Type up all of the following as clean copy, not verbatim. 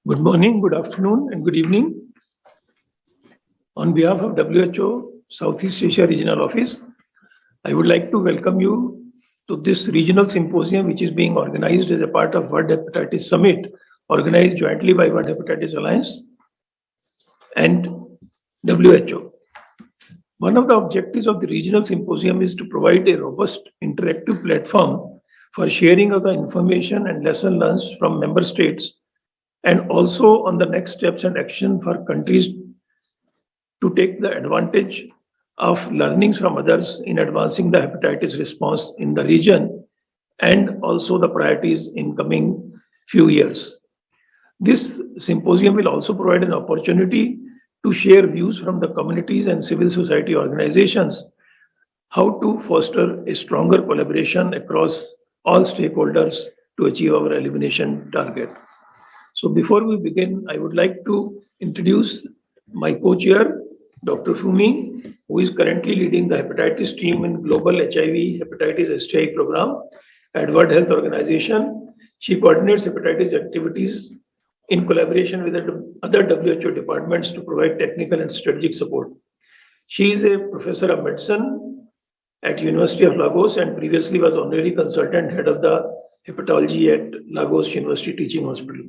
Good morning, good afternoon, and good evening. On behalf of WHO Southeast Asia Regional Office, I would like to welcome you to this regional symposium, which is being organized as a part of World Hepatitis Summit, organized jointly by World Hepatitis Alliance and WHO. One of the objectives of the regional symposium is to provide a robust interactive platform for sharing of the information and lesson learned from member states, and also on the next steps and action for countries to take the advantage of learnings from others in advancing the hepatitis response in the region, and also the priorities in coming few years. This symposium will also provide an opportunity to share views from the communities and civil society organizations how to foster a stronger collaboration across all stakeholders to achieve our elimination target. So before we begin, I would like to introduce my co-chair, Dr. Fumi, who is currently leading the hepatitis team in Global HIV Hepatitis STI program at World Health Organization. She coordinates hepatitis activities in collaboration with the other WHO departments to provide technical and strategic support. She is a professor of medicine at University of Lagos and previously was honorary consultant head of the hepatology at Lagos University Teaching Hospital.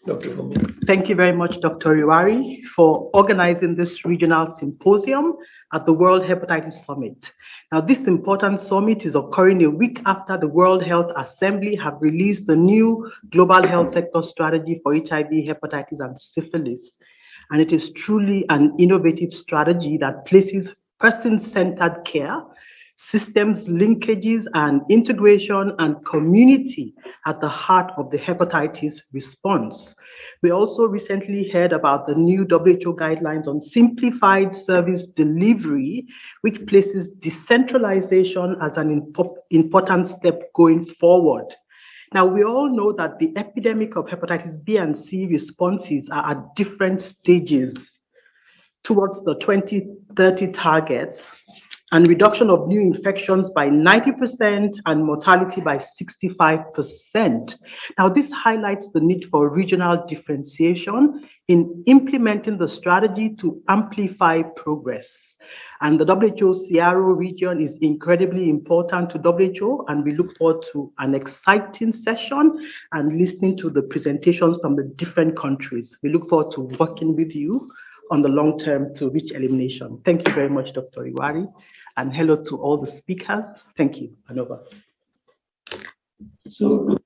Dr. Fumi. Thank you very much, Dr. Iwari, for organizing this regional symposium at the World Hepatitis Summit. Now, this important summit is occurring a week after the World Health Assembly have released the new global health sector strategy for HIV, hepatitis, and syphilis. And it is truly an innovative strategy that places person-centered care, systems linkages and integration, and community at the heart of the hepatitis response. We also recently heard about the new WHO guidelines on simplified service delivery, which places decentralization as an important step going forward. Now, we all know that the epidemic of hepatitis B and C responses are at different stages towards the 2030 targets, and reduction of new infections by 90% and mortality by 65%. Now, this highlights the need for regional differentiation in implementing the strategy to amplify progress. And the WHO CRO region is incredibly important to WHO, and we look forward to an exciting session and listening to the presentations from the different countries. We look forward to working with you on the long term to reach elimination. Thank you very much, Dr. Iwari, and hello to all the speakers. Thank you, and over. So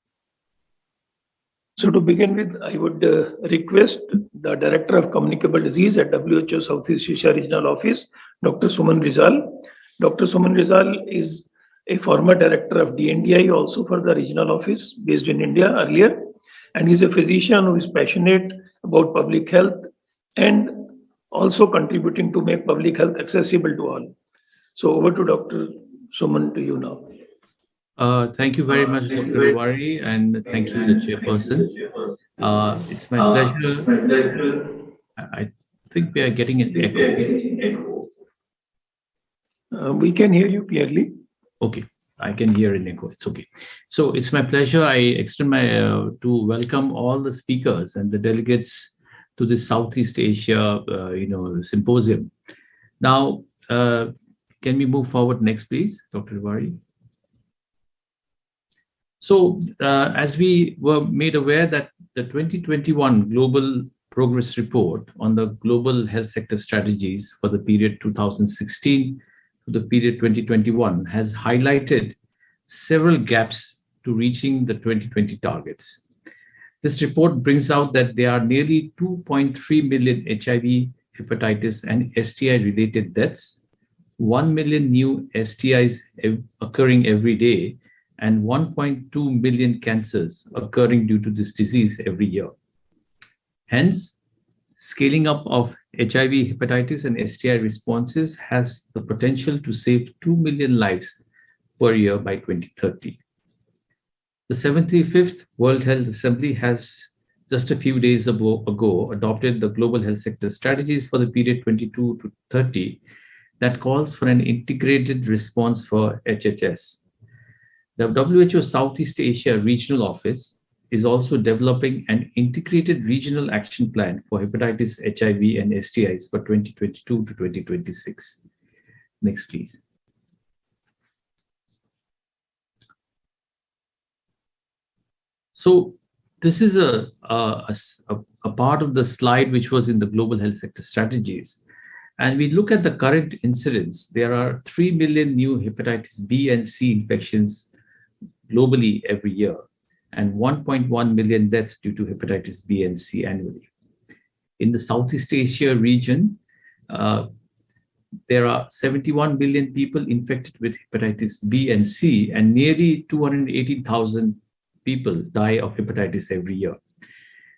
to begin with, I would request the Director of Communicable Disease at WHO Southeast Asia Regional Office, Dr. Suman Rizal. Dr. Suman Rizal is a former director of DNDI also for the regional office based in India earlier, and he's a physician who is passionate about public health and also contributing to make public health accessible to all. So over to Dr. Suman, to you now. Thank you very much, Dr. Iwari, and thank you, the chairperson. It's my pleasure. I think we are getting an echo. We can hear you clearly. Okay, I can hear an echo. It's okay. So it's my pleasure. I extend my to welcome all the speakers and the delegates to the Southeast Asia, symposium. Now, can we move forward next, please, Dr. Iwari? So, as we were made aware that the 2021 Global Progress Report on the Global Health Sector Strategies for the period 2016 to the period 2021 has highlighted several gaps to reaching the 2020 targets. This report brings out that there are nearly 2.3 million HIV, hepatitis, and STI-related deaths, 1 million new STIs occurring every day, and 1.2 million cancers occurring due to this disease every year. Hence, scaling up of HIV, hepatitis, and STI responses has the potential to save 2 million lives per year by 2030. The 75th World Health Assembly has just a few days ago adopted the Global Health Sector Strategies for the period 22 to 30 that calls for an integrated response for HHS. The WHO Southeast Asia Regional Office is also developing an integrated regional action plan for hepatitis, HIV, and STIs for 2022 to 2026. Next, please. So this is a part of the slide which was in the global health sector strategies. And we look at the current incidence. There are 3 million new hepatitis B and C infections globally every year, and 1.1 million deaths due to hepatitis B and C annually. In the Southeast Asia region, there are 71 million people infected with hepatitis B and C, and nearly 280,000 people die of hepatitis every year.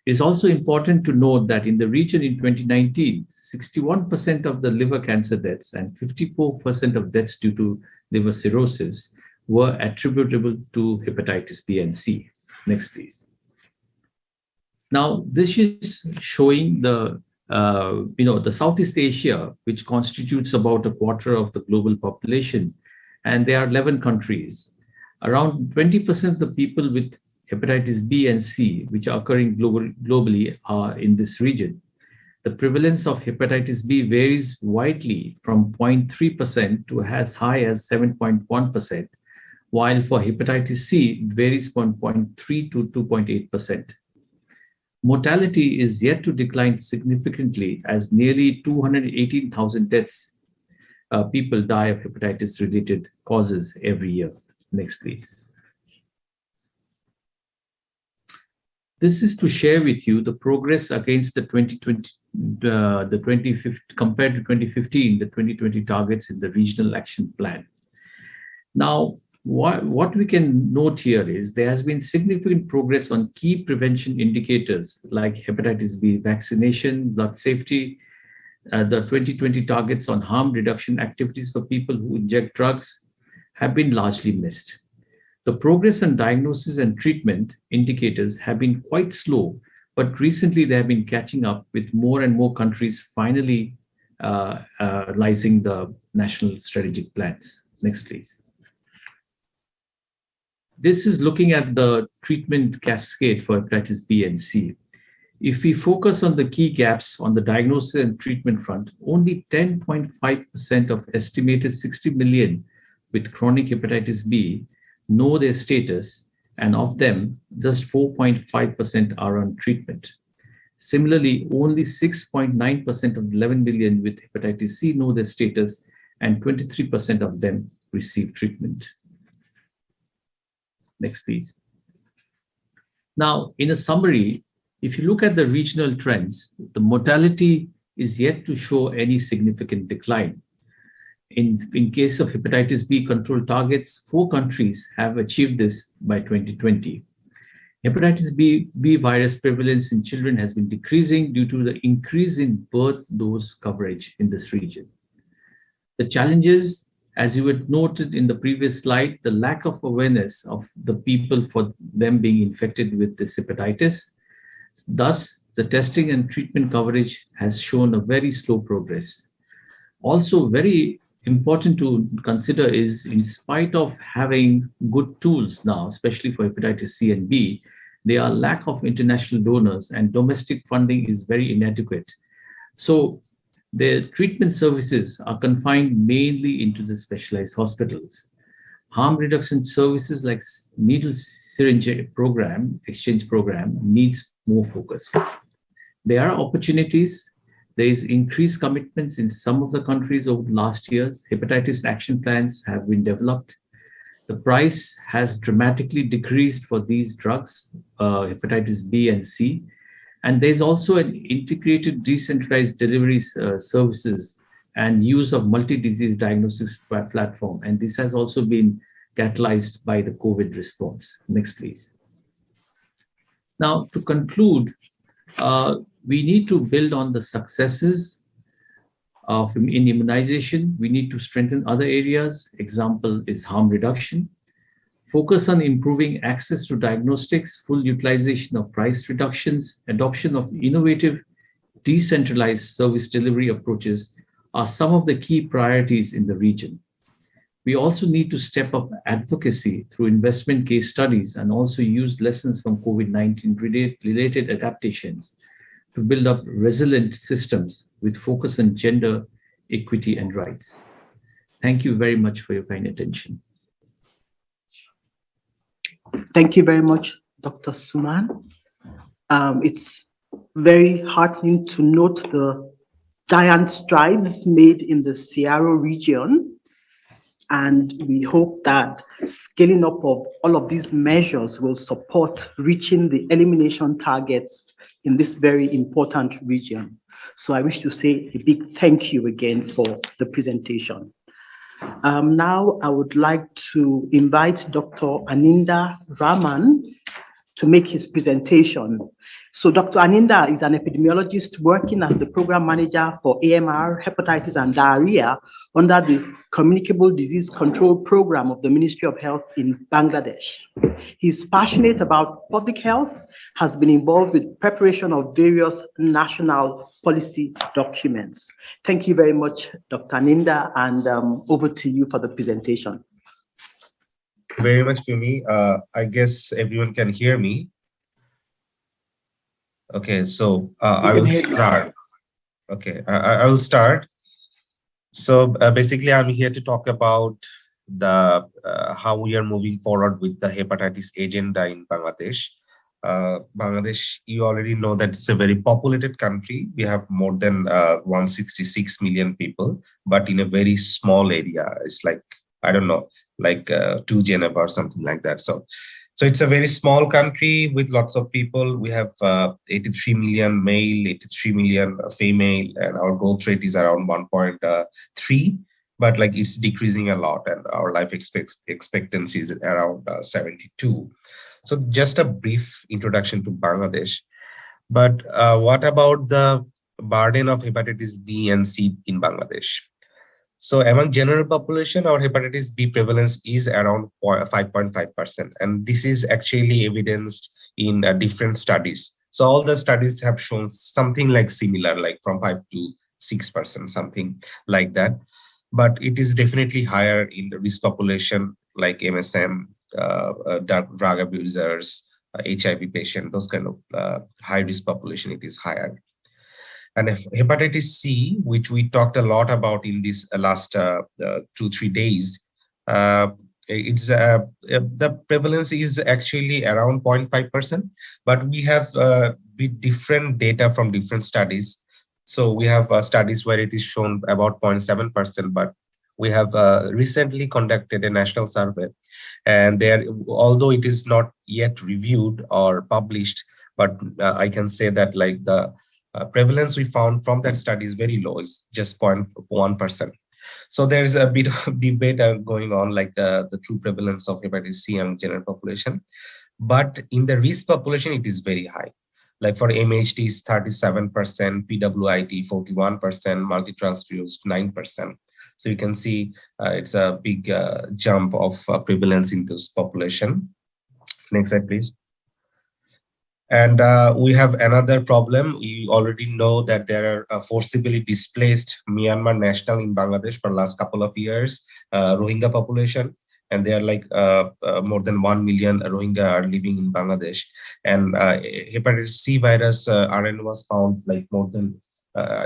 It is also important to note that in the region in 2019, 61% of the liver cancer deaths and 54% of deaths due to liver cirrhosis were attributable to hepatitis B and C. Next, please. Now, this is showing the Southeast Asia, which constitutes about a quarter of the global population, and there are 11 countries. Around 20% of the people with hepatitis B and C, which are occurring globally, are in this region. The prevalence of hepatitis B varies widely from 0.3% to as high as 7.1%, while for hepatitis C, it varies from 0.3 to 2.8%. Mortality is yet to decline significantly as nearly 218,000 deaths, people die of hepatitis-related causes every year. Next, please. This is to share with you the progress against the 2020, compared to 2015, the 2020 targets in the regional action plan. Now, what we can note here is there has been significant progress on key prevention indicators like hepatitis B vaccination, blood safety. The 2020 targets on harm reduction activities for people who inject drugs have been largely missed. The progress on diagnosis and treatment indicators have been quite slow, but recently they have been catching up with more and more countries finally realizing the national strategic plans. Next, please. This is looking at the treatment cascade for hepatitis B and C. If we focus on the key gaps on the diagnosis and treatment front, only 10.5% of estimated 60 million with chronic hepatitis B know their status, and of them, just 4.5% are on treatment. Similarly, only 6.9% of 11 million with hepatitis C know their status, and 23% of them receive treatment. Next, please. Now, in a summary, if you look at the regional trends, the mortality is yet to show any significant decline. In case of hepatitis B control targets, 4 countries have achieved this by 2020. Hepatitis B virus prevalence in children has been decreasing due to the increase in birth dose coverage in this region. The challenges, as you had noted in the previous slide, the lack of awareness of the people for them being infected with this hepatitis. Thus, the testing and treatment coverage has shown a very slow progress. Also, very important to consider is, in spite of having good tools now, especially for hepatitis C and B, there are lack of international donors and domestic funding is very inadequate. So the treatment services are confined mainly into the specialized hospitals. Harm reduction services like needle syringe exchange program needs more focus. There are opportunities. There is increased commitments in some of the countries over the last years. Hepatitis action plans have been developed. The price has dramatically decreased for these drugs, hepatitis B and C. And there's also an integrated decentralized delivery services and use of multi-disease diagnosis platform. And this has also been catalyzed by the COVID response. Next, please. Now, to conclude, we need to build on the successes in immunization. We need to strengthen other areas. Example is harm reduction. Focus on improving access to diagnostics, full utilization of price reductions, adoption of innovative, decentralized service delivery approaches are some of the key priorities in the region. We also need to step up advocacy through investment case studies and also use lessons from COVID-19 related adaptations to build up resilient systems with focus on gender, equity, and rights. Thank you very much for your kind attention. Thank you very much, Dr. Suman. It's very heartening to note the giant strides made in the Searo region. And we hope that scaling up of all of these measures will support reaching the elimination targets in this very important region. So I wish to say a big thank you again for the presentation. Now I would like to invite Dr. Aninda Raman to make his presentation. So Dr. Aninda is an epidemiologist working as the program manager for AMR, hepatitis and diarrhea under the Communicable Disease Control Program of the Ministry of Health in Bangladesh. He's passionate about public health, has been involved with preparation of various national policy documents. Thank you very much, Dr. Aninda, and over to you for the presentation. Very much, Fumi. I guess everyone can hear me. Okay, so I will start. Okay, I will start. So basically, I'm here to talk about the how we are moving forward with the hepatitis agenda in Bangladesh. Bangladesh, you already know that it's a very populated country. We have more than 166 million people, but in a very small area. It's like, I don't know, like 2 Geneva or something like that. So it's a very small country with lots of people. We have 83 million male, 83 million female, and our growth rate is around 1.3, but like it's decreasing a lot, and our life expectancy is around 72. So just a brief introduction to Bangladesh. But what about the burden of hepatitis B and C in Bangladesh? So among general population, our hepatitis B prevalence is around 5.5%. And this is actually evidenced in different studies. So all the studies have shown something like similar, like from 5 to 6%, something like that. But it is definitely higher in the risk population like MSM, drug abusers, HIV patient, those kind of high risk population, it is higher. And hepatitis C, which we talked a lot about in this last 2-3 days, it's the prevalence is actually around 0.5%, but we have different data from different studies. So we have studies where it is shown about 0.7%, but we have recently conducted a national survey, and there, although it is not yet reviewed or published, but I can say that like the prevalence we found from that study is very low, it's just 0.1%. So there is a bit of debate going on, like the true prevalence of hepatitis C in general population. But in the risk population, it is very high. Like for MHD is 37%, PWIT 41%, multi-transfused 9%. So you can see it's a big jump of prevalence in this population. Next slide, please. And we have another problem. We already know that there are forcibly displaced Myanmar national in Bangladesh for the last couple of years, Rohingya population. And they are like more than 1 million Rohingya are living in Bangladesh. And hepatitis C virus RN was found like more than,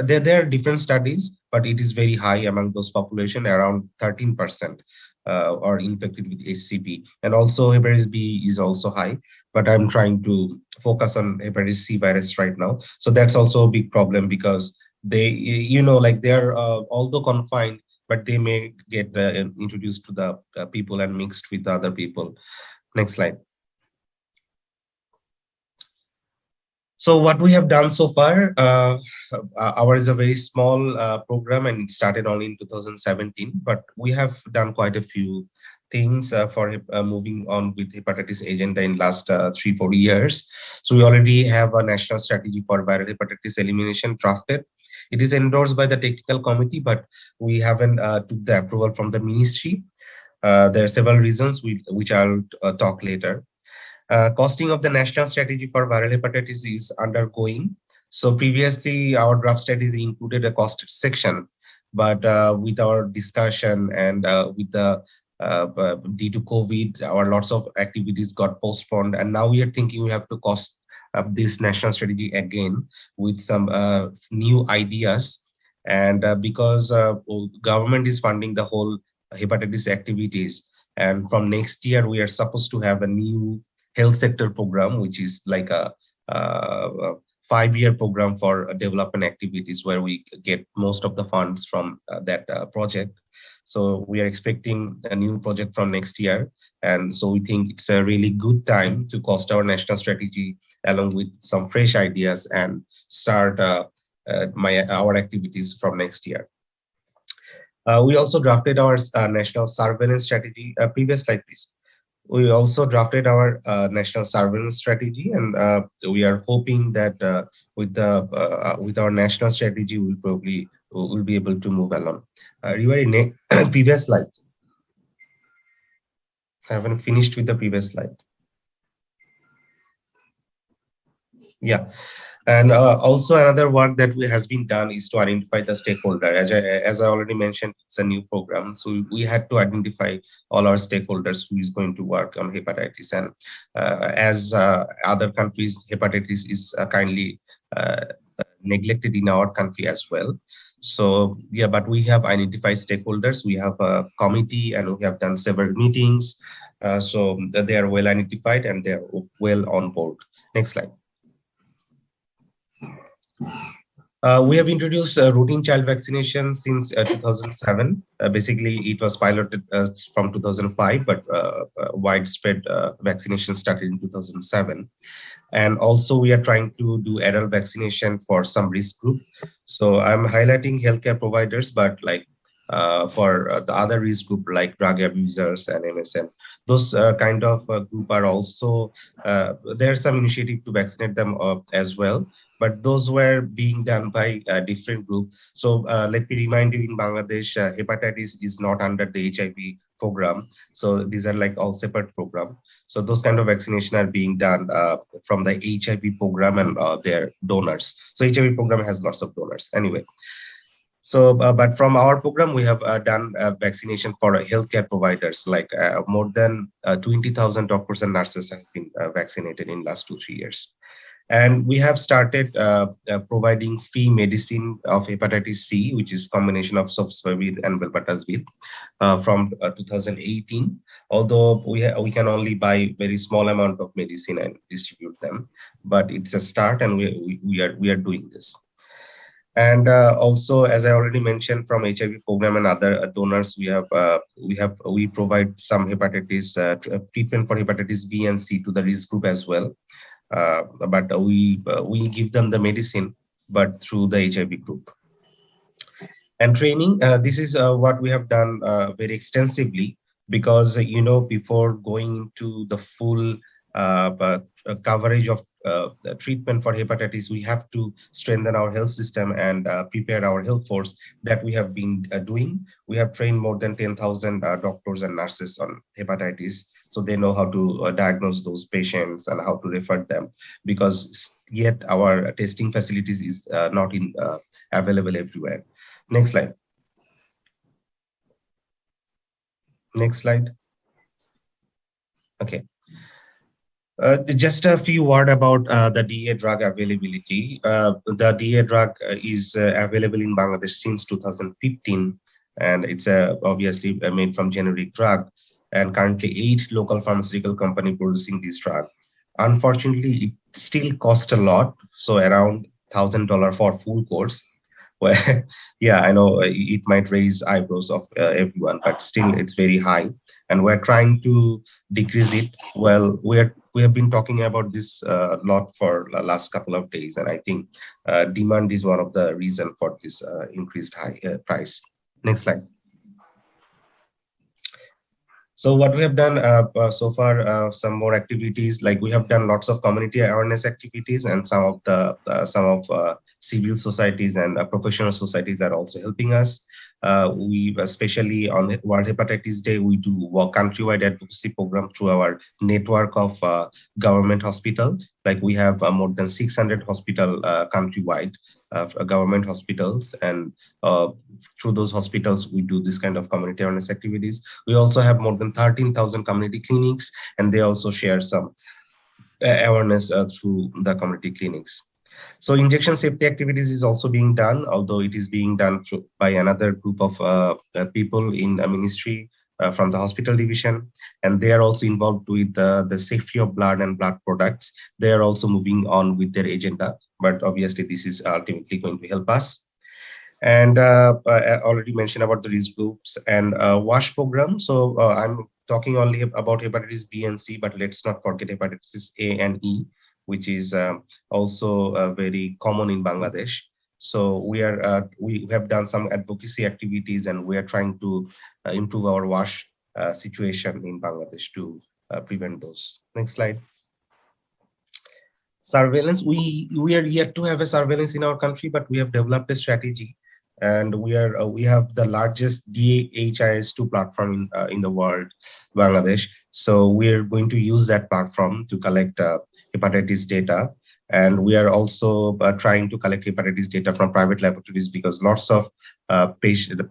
there are different studies, but it is very high among those population, around 13% are infected with HCV. And also hepatitis B is also high, but I'm trying to focus on hepatitis C virus right now. So that's also a big problem because they, you know, like they're although confined, but they may get introduced to the people and mixed with other people. Next slide. So what we have done so far, ours is a very small program and it started only in 2017, but we have done quite a few things for moving on with hepatitis agenda in last 3-4 years. So we already have a national strategy for viral hepatitis elimination drafted. It is endorsed by the technical committee, but we haven't took the approval from the ministry. There are several reasons which I'll talk later. Costing of the national strategy for viral hepatitis is undergoing. So previously, our draft strategy included a cost section, But with our discussion and with the due to COVID, our lots of activities got postponed, and now we are thinking we have to cost up this national strategy again with some new ideas. And because government is funding the whole hepatitis activities, and from next year we are supposed to have a new health sector program, which is like a 5-year program for development activities, where we get most of the funds from that project. So we are expecting a new project from next year. And so we think it's a really good time to cost our national strategy along with some fresh ideas and start our activities from next year. We also drafted our national surveillance strategy. Previous slide, please. We also drafted our national surveillance strategy, and we are hoping that with our national strategy, we'll be able to move along. Previous slide. I haven't finished with the previous slide. Yeah. And also another work that has been done is to identify the stakeholder. As I already mentioned, it's a new program. So we had to identify all our stakeholders who is going to work on hepatitis. And as other countries, hepatitis is kindly neglected in our country as well. So yeah, but we have identified stakeholders. We have a committee and we have done several meetings. So they are well identified and they are well on board. Next slide. We have introduced routine child vaccination since 2007. Basically, it was piloted from 2005, but widespread vaccination started in 2007. And also, we are trying to do adult vaccination for some risk group. So I'm highlighting healthcare providers, but like for the other risk group like drug abusers and MSM, those kind of group are also, there's some initiative to vaccinate them as well. But those were being done by a different group. So let me remind you, in Bangladesh, hepatitis is not under the HIV program. So these are like all separate program. So those kind of vaccination are being done from the HIV program and their donors. So HIV program has lots of donors anyway. So, but from our program, we have done vaccination for healthcare providers, like more than 20,000 doctors and nurses has been vaccinated in last 2-3 years. And we have started providing free medicine of hepatitis C, which is combination of sofosbuvir and velpatasvir from 2018. Although we can only buy very small amount of medicine and distribute them, but it's a start, and we are doing this. And also, as I already mentioned, from HIV program and other donors, we provide some hepatitis treatment for hepatitis B and C to the risk group as well. But we give them the medicine, but through the HIV group. And training, this is what we have done very extensively, because before going into the full coverage of the treatment for hepatitis, we have to strengthen our health system and prepare our health force. That we have been doing. We have trained more than 10,000 doctors and nurses on hepatitis, so they know how to diagnose those patients and how to refer them, because yet our testing facilities is not available everywhere. Next slide. Next slide. Okay. Just a few words about the DA drug availability. The DA drug is available in Bangladesh since 2015, and it's obviously made from generic drug. And currently 8 local pharmaceutical company producing this drug. Unfortunately, it still costs a lot, so around $1,000 for full course. Well, yeah, I know it might raise eyebrows of everyone, but still it's very high, and we're trying to decrease it. Well, we have been talking about this a lot for the last couple of days, and I think demand is one of the reason for this increased high price. Next slide. So what we have done so far, some more activities, like we have done lots of community awareness activities, and some of civil societies and professional societies are also helping us. We, especially on World Hepatitis Day, we do a countrywide advocacy program through our network of government hospital. Like we have more than 600 hospital countrywide government hospitals, and through those hospitals, we do this kind of community awareness activities. We also have more than 13,000 community clinics, and they also share some awareness through the community clinics. So injection safety activities is also being done, although it is being done by another group of people in a ministry from the hospital division, and they are also involved with the safety of blood and blood products. They are also moving on with their agenda, but obviously this is ultimately going to help us. And I already mentioned about the risk groups and WASH program. So I'm talking only about hepatitis B and C, but let's not forget hepatitis A and E, which is also very common in Bangladesh. So we have done some advocacy activities, and we are trying to improve our WASH situation in Bangladesh to prevent those. Next slide. Surveillance. We are yet to have a surveillance in our country, but we have developed a strategy, and we have the largest DHIS2 platform in the world, Bangladesh. So we are going to use that platform to collect hepatitis data, and we are also trying to collect hepatitis data from private laboratories, because lots of patient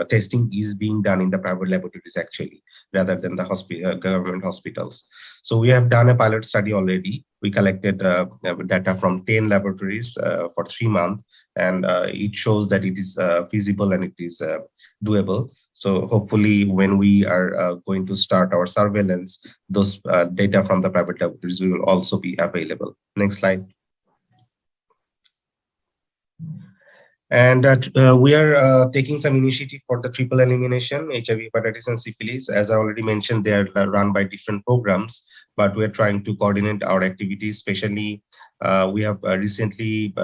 testing is being done in the private laboratories actually, rather than the government hospitals. So we have done a pilot study already. We collected data from 10 laboratories for 3 months, and it shows that it is feasible and it is doable. So hopefully when we are going to start our surveillance, those data from the private laboratories will also be available. Next slide. And we are taking some initiative for the triple elimination, HIV, hepatitis, and syphilis. As I already mentioned, they are run by different programs, but we are trying to coordinate our activities. Especially, we have recently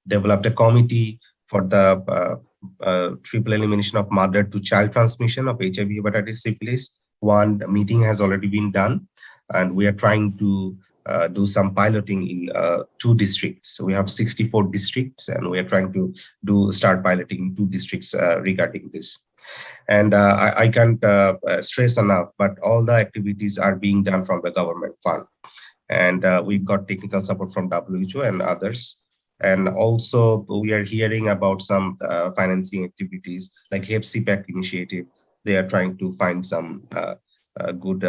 developed a committee for the triple elimination of mother to child transmission of HIV, hepatitis, syphilis. One meeting has already been done, and we are trying to do some piloting in 2 districts. We have 64 districts, and we are trying to start piloting in 2 districts regarding this. And I can't stress enough, but all the activities are being done from the government fund. And we've got technical support from WHO and others. And also we are hearing about some financing activities like HepCPAC initiative. They are trying to find some good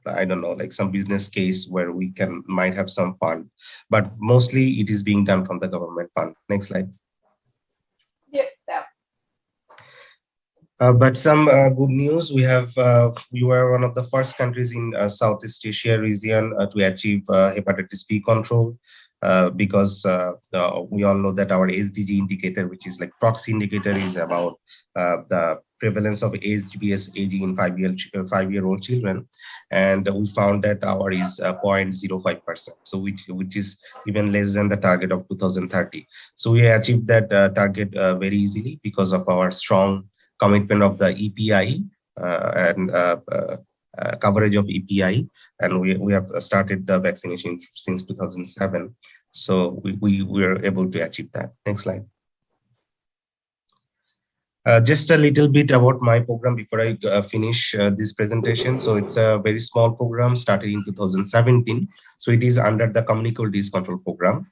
I don't know, like some business case where we might have some fund, but mostly it is being done from the government fund. Next slide. Yeah. But some good news, we were one of the first countries in Southeast Asia region to achieve hepatitis B control, because we all know that our SDG indicator, which is like proxy indicator, is about the prevalence of HBsAg in 5-year-old children, and we found that our is 0.05%, so which is even less than the target of 2030. So we achieved that target very easily because of our strong commitment of the EPI and coverage of EPI, and we have started the vaccination since 2007. So we were able to achieve that. Next slide. Just a little bit about my program before I finish this presentation. So it's a very small program started in 2017. So it is under the communicable disease control program.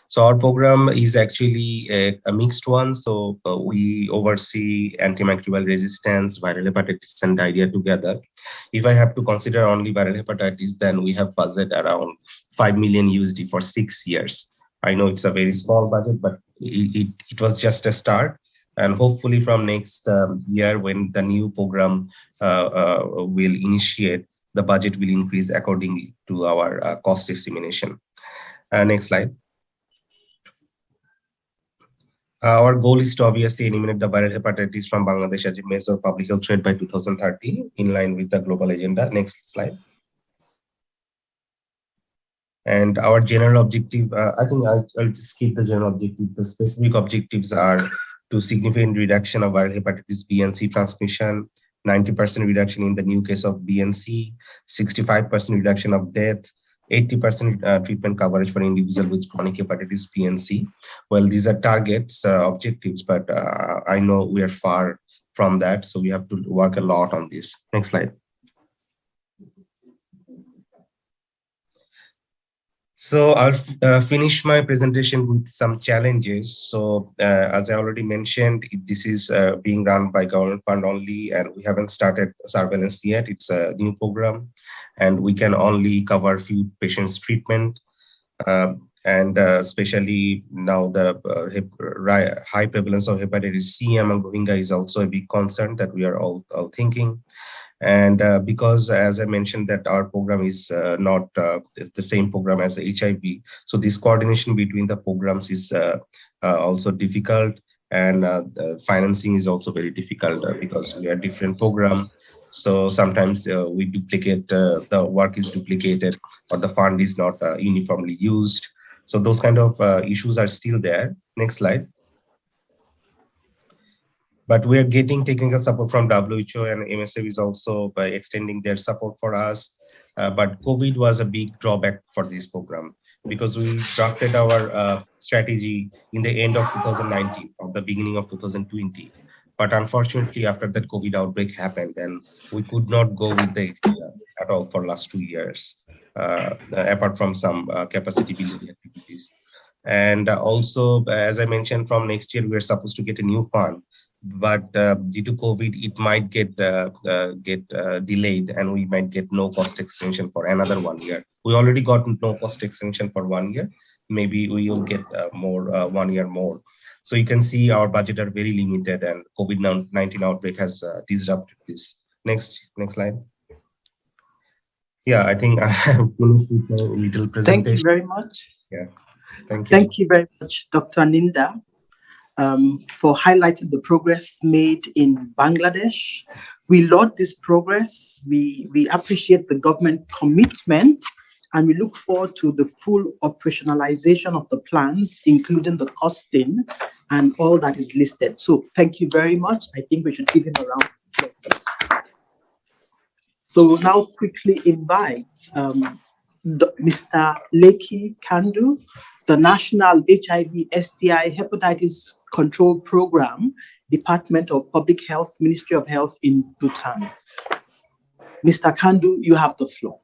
So our program is actually a mixed one. So we oversee antimicrobial resistance, viral hepatitis, and diarrhea together. If I have to consider only viral hepatitis, then we have budget around 5 million USD for 6 years. I know it's a very small budget, but it was just a start. And hopefully from next year, when the new program will initiate, the budget will increase accordingly to our cost estimation. Next slide. Our goal is to obviously eliminate the viral hepatitis from Bangladesh as a major public health threat by 2030, in line with the global agenda. Next slide. And our general objective, I think I'll just skip the general objective. The specific objectives are to significant reduction of viral hepatitis B and C transmission, 90% reduction in the new case of B and C, 65% reduction of death, 80% treatment coverage for individuals with chronic hepatitis B and C. Well, these are targets, objectives, but I know we are far from that, so we have to work a lot on this. Next slide. So I'll finish my presentation with some challenges. So as I already mentioned, this is being run by government fund only, and we haven't started surveillance yet. It's a new program, and we can only cover few patients' treatment. And especially now the high prevalence of hepatitis C among Rohingya is also a big concern that we are all thinking. And because, as I mentioned, that our program is not is the same program as the HIV, so this coordination between the programs is also difficult, and the financing is also very difficult because we are different program. So sometimes we duplicate, the work is duplicated, or the fund is not uniformly used. So those kind of issues are still there. Next slide. But we are getting technical support from WHO, and MSF is also by extending their support for us. But COVID was a big drawback for this program because we drafted our strategy in the end of 2019 or the beginning of 2020. But unfortunately, after that COVID outbreak happened, then we could not go with the at all for last 2 years, apart from some capacity building activities. And also, as I mentioned, from next year, we're supposed to get a new fund, but due to COVID, it might get delayed, and we might get no cost extension for another 1 year. We already got no cost extension for 1 year. Maybe we will get more 1 year more. So you can see our budget are very limited, and COVID-19 outbreak has disrupted this. Next slide. Yeah, I think I have finished with a little presentation. Thank you very much. Yeah, thank you. Thank you very much, Dr. Ninda, for highlighting the progress made in Bangladesh. We laud this progress. We appreciate the government commitment, and we look forward to the full operationalization of the plans, including the costing and all that is listed. So thank you very much. I think we should give him a round of applause. So we'll now quickly invite Mr. Leki Kandu, the National HIV/STI Hepatitis Control Program, Department of Public Health, Ministry of Health in Bhutan. Mr. Kandu, you have the floor.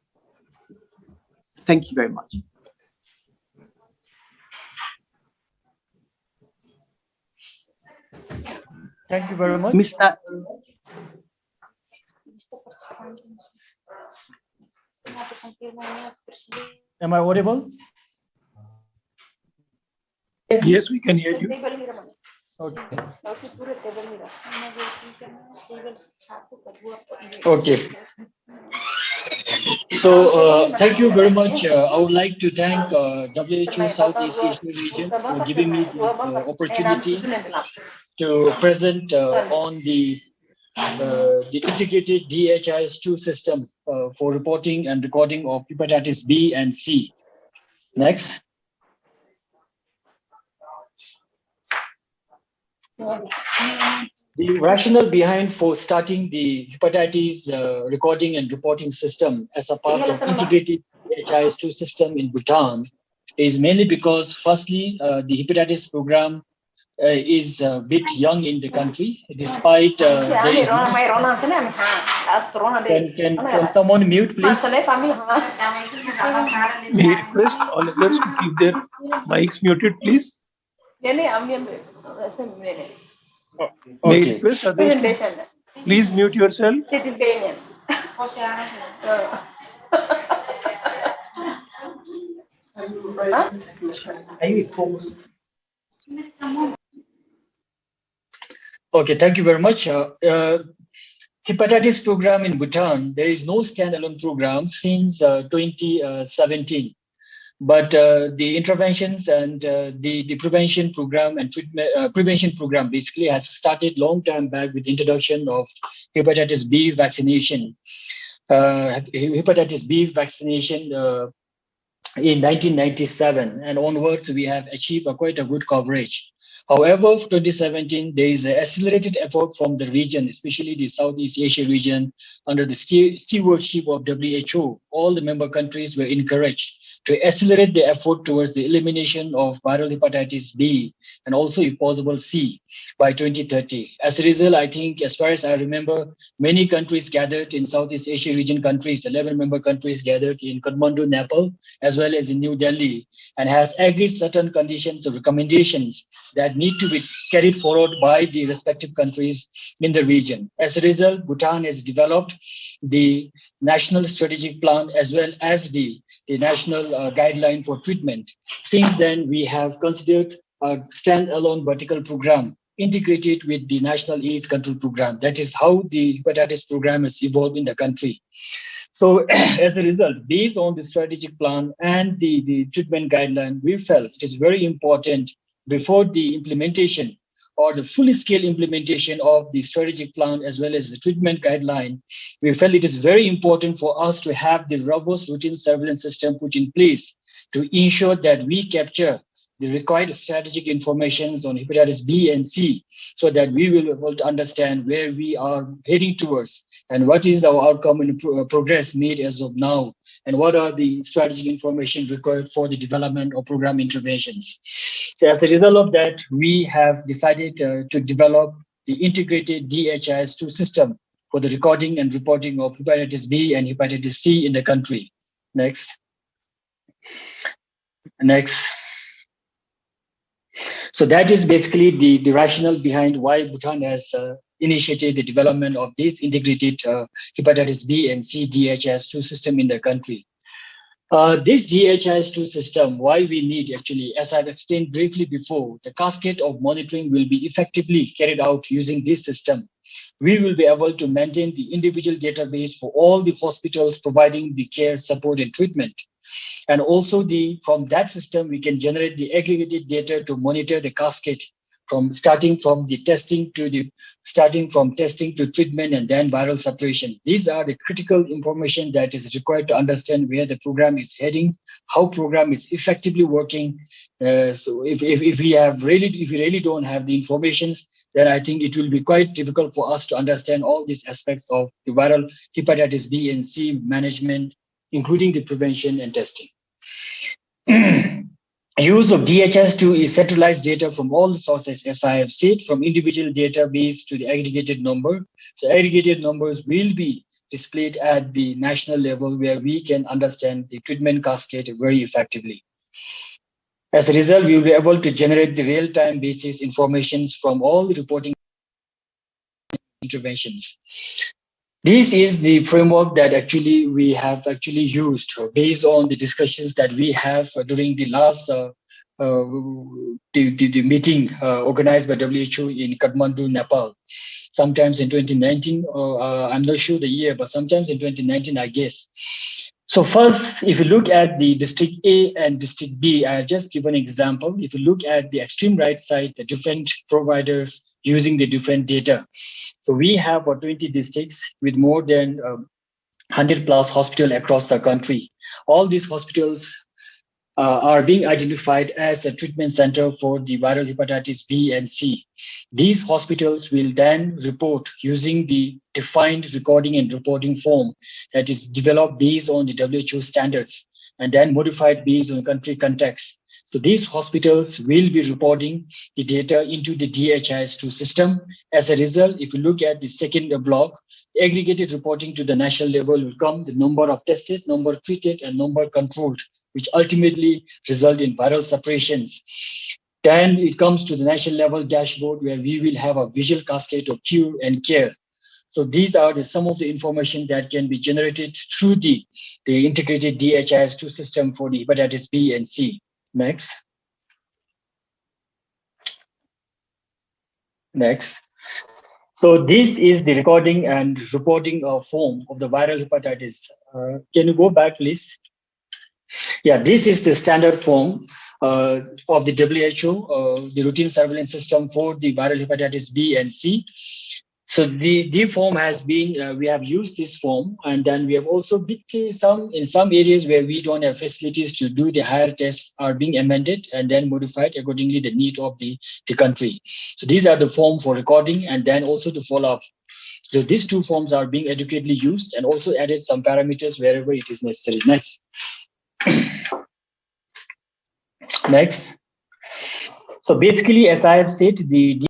Thank you very much. Thank you very much. Mr. Am I audible? Yes, we can hear you. Okay. Okay. So thank you very much. I would like to thank WHO Southeast Asia region for giving me the opportunity to present on the integrated DHIS2 system for reporting and recording of hepatitis B and C. Next. The rationale behind for starting the hepatitis recording and reporting system as a part of integrated DHIS2 system in Bhutan is mainly because, firstly, the hepatitis program is a bit young in the country, despite there is can someone mute, please? May I request all others to keep their mics muted, please? May I request others to please mute yourself? Okay, thank you very much. Hepatitis program in Bhutan, there is no standalone program since 2017. But the interventions and the prevention program and prevention program basically has started long time back with the introduction of hepatitis B vaccination. Hepatitis B vaccination in 1997 and onwards, we have achieved quite a good coverage. However, for 2017, there is an accelerated effort from the region, especially the Southeast Asia region, under the stewardship of WHO, all the member countries were encouraged to accelerate the effort towards the elimination of viral hepatitis B and also, if possible, C by 2030. As a result, I think, as far as I remember, many countries gathered in Southeast Asia region countries, 11 member countries gathered in Kathmandu, Nepal, as well as in New Delhi, and has agreed certain conditions or recommendations that need to be carried forward by the respective countries in the region. As a result, Bhutan has developed the national strategic plan as well as the national guideline for treatment. Since then, we have considered a standalone vertical program integrated with the National AIDS Control Program. That is how the hepatitis program has evolved in the country. So as a result, based on the strategic plan and the treatment guideline, we felt it is very important before the implementation or the full scale implementation of the strategic plan as well as the treatment guideline, we felt it is very important for us to have the robust routine surveillance system put in place to ensure that we capture the required strategic information on hepatitis B and C so that we will be able to understand where we are heading towards and what is our outcome and progress made as of now, and what are the strategic information required for the development of program interventions. So as a result of that, we have decided to develop the integrated DHIS2 system for the recording and reporting of hepatitis B and hepatitis C in the country. Next. So that is basically the rationale behind why Bhutan has initiated the development of this integrated hepatitis B and C DHIS2 system in the country. This DHIS2 system, why we need actually, as I've explained briefly before, the cascade of monitoring will be effectively carried out using this system. We will be able to maintain the individual database for all the hospitals providing the care, support, and treatment. And also from that system, we can generate the aggregated data to monitor the cascade starting from testing to treatment and then viral suppression. These are the critical information that is required to understand where the program is heading, how program is effectively working. So if we really don't have the information, then I think it will be quite difficult for us to understand all these aspects of the viral hepatitis B and C management, including the prevention and testing. Use of DHIS2 is centralized data from all the sources, as I have said, from individual database to the aggregated number. So aggregated numbers will be displayed at the national level where we can understand the treatment cascade very effectively. As a result, we will be able to generate the real-time basis information from all the reporting interventions. This is the framework that actually we have actually used based on the discussions that we have during the last the meeting organized by WHO in Kathmandu, Nepal. Sometimes in 2019, I'm not sure the year, but sometimes in 2019, I guess. So first, if you look at the district A and district B, I just give an example. If you look at the extreme right side, the different providers using the different data. So we have 20 districts with more than 100 plus hospitals across the country. All these hospitals are being identified as a treatment center for the viral hepatitis B and C. These hospitals will then report using the defined recording and reporting form that is developed based on the WHO standards and then modified based on country context. So these hospitals will be reporting the data into the DHIS2 system. As a result, if you look at the second block, aggregated reporting to the national level will come the number of tested, number treated, and number controlled, which ultimately result in viral suppressions. Then it comes to the national level dashboard where we will have a visual cascade of cure and care. So these are some of the information that can be generated through the integrated DHIS2 system for the hepatitis B and C. Next. So this is the recording and reporting form of the viral hepatitis. Can you go back, please? Yeah, this is the standard form of the WHO, the routine surveillance system for the viral hepatitis B and C. So the form has been, we have used this form, and then we have also in some areas where we don't have facilities to do the higher tests are being amended and then modified accordingly the need of the country. So these are the form for recording and then also to follow up. So these two forms are being adequately used, and also added some parameters wherever it is necessary. Next. Next. So basically, as I have said, the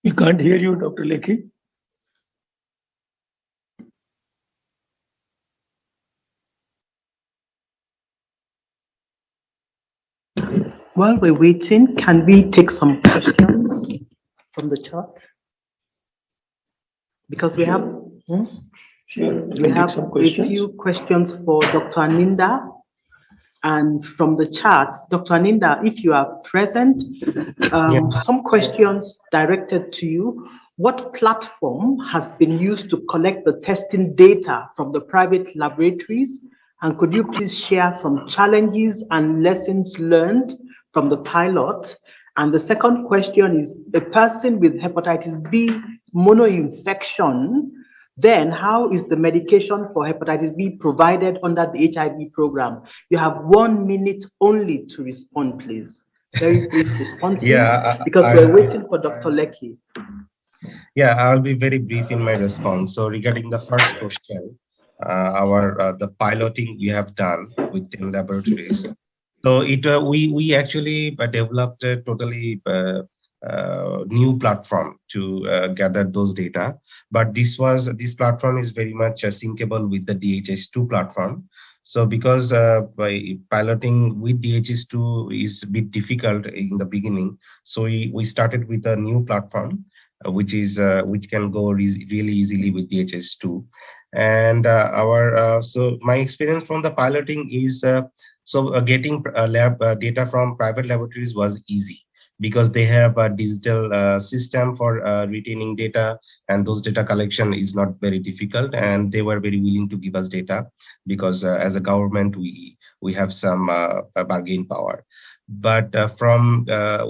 We can't hear you, Dr. Lekhi. While we're waiting, can we take some questions from the chat? Because we have Sure. we have a few questions for Dr. Aninda. And from the chat, Dr. Aninda, if you are present, some questions directed to you. What platform has been used to collect the testing data from the private laboratories? And could you please share some challenges and lessons learned from the pilot? And the second question is, a person with hepatitis B monoinfection, then how is the medication for hepatitis B provided under the HIV program? You have 1 minute only to respond, please. Very brief responses, because we're waiting for Dr. Lekhi. Yeah, I'll be very brief in my response. So regarding the first question, the piloting we have done with 10 laboratories. So we actually developed a totally new platform to gather those data, but this platform is very much syncable with the DHIS2 platform. So because by piloting with DHIS2 is a bit difficult in the beginning, so we started with a new platform which can go really easily with DHIS2. And so my experience from the piloting is getting lab data from private laboratories was easy, because they have a digital system for retaining data, and those data collection is not very difficult, and they were very willing to give us data, because as a government we have some bargaining power. But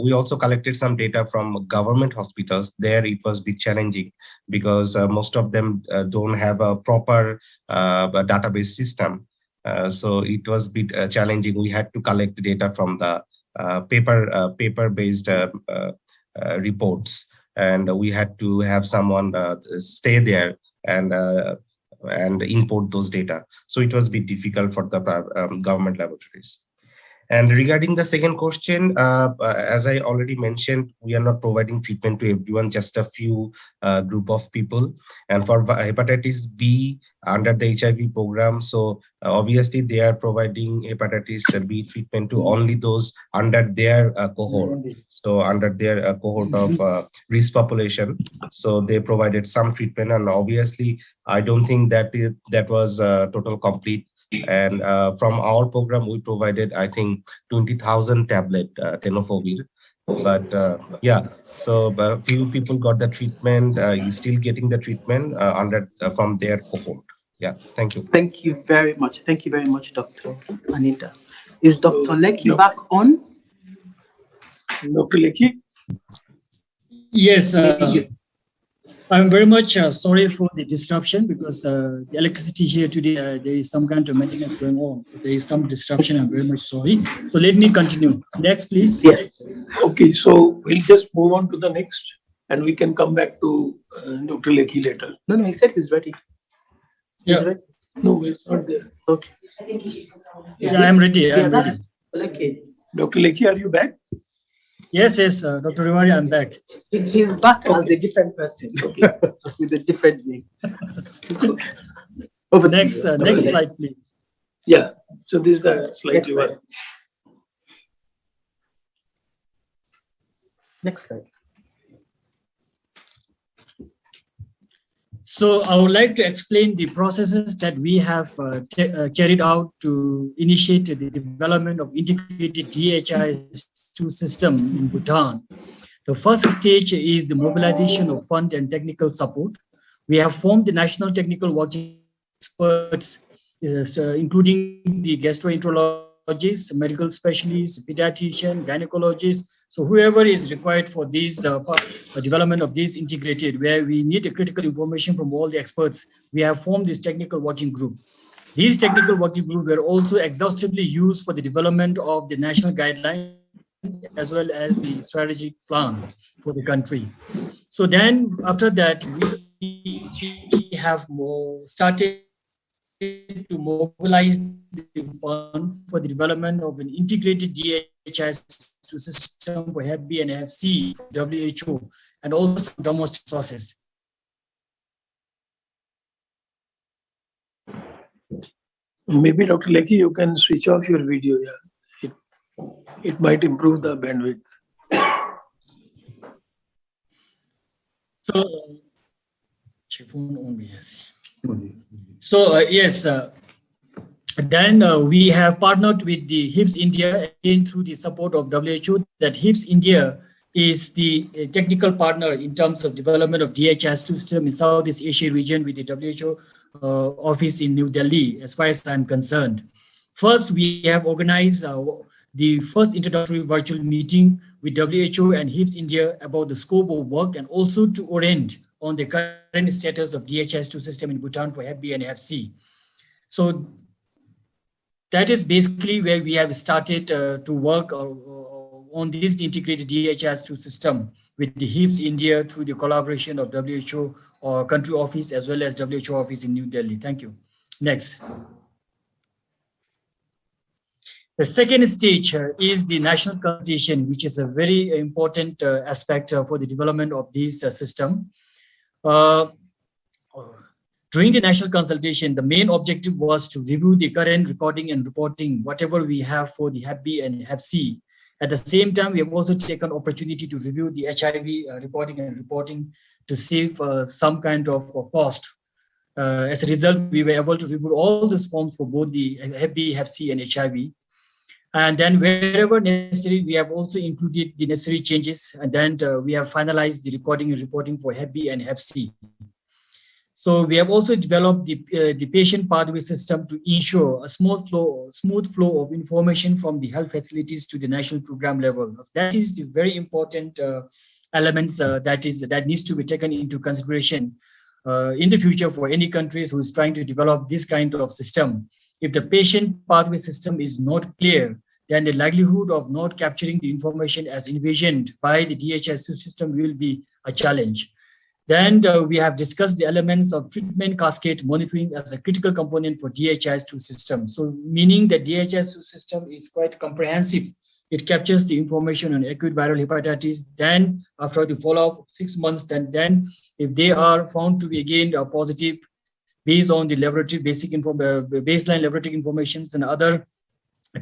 we also collected some data from government hospitals. There it was a bit challenging, because most of them don't have a proper database system. So it was a bit challenging. We had to collect data from the paper-based reports, and we had to have someone stay there and import those data. So it was a bit difficult for the government laboratories. And regarding the second question, as I already mentioned, we are not providing treatment to everyone, just a few group of people. And for hepatitis B under the HIV program, so obviously they are providing hepatitis B treatment to only those under their cohort. So under their cohort of risk population, so they provided some treatment, and obviously I don't think that was total complete. And from our program, we provided, I think, 20,000 tablet tenofovir. But yeah, so a few people got the treatment, still getting the treatment from their cohort. Yeah, thank you. Thank you very much. Thank you very much, Dr. Anita. Is Dr. Lekhi back on? Dr. Lekhi? Yes, I'm very much sorry for the disruption, because the electricity here today, there is some kind of maintenance going on. There is some disruption. I'm very much sorry. So let me continue. Next, please. Yes. Okay, so we'll just move on to the next, and we can come back to Dr. Lekhi later. No, he said he's ready. He's ready. No, it's not there. Okay. Yeah, I'm ready. I'm ready. Okay. Dr. Lekhi, are you back? Yes, Dr. Riwari, I'm back. He's back as a different person, with a different name. Over next slide, please. Yeah, so this is the slide you want. Next slide. So I would like to explain the processes that we have carried out to initiate the development of integrated DHIS2 system in Bhutan. The first stage is the mobilization of fund and technical support. We have formed the National Technical Working Experts, including the gastroenterologists, medical specialists, pediatrician, gynecologists. So whoever is required for this development of this integrated, where we need a critical information from all the experts, we have formed this technical working group. These technical working groups were also exhaustively used for the development of the national guideline as well as the strategic plan for the country. So then after that, we have started to mobilize the fund for the development of an integrated DHIS system for Hep B and Hep C, WHO, and also some domestic sources. Maybe Dr. Lekhi, you can switch off your video. Yeah, it might improve the bandwidth. So, yes, then we have partnered with the HIPS India again through the support of WHO. That HIPS India is the technical partner in terms of development of DHIS system in Southeast Asia region with the WHO office in New Delhi, as far as I'm concerned. First, we have organized the first introductory virtual meeting with WHO and HIPS India about the scope of work and also to orient on the current status of DHIS2 system in Bhutan for Hep B and Hep C. So that is basically where we have started to work on this integrated DHIS2 system with the HIPS India through the collaboration of WHO or country office as well as WHO office in New Delhi. Thank you. Next. The second stage is the national consultation, which is a very important aspect for the development of this system. During the national consultation, the main objective was to review the current recording and reporting, whatever we have for the Hep B and Hep C. At the same time, we have also taken opportunity to review the HIV recording and reporting to save some kind of cost. As a result, we were able to review all these forms for both the Hep B, Hep C, and HIV. And then wherever necessary, we have also included the necessary changes, and then we have finalized the recording and reporting for Hep B and Hep C. So we have also developed the patient pathway system to ensure a smooth flow of information from the health facilities to the national program level. That is the very important elements that needs to be taken into consideration in the future for any countries who is trying to develop this kind of system. If the patient pathway system is not clear, then the likelihood of not capturing the information as envisioned by the DHIS2 system will be a challenge. Then we have discussed the elements of treatment cascade monitoring as a critical component for DHIS2 system. So meaning that DHIS2 system is quite comprehensive. It captures the information on acute viral hepatitis. Then after the follow-up 6 months, then if they are found to be again positive based on the laboratory baseline laboratory information and other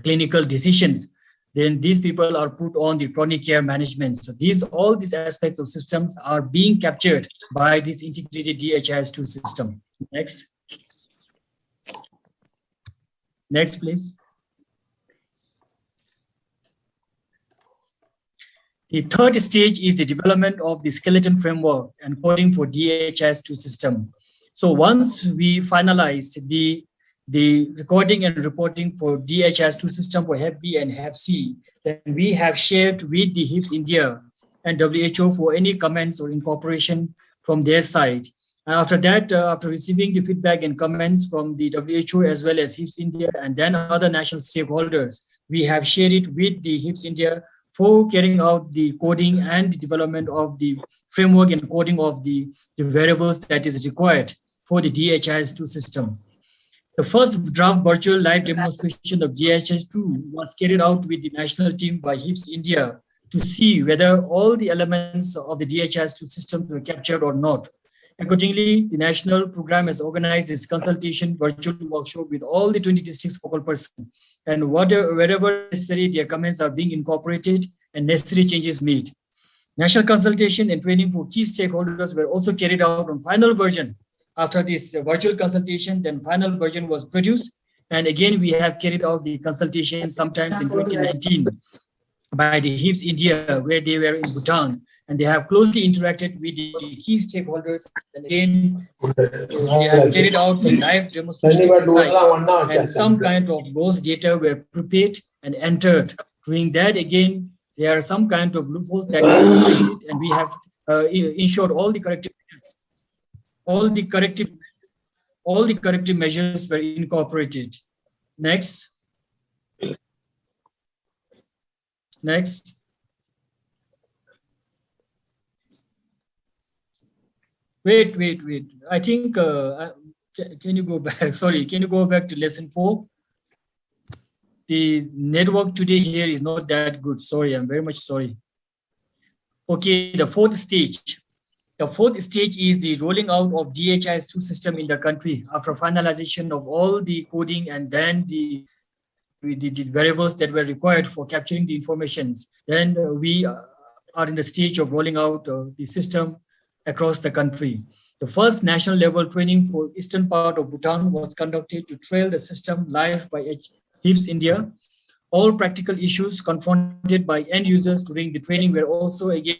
clinical decisions, then these people are put on the chronic care management. So all these aspects of systems are being captured by this integrated DHIS2 system. Next. Next, please. The third stage is the development of the skeleton framework and coding for DHIS2 system. So once we finalized the recording and reporting for DHIS2 system for Hep B and Hep C, then we have shared with the HIPS India and WHO for any comments or incorporation from their side. And after that, after receiving the feedback and comments from the WHO as well as HIPS India and then other national stakeholders, we have shared it with the HIPS India for carrying out the coding and the development of the framework and coding of the variables that is required for the DHIS2 system. The first draft virtual live demonstration of DHIS2 was carried out with the national team by HIPS India to see whether all the elements of the DHIS2 systems were captured or not. Accordingly, the national program has organized this consultation virtual workshop with all the 20 districts focal persons, and wherever necessary, their comments are being incorporated and necessary changes made. National consultation and training for key stakeholders were also carried out on final version. After this virtual consultation, then final version was produced. And again, we have carried out the consultation sometimes in 2019 by the HIPS India, where they were in Bhutan, and they have closely interacted with the key stakeholders. And again, we have carried out the live demonstration exercise, and some kind of those data were prepared and entered. Doing that, again, there are some kind of loopholes that were created, and we have ensured all the corrective all the corrective measures were incorporated. Next. Next. Wait. I think, can you go back? Sorry, can you go back to lesson 4? The network today here is not that good. Sorry, I'm very much sorry. Okay, the fourth stage. The fourth stage is the rolling out of DHIS2 system in the country after finalization of all the coding and then the variables that were required for capturing the informations. Then we are in the stage of rolling out the system across the country. The first national level training for eastern part of Bhutan was conducted to trail the system live by HIPS India. All practical issues confronted by end users during the training were also again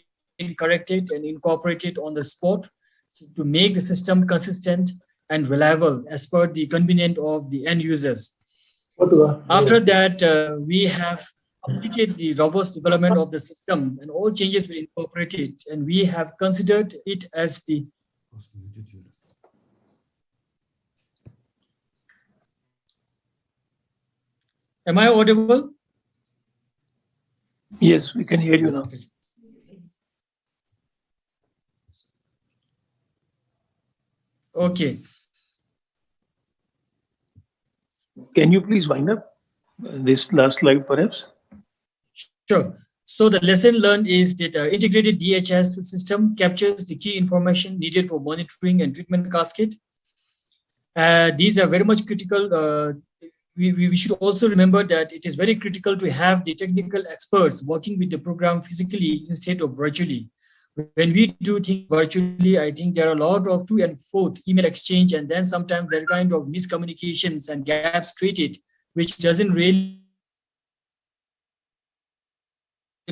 corrected and incorporated on the spot to make the system consistent and reliable as per the convenience of the end users. After that, we have completed the robust development of the system and all changes were incorporated, and we have considered it as the Am I audible? Yes, we can hear you now. Okay. Can you please wind up this last slide, perhaps? Sure. So the lesson learned is that integrated DHIS2 system captures the key information needed for monitoring and treatment cascade. These are very much critical. We should also remember that it is very critical to have the technical experts working with the program physically instead of virtually. When we do things virtually, I think there are a lot of to and fro email exchange, and then sometimes there are kind of miscommunications and gaps created, which doesn't really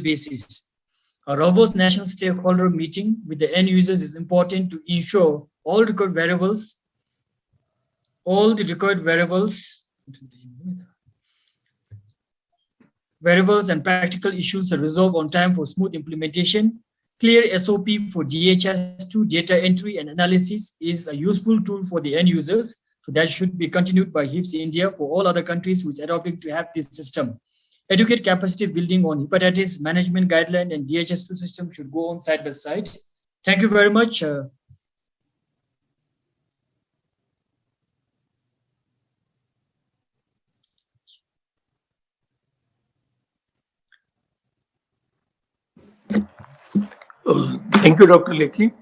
basis. A robust national stakeholder meeting with the end users is important to ensure all the required variables and practical issues are resolved on time for smooth implementation. Clear SOP for DHIS2 data entry and analysis is a useful tool for the end users. So that should be continued by HIPS India for all other countries which are adopting to have this system. Educate capacity building on hepatitis management guideline and DHIS2 system should go on side by side. Thank you very much. Thank you, Dr. Lekhi.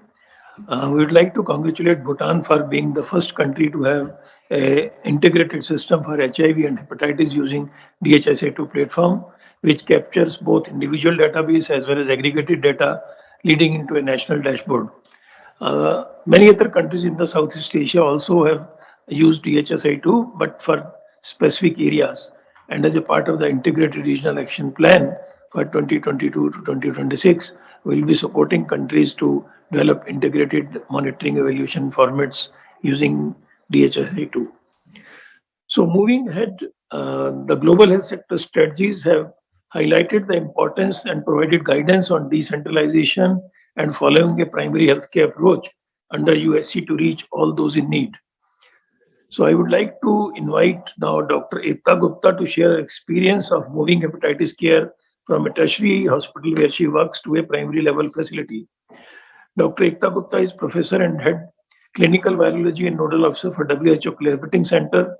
We would like to congratulate Bhutan for being the first country to have an integrated system for HIV and hepatitis using DHIS2 platform, which captures both individual database as well as aggregated data, leading into a national dashboard. Many other countries in the Southeast Asia also have used DHIS2, but for specific areas. And as a part of the integrated regional action plan for 2022 to 2026, we will be supporting countries to develop integrated monitoring evaluation formats using DHIS2. So moving ahead, the global health sector strategies have highlighted the importance and provided guidance on decentralization and following a primary healthcare approach under USC to reach all those in need. So I would like to invite now Dr. Ekta Gupta to share her experience of moving hepatitis care from a tertiary hospital where she works to a primary level facility. Dr. Ekta Gupta is professor and head clinical virology and nodal officer for WHO Collaborating Center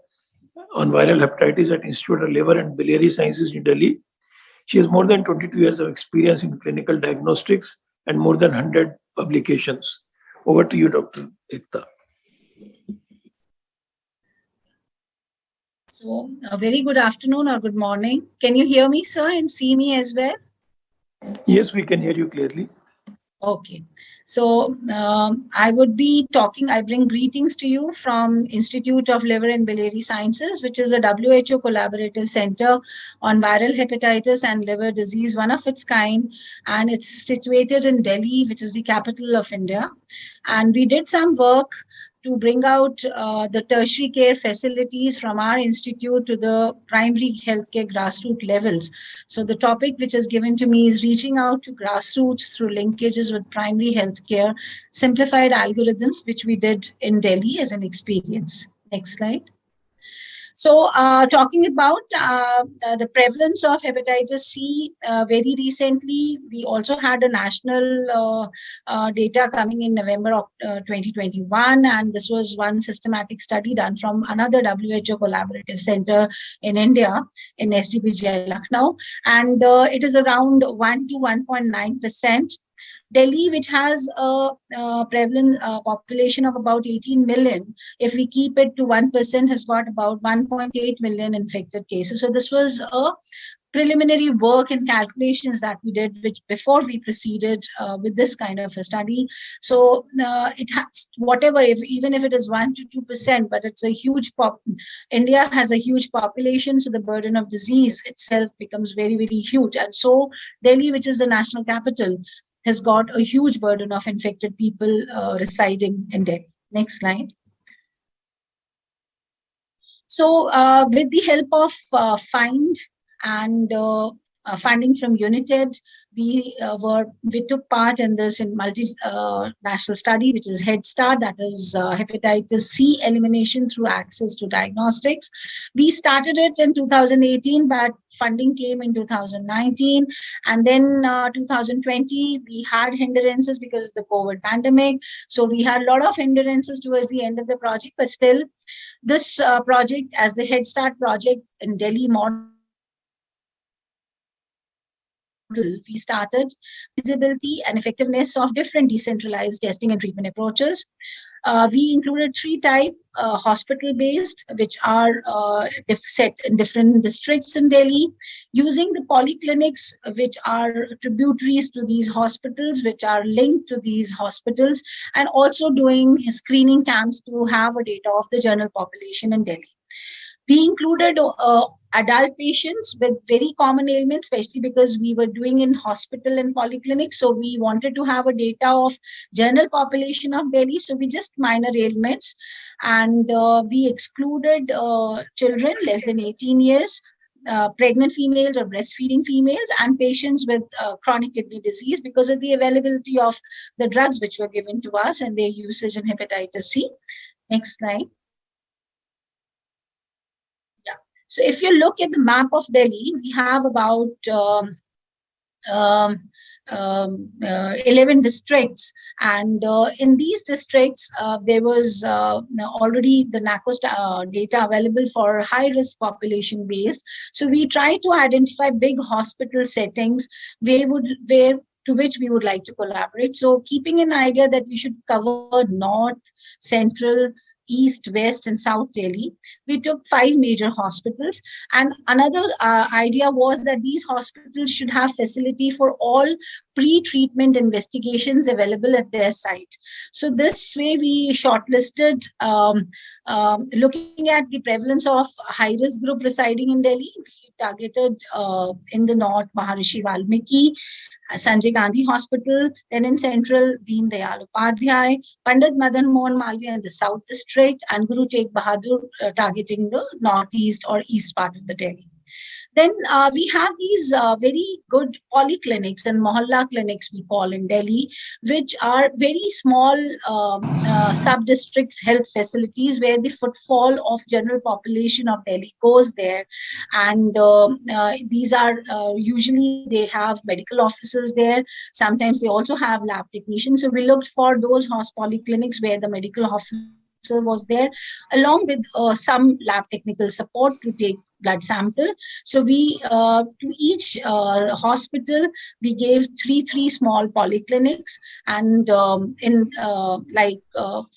on Viral Hepatitis at Institute of Liver and Biliary Sciences, New Delhi. She has more than 22 years of experience in clinical diagnostics and more than 100 publications. Over to you, Dr. Ekta. So, a very good afternoon or good morning. Can you hear me, sir, and see me as well? Yes, we can hear you clearly. Okay. So, I would be talking, I bring greetings to you from Institute of Liver and Biliary Sciences, which is a WHO collaborative center on viral hepatitis and liver disease, one of its kind. And it's situated in Delhi, which is the capital of India. And we did some work to bring out the tertiary care facilities from our institute to the primary healthcare grassroots levels. So the topic which is given to me is reaching out to grassroots through linkages with primary healthcare, simplified algorithms, which we did in Delhi as an experience. Next slide. So talking about the prevalence of hepatitis C, very recently, we also had a national data coming in November of 2021, and this was one systematic study done from another WHO collaborative center in India, in SDPGI Lucknow, and it is around 1 to 1.9%. Delhi, which has a prevalent population of about 18 million, if we keep it to 1%, has got about 1.8 million infected cases. So this was a preliminary work and calculations that we did, which before we proceeded with this kind of a study. So it has whatever, even if it is 1 to 2%, but it's a huge India has a huge population, so the burden of disease itself becomes very, very huge. And so Delhi, which is the national capital, has got a huge burden of infected people residing in Delhi. Next slide. So with the help of FIND and funding from United, we took part in this multi-national study, which is Head Start, that is hepatitis C elimination through access to diagnostics. We started it in 2018, but funding came in 2019. And then 2020, we had hindrances because of the COVID pandemic. So we had a lot of hindrances towards the end of the project, but still this project, as the Head Start project in Delhi model, we started visibility and effectiveness of different decentralized testing and treatment approaches. We included 3 types, hospital-based, which are set in different districts in Delhi, using the polyclinics, which are tributaries to these hospitals, which are linked to these hospitals, and also doing screening camps to have a data of the general population in Delhi. We included adult patients with very common ailments, especially because we were doing in hospital and polyclinics. So we wanted to have a data of general population of Delhi. So we just minor ailments, and we excluded children less than 18 years, pregnant females or breastfeeding females, and patients with chronic kidney disease because of the availability of the drugs which were given to us and their usage in hepatitis C. Next slide. So if you look at the map of Delhi, we have about 11 districts. And in these districts, there was already the NACOS data available for high-risk population based. So we try to identify big hospital settings to which we would like to collaborate. So keeping an idea that we should cover North, Central, East, West, and South Delhi, we took 5 major hospitals. And another idea was that these hospitals should have facility for all pre-treatment investigations available at their site. So this way we shortlisted, looking at the prevalence of high-risk group residing in Delhi, we targeted in the North, Maharishi Valmiki, Sanjay Gandhi Hospital, then in Central, Deen Dayal Upadhyay, Pandit Madan Mohan Malviya in the South District, and Guru Tegh Bahadur targeting the Northeast or East part of the Delhi. Then we have these very good polyclinics and mohalla clinics we call in Delhi, which are very small sub-district health facilities where the footfall of general population of Delhi goes there. And these are usually they have medical officers there. Sometimes they also have lab technicians. So we looked for those polyclinics where the medical officer was there, along with some lab technical support to take blood sample. So we to each hospital we gave three small polyclinics, and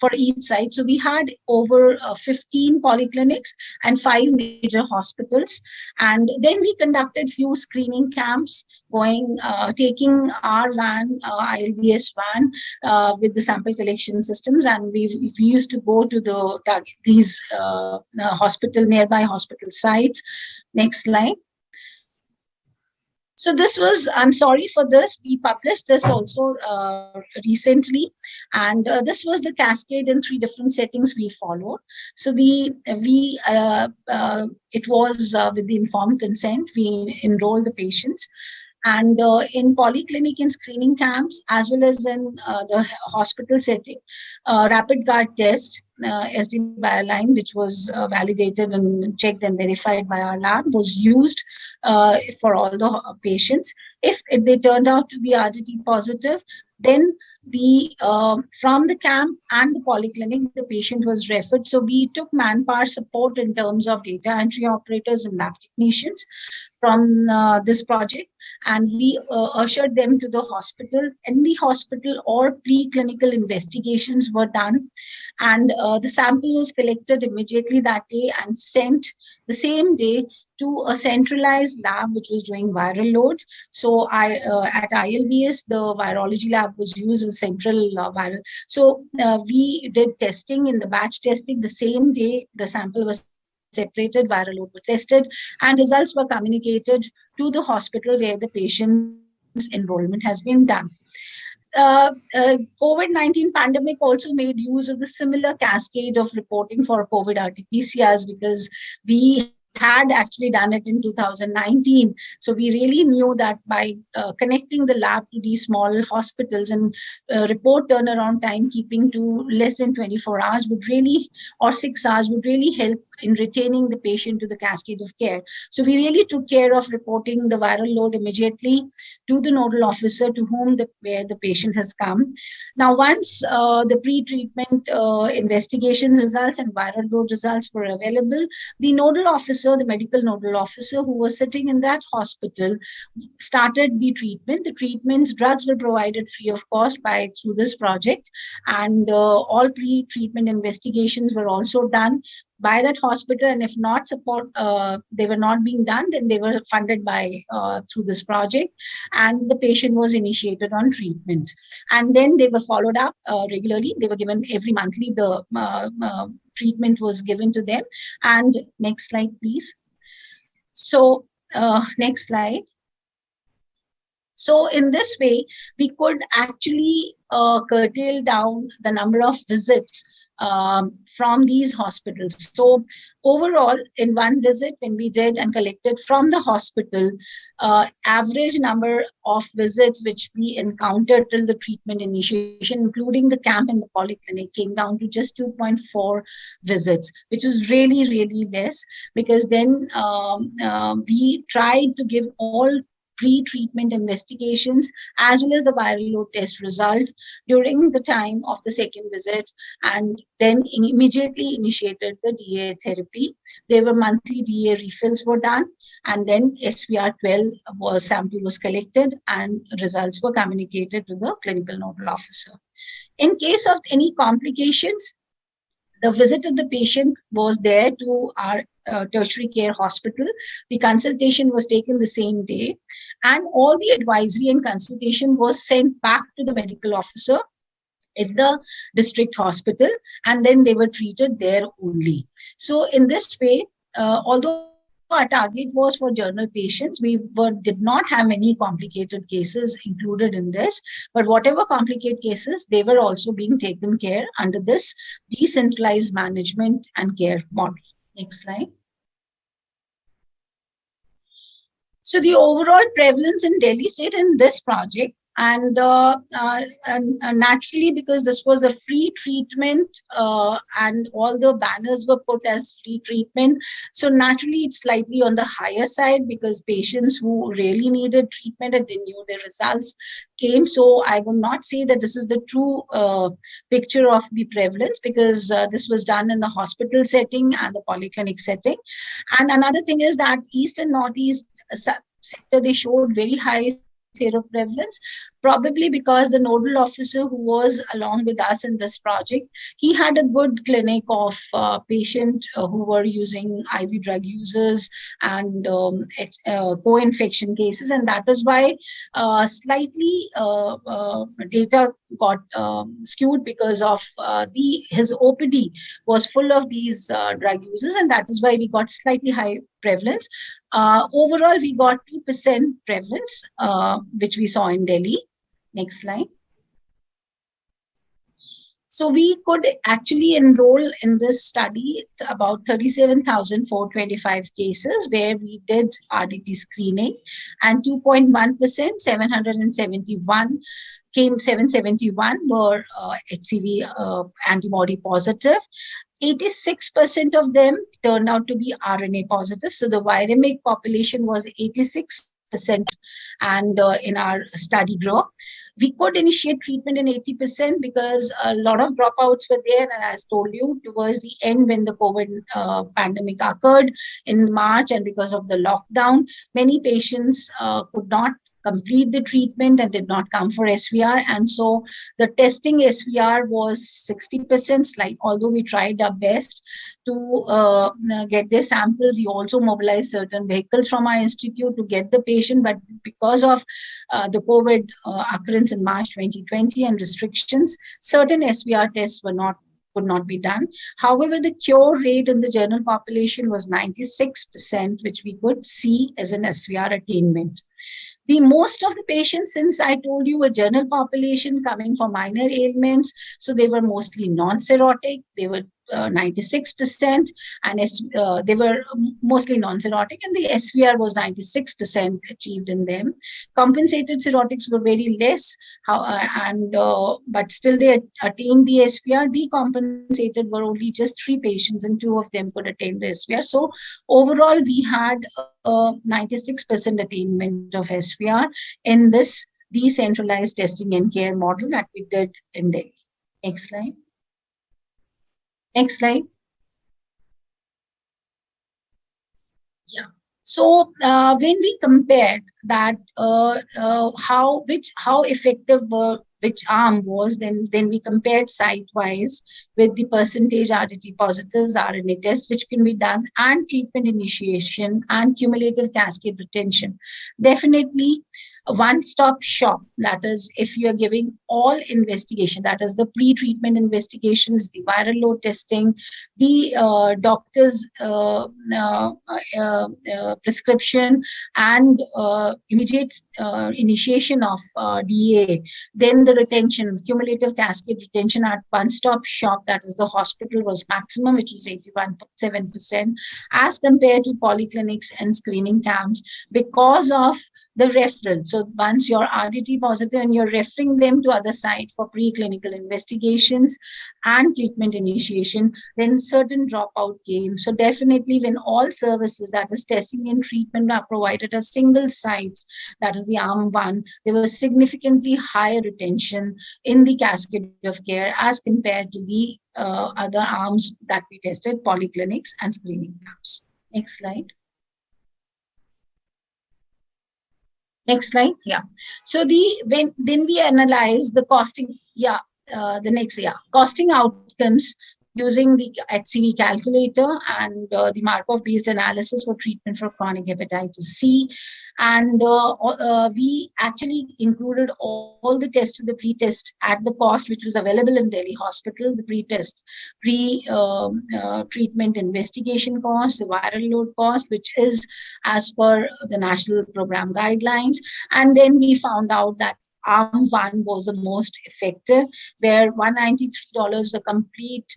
for each site. So we had over 15 polyclinics and 5 major hospitals, and then we conducted few screening camps, taking our van, ILBS van, with the sample collection systems, and we used to go to these nearby hospital sites. Next slide. So this was, I'm sorry for this, we published this also recently, and this was the cascade in 3 different settings we followed. So it was with the informed consent, we enrolled the patients, and in polyclinic and screening camps, as well as in the hospital setting, rapid guard test, SD Bioline, which was validated and checked and verified by our lab, was used for all the patients. If they turned out to be RDT positive, then from the camp and the polyclinic, the patient was referred. So we took manpower support in terms of data entry operators and lab technicians from this project, and we ushered them to the hospital. In the hospital, all preclinical investigations were done, and the sample was collected immediately that day and sent the same day to a centralized lab which was doing viral load. So at ILBS, the virology lab was used as central viral. So we did testing in the batch testing the same day the sample was separated, viral load was tested, and results were communicated to the hospital where the patient's enrollment has been done. COVID-19 pandemic also made use of the similar cascade of reporting for COVID RT-PCRs, because we had actually done it in 2019. So we really knew that by connecting the lab to these small hospitals and report turnaround time keeping to less than 24 hours would really, or 6 hours, would really help in retaining the patient to the cascade of care. So we really took care of reporting the viral load immediately to the nodal officer to whom where the patient has come. Now, once the pre-treatment investigations results and viral load results were available, the nodal officer, the medical nodal officer who was sitting in that hospital, started the treatment. The treatments, drugs were provided free of cost through this project, and all pre-treatment investigations were also done by that hospital, and if not support, they were not being done, then they were funded by through this project, and the patient was initiated on treatment, and then they were followed up regularly. They were given every monthly, the treatment was given to them. And next slide, please. So next slide. So in this way, we could actually curtail down the number of visits from these hospitals. So overall, in one visit, when we did and collected from the hospital, average number of visits which we encountered till the treatment initiation, including the camp and the polyclinic, came down to just 2.4 visits, which was really, really less, because then we tried to give all pre-treatment investigations as well as the viral load test result during the time of the second visit, and then immediately initiated the DA therapy. There were monthly DA refills were done, and then SVR12 sample was collected and results were communicated to the clinical nodal officer. In case of any complications, the visit of the patient was there to our tertiary care hospital. The consultation was taken the same day, and all the advisory and consultation was sent back to the medical officer at the district hospital, and then they were treated there only. So in this way, although our target was for journal patients, we did not have any complicated cases included in this, but whatever complicated cases, they were also being taken care under this decentralized management and care model. Next slide. So the overall prevalence in Delhi state in this project, and naturally, because this was a free treatment and all the banners were put as free treatment, so naturally it's slightly on the higher side, because patients who really needed treatment and they knew their results came. So I will not say that this is the true picture of the prevalence, because this was done in the hospital setting and the polyclinic setting. And another thing is that East and Northeast sector, they showed very high seroprevalence. probably because the nodal officer who was along with us in this project, he had a good clinic of patients who were using IV drug users and co-infection cases, and that is why slightly data got skewed because of his OPD was full of these drug users, and that is why we got slightly high prevalence. Overall, we got 2% prevalence, which we saw in Delhi. Next slide. So we could actually enroll in this study about 37,425 cases where we did RDT screening, and 2.1%, 771 were HCV antibody positive. 86% of them turned out to be RNA positive. So the viremic population was 86%, and in our study group. We could initiate treatment in 80% because a lot of dropouts were there. And as told you, towards the end, when the COVID pandemic occurred in March, and because of the lockdown, many patients could not complete the treatment and did not come for SVR. And so the testing SVR was 60%, slight, although we tried our best to get their sample. We also mobilized certain vehicles from our institute to get the patient, but because of the COVID occurrence in March 2020 and restrictions, certain SVR tests could not be done. However, the cure rate in the general population was 96%, which we could see as an SVR attainment. The most of the patients, since I told you, a general population coming for minor ailments, so they were mostly non-cirrhotic. They were 96%, and they were mostly non-cirrhotic, and the SVR was 96% achieved in them. Compensated cirrhotics were very less, but still they attained the SVR. Decompensated were only just 3 patients, and 2 of them could attain the SVR. So overall, we had 96% attainment of SVR in this decentralized testing and care model that we did in Delhi. Next slide. Next slide. Yeah. So when we compared that, how effective which arm was, then we compared site-wise with the percentage RDT positives, RNA test, which can be done, and treatment initiation and cumulative cascade retention. Definitely a one-stop shop, that is, if you are giving all investigation, that is the pre-treatment investigations, the viral load testing, the doctor's prescription, and immediate initiation of DA, then the retention, cumulative cascade retention at one-stop shop, that is the hospital, was maximum, which was 81.7%, as compared to polyclinics and screening camps, because of the referral. So once you're RDT positive and you're referring them to other site for preclinical investigations and treatment initiation, then certain dropout came. So definitely when all services, that is testing and treatment, are provided at a single site, that is the arm 1, there was significantly higher retention in the cascade of care as compared to the other arms that we tested, polyclinics and screening camps. Next slide. Next slide. Yeah. So then we analyze the costing. Yeah. Costing outcomes using the HCV calculator and the Markov-based analysis for treatment for chronic hepatitis C. And we actually included all the tests to the pre-test at the cost which was available in Delhi Hospital, the pre-test, treatment investigation cost, the viral load cost, which is as per the national program guidelines. And then we found out that arm 1 was the most effective, where $193 the complete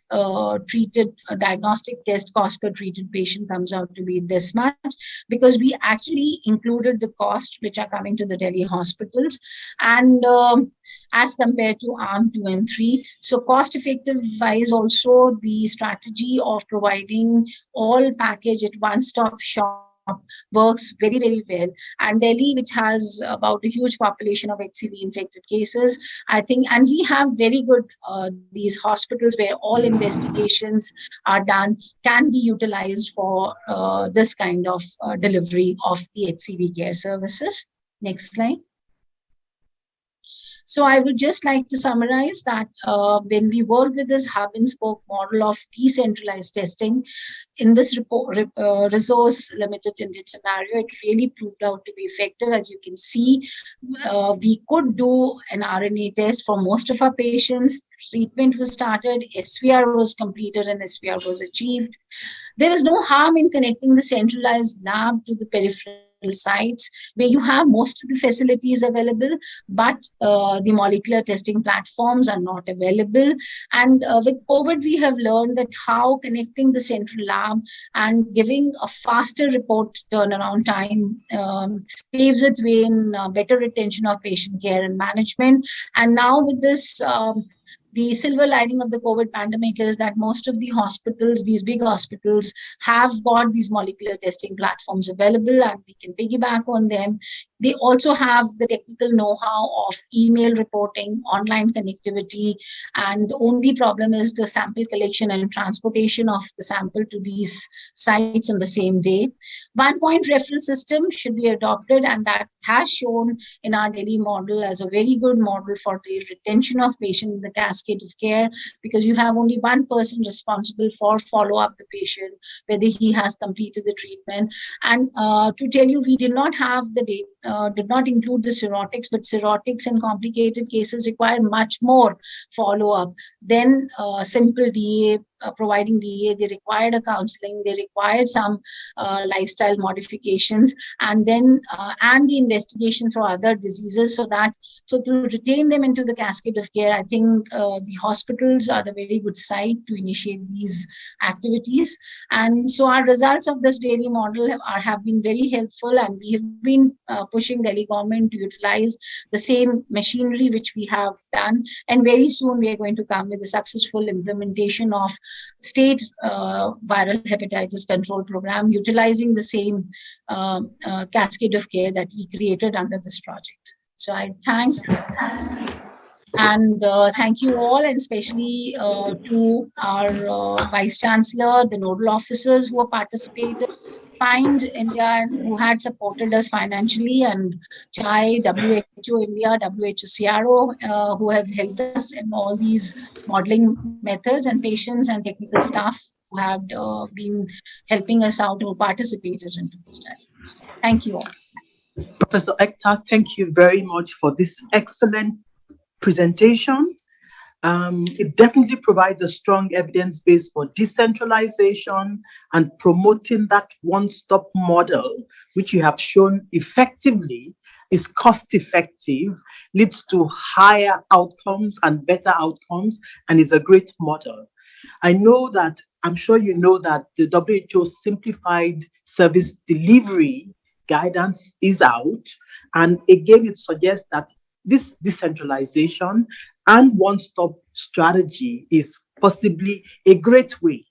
treated diagnostic test cost per treated patient comes out to be this much, because we actually included the cost which are coming to the Delhi hospitals, and as compared to arm 2 and 3. So cost effective wise also, the strategy of providing all package at one-stop shop works very, very well. And Delhi, which has about a huge population of HCV infected cases, I think, and we have very good, these hospitals where all investigations are done, can be utilized for this kind of delivery of the HCV care services. Next slide. So I would just like to summarize that when we work with this hub and spoke model of decentralized testing, in this resource limited Indian scenario, it really proved out to be effective. As you can see, we could do an RNA test for most of our patients. Treatment was started, SVR was completed, and SVR was achieved. There is no harm in connecting the centralized lab to the peripheral sites where you have most of the facilities available, but the molecular testing platforms are not available. And with COVID, we have learned that how connecting the central lab and giving a faster report turnaround time paves its way in better retention of patient care and management. And now with this, the silver lining of the COVID pandemic is that most of the hospitals, these big hospitals, have got these molecular testing platforms available, and we can piggyback on them. They also have the technical know-how of email reporting, online connectivity, and the only problem is the sample collection and transportation of the sample to these sites on the same day. One-point referral system should be adopted, and that has shown in our Delhi model as a very good model for the retention of patient in the cascade of care, because you have only one person responsible for follow-up the patient, whether he has completed the treatment. And to tell you, we did not have the data, did not include the cirrhotics, but cirrhotics in complicated cases require much more follow-up than simple DA, providing DA. They required a counseling, they required some lifestyle modifications, and then and the investigation for other diseases. So to retain them into the cascade of care, I think the hospitals are the very good site to initiate these activities. And so our results of this daily model have been very helpful, and we have been pushing Delhi government to utilize the same machinery which we have done. And very soon we are going to come with a successful implementation of state viral hepatitis control program, utilizing the same cascade of care that we created under this project. So I thank you all, and especially to our Vice Chancellor, the nodal officers who have participated, Find India, who had supported us financially, and CHAI, WHO India, WHO CRO, who have helped us in all these modeling methods, and patients and technical staff who have been helping us out, who participated into this study. So, thank you all. Professor Ekta, thank you very much for this excellent presentation. It definitely provides a strong evidence base for decentralization and promoting that one-stop model, which you have shown effectively is cost-effective, leads to higher outcomes and better outcomes, and is a great model. I'm sure you know that the WHO simplified service delivery guidance is out. And again, it suggests that this decentralization and one-stop strategy is possibly a great way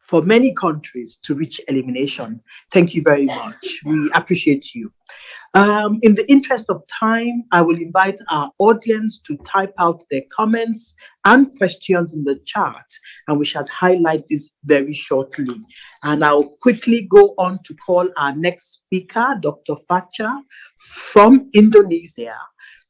for many countries to reach elimination. Thank you very much. We appreciate you. In the interest of time, I will invite our audience to type out their comments and questions in the chat, and we shall highlight this very shortly. And I'll quickly go on to call our next speaker, Dr. Facha from Indonesia,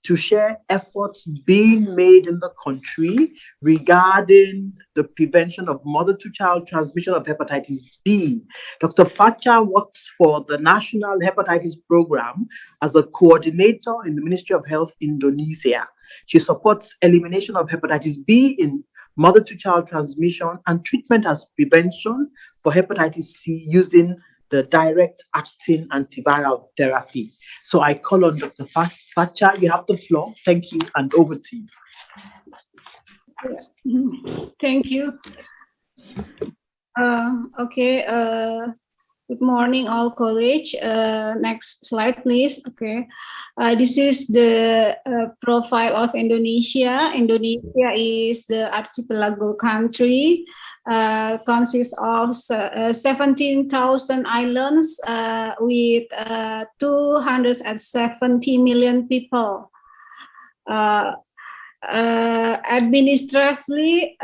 to share efforts being made in the country regarding the prevention of mother-to-child transmission of hepatitis B. Dr. Facha works for the National Hepatitis Program as a coordinator in the Ministry of Health Indonesia. She supports elimination of hepatitis B in mother-to-child transmission and treatment as prevention for hepatitis C using the direct-acting antiviral therapy. So I call on Dr. Facha. You have the floor. Thank you, and over to you. Thank you. Good morning, all colleagues. Next slide, please. Okay. This is the profile of Indonesia. Indonesia is the archipelago country. Consists of 17,000 islands with 270 million people. Administratively,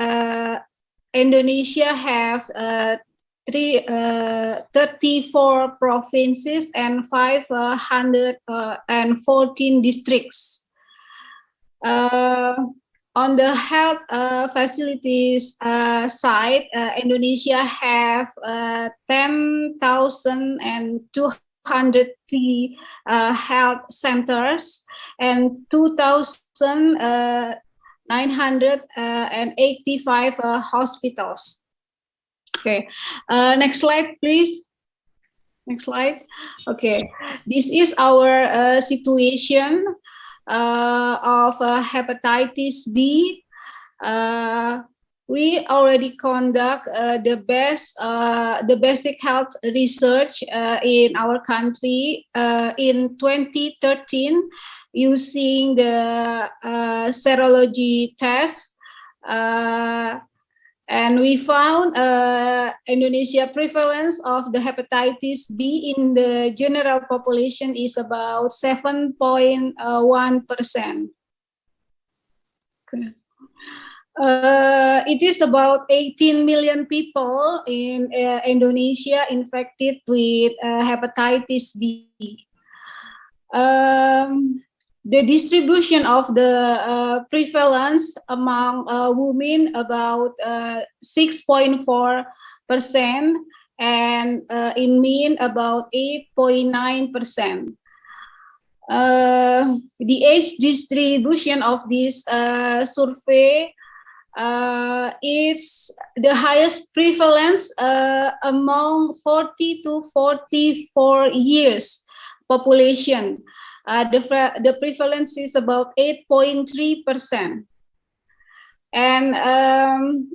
Indonesia have 34 provinces and 514 districts. On the health facilities side, Indonesia have 10,203 health centers and 2,985 hospitals. Okay, next slide, please. Next slide. Okay, this is our situation of hepatitis B. We already conduct the basic health research in our country in 2013 using the serology test. And we found Indonesia prevalence of the hepatitis B in the general population is about 7.1%. Okay. It is about 18 million people in Indonesia infected with hepatitis B. The distribution of the prevalence among women about 6.4% and in men about 8.9%. The age distribution of this survey is the highest prevalence among 40 to 44 years population. The prevalence is about 8.3%. And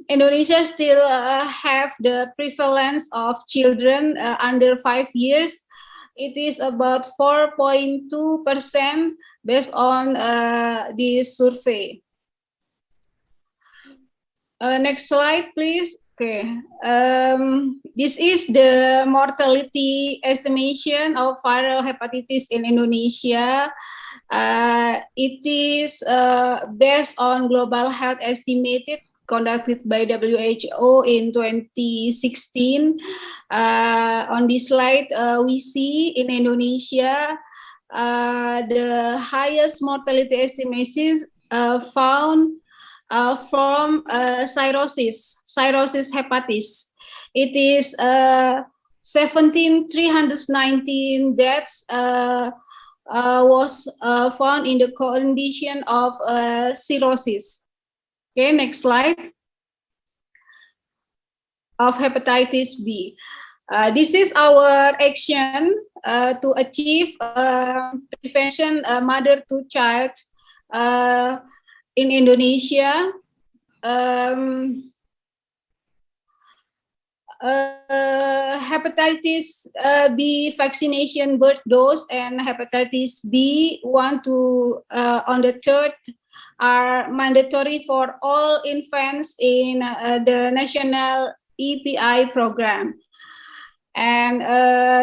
Indonesia still have the prevalence of children under 5 years. It is about 4.2% based on this survey. Next slide, please. Okay, this is the mortality estimation of viral hepatitis in Indonesia. It is based on global health estimated conducted by WHO in 2016. On this slide, we see in Indonesia the highest mortality estimations found from cirrhosis hepatis. It is 17,319 deaths was found in the condition of cirrhosis. Okay, next slide. Of hepatitis B. This is our action to achieve prevention mother to child in Indonesia. Hepatitis B vaccination birth dose and hepatitis B 1 to on the 3rd are mandatory for all infants in the national EPI program. And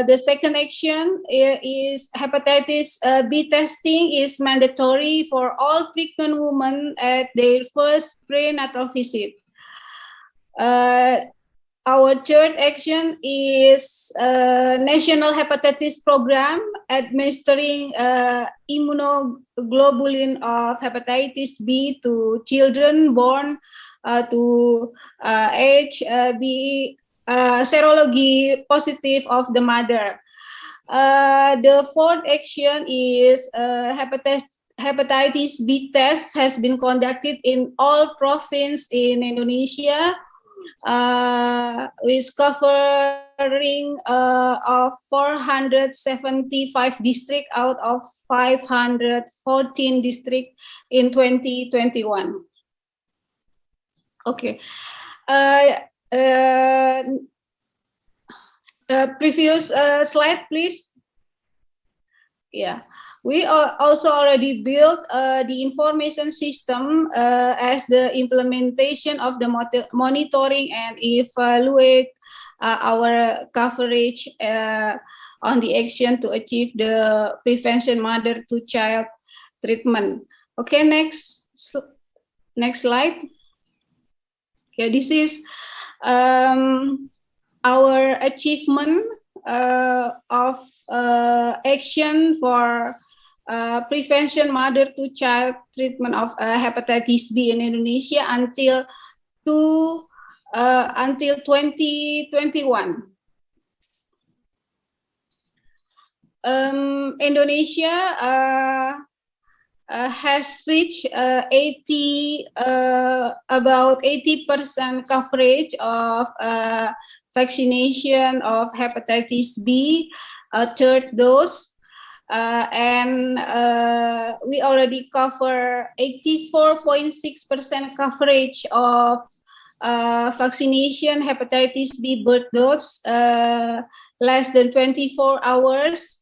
the second action is hepatitis B testing is mandatory for all pregnant women at their first prenatal visit. Our third action is national hepatitis program administering immunoglobulin of hepatitis B to children born to HB serology positive of the mother. The fourth action is hepatitis B test has been conducted in all provinces in Indonesia, with covering of 475 districts out of 514 districts in 2021. Okay. Previous slide, please. Yeah, we also already built the information system as the implementation of the monitoring and evaluate our coverage on the action to achieve the prevention mother to child treatment. Okay, next slide. Okay, this is our achievement of action for prevention mother-to-child treatment of hepatitis B in Indonesia until 2021. Indonesia has reached about 80% coverage of vaccination of hepatitis B, third dose. And we already cover 84.6% coverage of vaccination hepatitis B birth dose, less than 24 hours.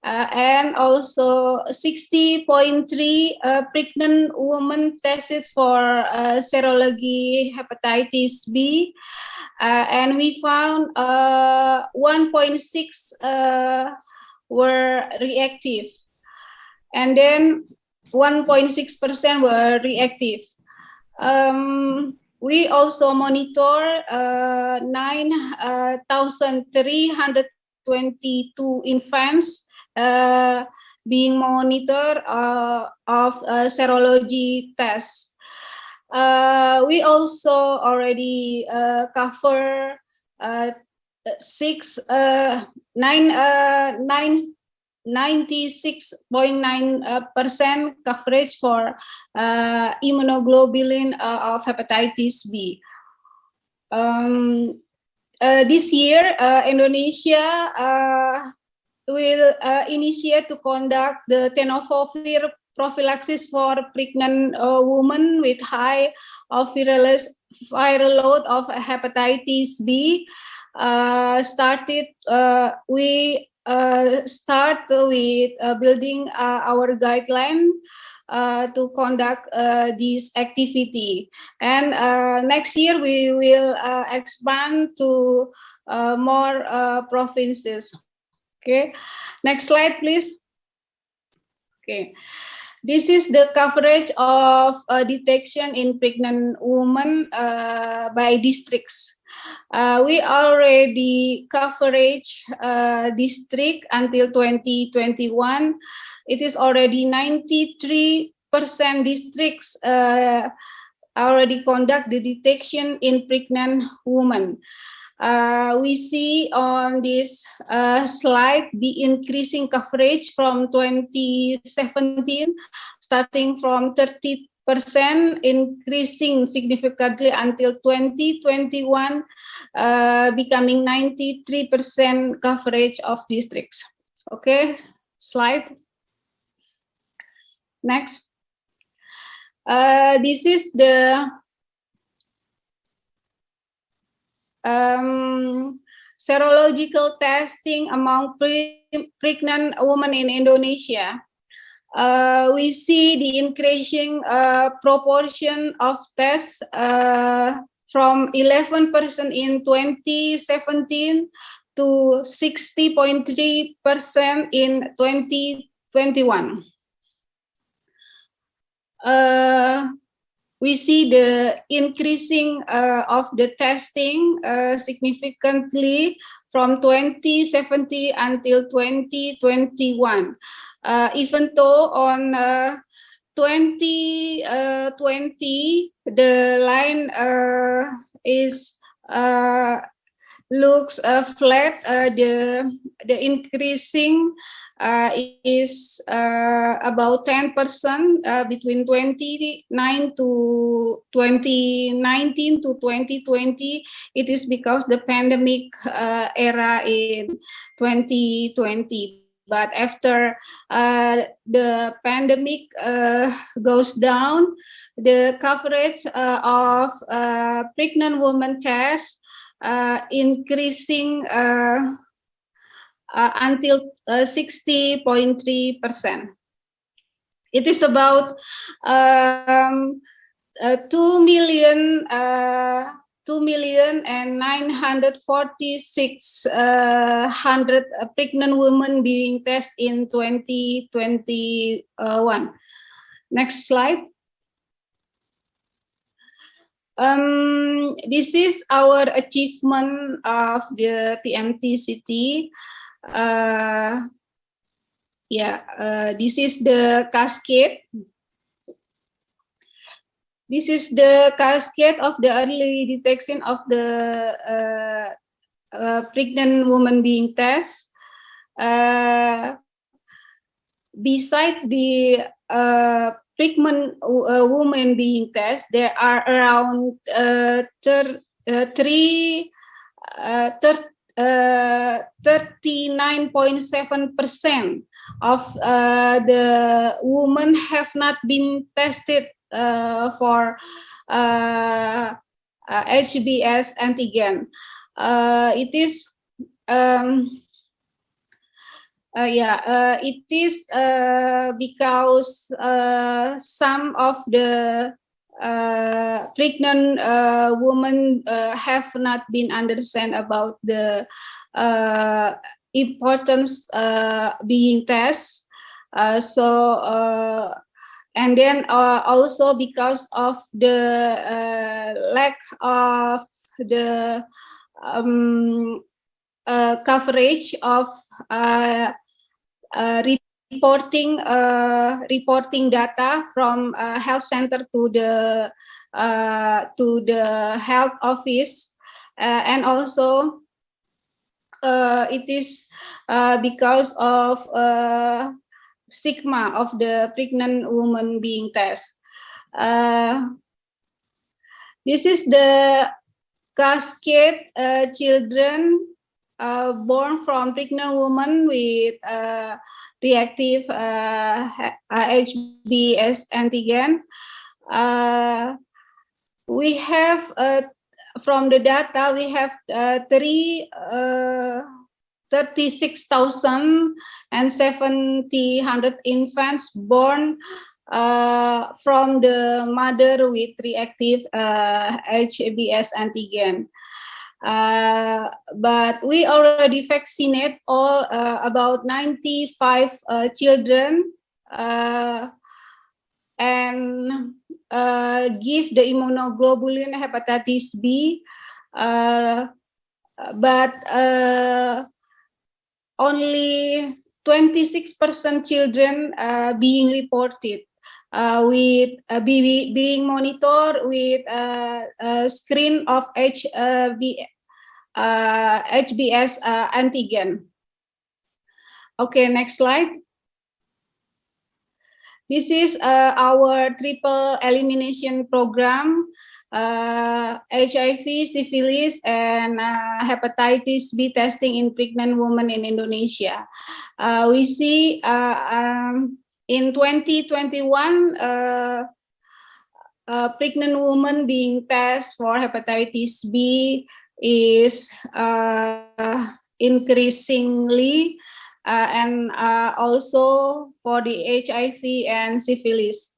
And also 60.3 pregnant women tested for serology hepatitis B. And we found 1.6 were reactive. And then 1.6% were reactive. We also monitor 9,322 infants being monitored of serology tests. We also already cover 96.9% coverage for immunoglobulin of hepatitis B. This year, Indonesia will initiate to conduct the tenofovir prophylaxis for pregnant women with high viral load of hepatitis B. We start with building our guideline to conduct this activity. And next year we will expand to more provinces. Okay, next slide, please. Okay, this is the coverage of detection in pregnant women by districts. We already coverage district until 2021. It is already 93% districts already conduct the detection in pregnant women. We see on this slide the increasing coverage from 2017, starting from 30%, increasing significantly until 2021, becoming 93% coverage of districts. Okay, slide. Next. This is the serological testing among pregnant women in Indonesia. We see the increasing proportion of tests from 11% in 2017 to 60.3% in 2021. We see the increasing of the testing significantly from 2017 until 2021. Even though on 2020 the line is looks flat, the increasing is about 10% between 2019 to 2020. It is because the pandemic era in 2020. But after the pandemic goes down, the coverage of pregnant women tests increasing until 60.3%. It is about 2,946,000 pregnant women being tested in 2021. Next slide. This is our achievement of the PMTCT. This is the cascade. This is the cascade of the early detection of the pregnant woman being test. Beside the pregnant woman being test, there are around 39.7% of the women have not been tested for HBs antigen. It is it is because some of the pregnant women have not been understand about the importance being test. And then also because of the lack of the coverage of reporting data from health center to the health office, and also it is because of stigma of the pregnant woman being tested. This is the cascade children born from pregnant women with reactive HBs antigen. We have from the data we have 36,700 infants born from the mother with reactive HBs antigen. But we already vaccinate all about 95 children and give the immunoglobulin hepatitis B, but only 26% children being reported with being monitored with a screen of HBs antigen. Okay, next slide. This is our triple elimination program, HIV, syphilis, and hepatitis B testing in pregnant women in Indonesia. We see in 2021, pregnant women being tested for hepatitis B is increasingly, and also for the HIV and syphilis.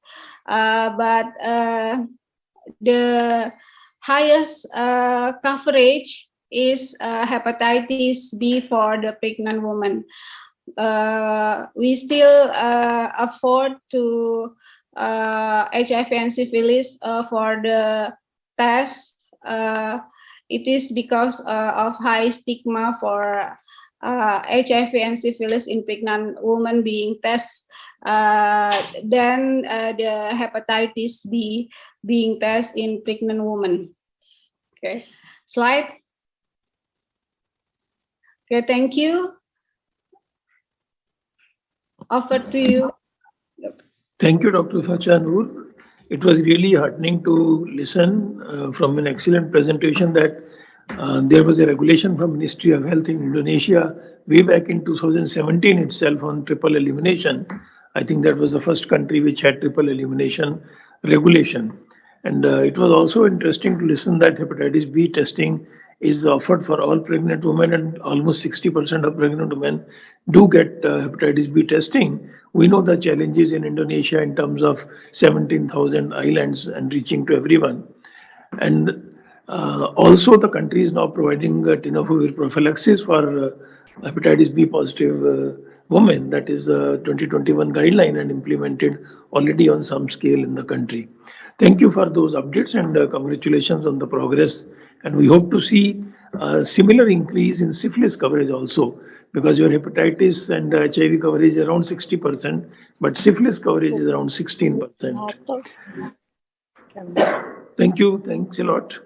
But the highest coverage is hepatitis B for the pregnant woman. We still afford to HIV and syphilis for the test. It is because of high stigma for HIV and syphilis in pregnant women being tested than the hepatitis B being tested in pregnant women. Okay, slide. Okay, thank you. Over to you. Thank you, Dr. Fachanur. It was really heartening to listen from an excellent presentation that there was a regulation from Ministry of Health in Indonesia way back in 2017 itself on triple elimination. I think that was the first country which had triple elimination regulation. And it was also interesting to listen that hepatitis B testing is offered for all pregnant women, and almost 60% of pregnant women do get hepatitis B testing. We know the challenges in Indonesia in terms of 17,000 islands and reaching to everyone. And also the country is now providing tenofovir prophylaxis for hepatitis B positive women. That is a 2021 guideline and implemented already on some scale in the country. Thank you for those updates, and congratulations on the progress. And we hope to see Similar increase in syphilis coverage also, because your hepatitis and HIV coverage is around 60%, but syphilis coverage is around 16%. Thank you. Thanks a lot.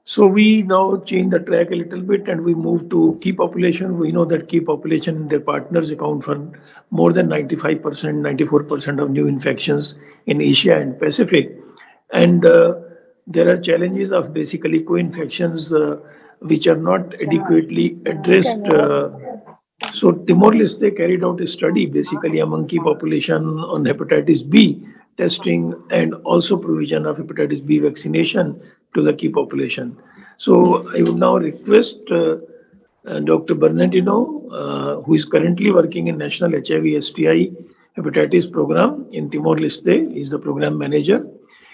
So we now change the track a little bit and we move to key population. We know that key population and their partners account for more than 95%, 94% of new infections in Asia and Pacific. And there are challenges of basically co-infections which are not adequately addressed. So Timor-Leste carried out a study basically among key population on hepatitis B testing and also provision of hepatitis B vaccination to the key population. So I would now request Dr. Bernardino, who is currently working in National HIV STI Hepatitis Program in Timor-Leste. He is the program manager.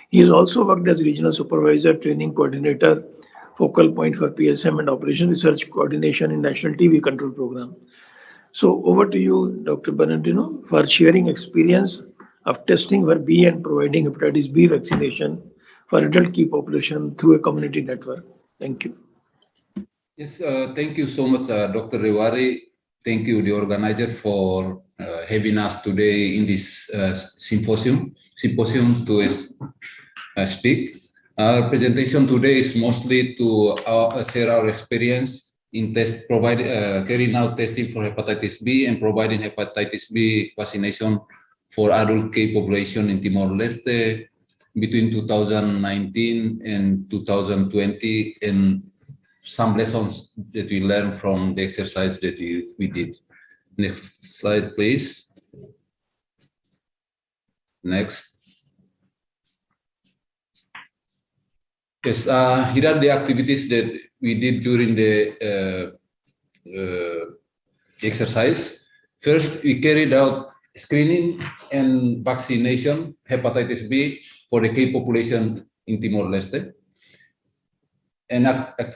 He has also worked as regional supervisor, training coordinator, focal point for PSM and operation research coordination in National TB Control Program. So over to you, Dr. Bernardino, for sharing experience of testing for B and providing hepatitis B vaccination for adult key population through a community network. Thank you. Yes, thank you so much, Dr. Rewari. Thank you, the organizer, for having us today in this symposium to speak. Our presentation today is mostly to share our experience in carrying out testing for hepatitis B and providing hepatitis B vaccination for adult key population in Timor-Leste between 2019 and 2020, and some lessons that we learned from the exercise that we did. Next slide, please. Next. Yes, here are the activities that we did during the exercise. First, we carried out screening and vaccination hepatitis B for the key population in Timor-Leste. And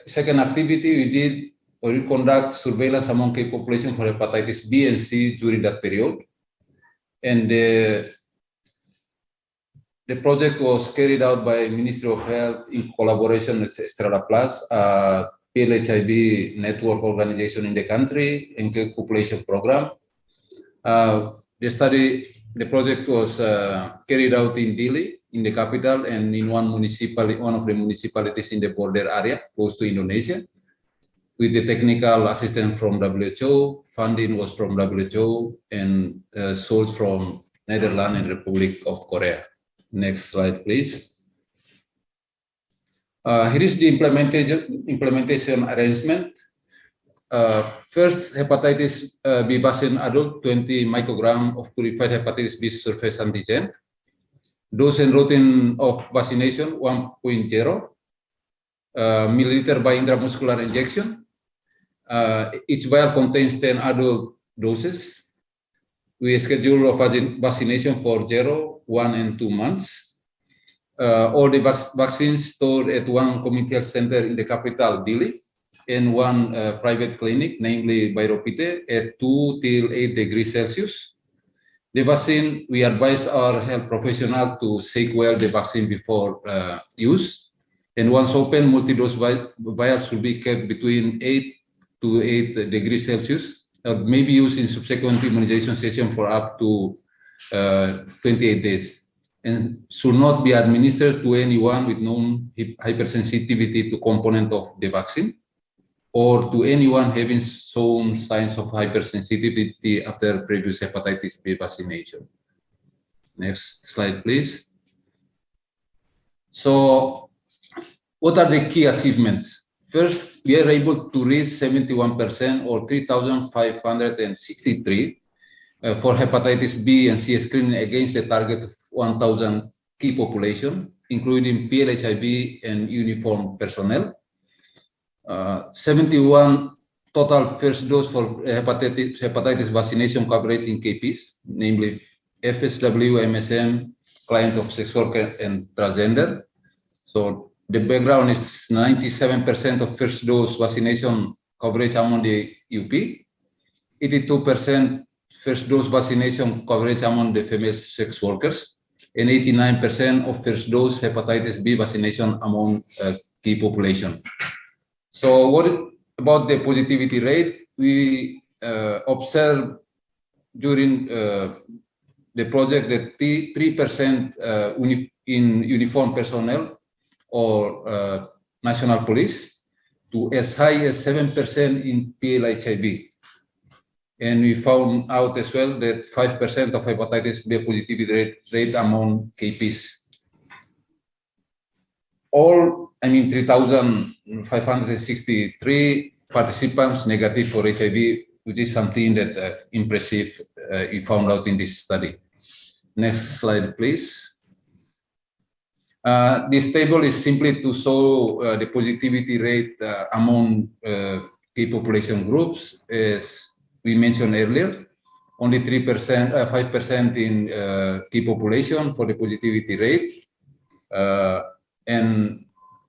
second activity we conduct surveillance among key population for hepatitis B and C during that period. And the project was carried out by Ministry of Health in collaboration with Estrada Plus, PLHIV network organization in the country, and key population program. The project was carried out in Dili, in the capital, and in one of the municipalities in the border area close to Indonesia, with the technical assistance from WHO. Funding was from WHO and sourced from Netherlands and Republic of Korea. Next slide, please. Here is the implementation arrangement. First, hepatitis B vaccine adult, 20 microgram of purified hepatitis B surface antigen. Dose and routine of vaccination 1.0 milliliter by intramuscular injection. Each vial contains 10 adult doses. We schedule of vaccination for 0, 1, and 2 months. All the vaccines stored at one community health center in the capital, Dili, and one private clinic, namely Bairopite, at 2 till 8 degrees Celsius. The vaccine, we advise our health professional to shake well the vaccine before use. And once open, multi-dose vials should be kept between 8 to 8 degrees Celsius. May be used in subsequent immunization session for up to 28 days, and should not be administered to anyone with known hypersensitivity to component of the vaccine, or to anyone having shown signs of hypersensitivity after previous hepatitis B vaccination. Next slide, please. So, what are the key achievements? First, we are able to reach 71% or 3,563 for hepatitis B and C screening against the target of 1,000 key population, including PLHIV and uniformed personnel. 71 total first dose for hepatitis vaccination coverage in KPs, namely FSW, MSM, client of sex worker, and transgender. So the background is 97% of first dose vaccination coverage among the UP, 82% first dose vaccination coverage among the female sex workers, and 89% of first dose hepatitis B vaccination among key population. So about the positivity rate? We observed during the project that 3% in uniformed personnel or national police to as high as 7% in PLHIV. And we found out as well that 5% of hepatitis B positivity rate among KPs. All, 3,563 participants negative for HIV, which is something that impressive we found out in this study. Next slide, please. This table is simply to show the positivity rate among key population groups. As we mentioned earlier, only 5% in key population for the positivity rate, and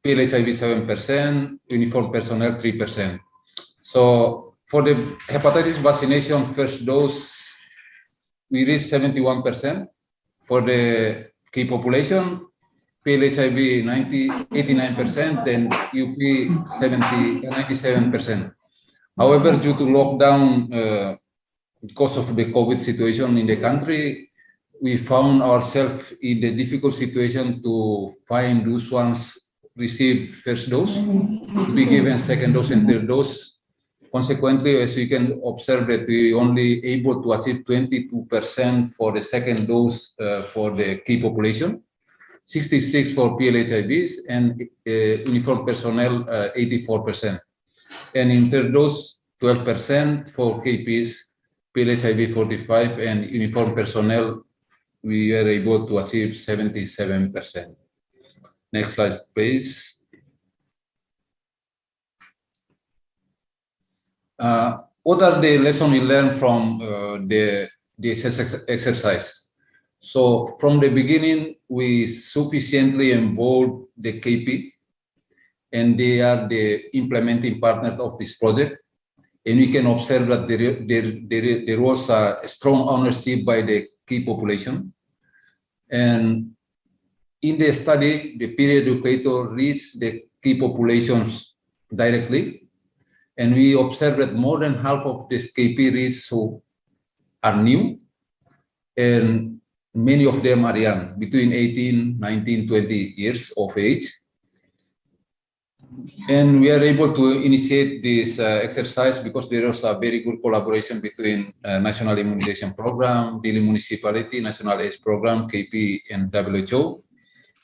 PLHIV 7%, uniformed personnel 3%. So for the hepatitis vaccination first dose, we reached 71%. For the key population, PLHIV 89%, and UP 97%. However, due to lockdown, because of the COVID situation in the country, we found ourselves in the difficult situation to find those ones receive first dose, to be given second dose and third dose. Consequently, as we can observe that we only able to achieve 22% for the second dose for the key population, 66% for PLHIVs, and uniformed personnel 84%. And in third dose, 12% for KPs, PLHIV 45%, and uniformed personnel, we are able to achieve 77%. Next slide, please. What are the lessons we learned from the exercise? So from the beginning, we sufficiently involved the KP, and they are the implementing partner of this project. And we can observe that there was a strong ownership by the key population. And in the study, the peer educator reached the key populations directly. And we observed that more than half of these KP reads are new, and many of them are young, between 18, 19, 20 years of age. And we are able to initiate this exercise because there was a very good collaboration between National Immunization Program, Dili Municipality, National AIDS Program, KP, and WHO.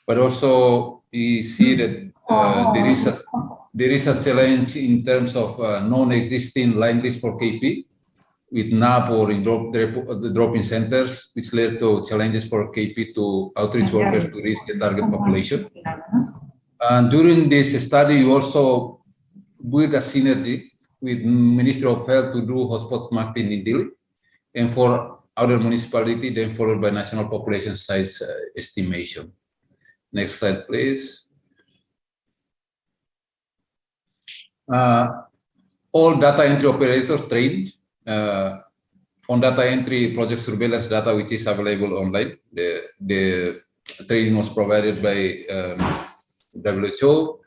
But also we see that there is a challenge in terms of non-existing line list for KP with NAP or in drop-in centers, which led to challenges for KP to outreach workers to reach the target population. During this study, we also built a synergy with Ministry of Health to do hotspot mapping in Dili, and for other municipalities, then followed by national population size estimation. Next slide, please. All data entry operators trained on data entry project surveillance data, which is available online. The training was provided by WHO.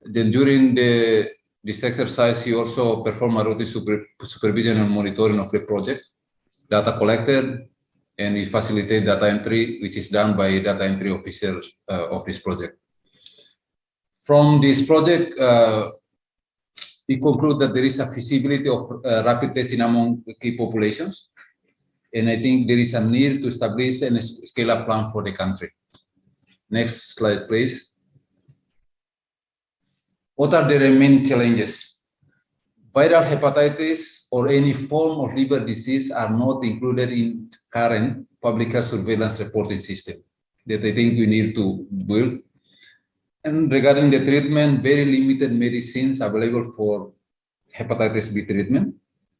Then during this exercise, he also performed a routine supervision and monitoring of the project, data collected, and we facilitate data entry, which is done by data entry officers of this project. From this project, we conclude that there is a feasibility of rapid testing among key populations. And I think there is a need to establish a scale-up plan for the country. Next slide, please. What are the remaining challenges? Viral hepatitis or any form of liver disease are not included in current public health surveillance reporting system that I think we need to build. And regarding the treatment, very limited medicines available for hepatitis B treatment,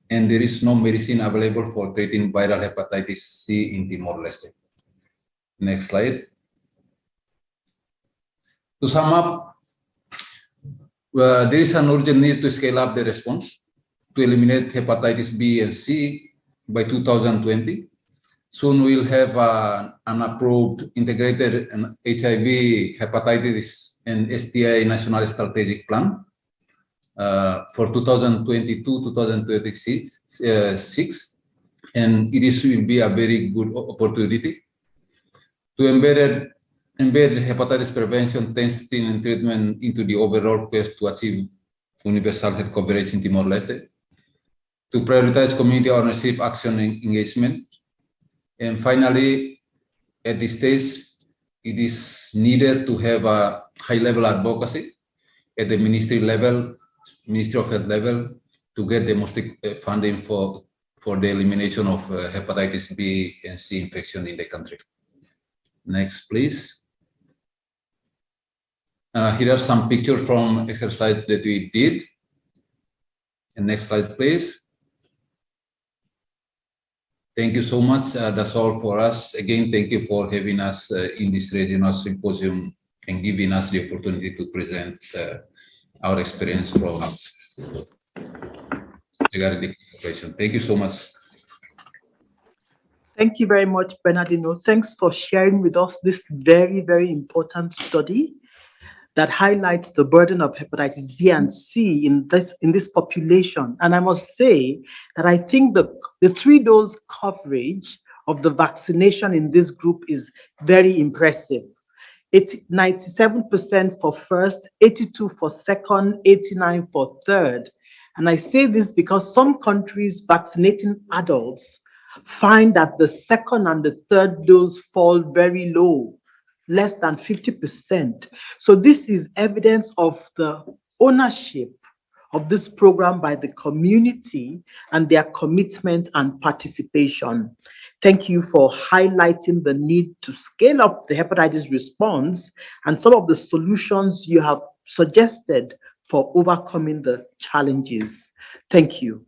and there is no medicine available for treating viral hepatitis C in Timor-Leste. Next slide. To sum up, there is an urgent need to scale up the response to eliminate hepatitis B and C by 2020. Soon we'll have an approved integrated HIV, hepatitis, and STI national strategic plan. for 2022-2026, and it will be a very good opportunity to embed hepatitis prevention, testing, and treatment into the overall quest to achieve universal health coverage in Timor-Leste, to prioritize community ownership, action, and engagement. And finally, at this stage, it is needed to have a high-level advocacy at the ministry level, Ministry of Health level, to get the most funding for the elimination of hepatitis B and C infection in the country. Next, please. Here are some pictures from exercises that we did. And next slide, please. Thank you so much. That's all for us. Again, thank you for having us in this regional symposium and giving us the opportunity to present our experience from regarding the operation. Thank you so much. Thank you very much, Bernardino. Thanks for sharing with us this very, very important study that highlights the burden of hepatitis B and C in this population. And I must say that I think the 3-dose coverage of the vaccination in this group is very impressive. It's 97% for first, 82 for second, 89 for third. And I say this because some countries vaccinating adults find that the second and the third dose fall very low, less than 50%. So this is evidence of the ownership of this program by the community and their commitment and participation. Thank you for highlighting the need to scale up the hepatitis response and some of the solutions you have suggested for overcoming the challenges. Thank you.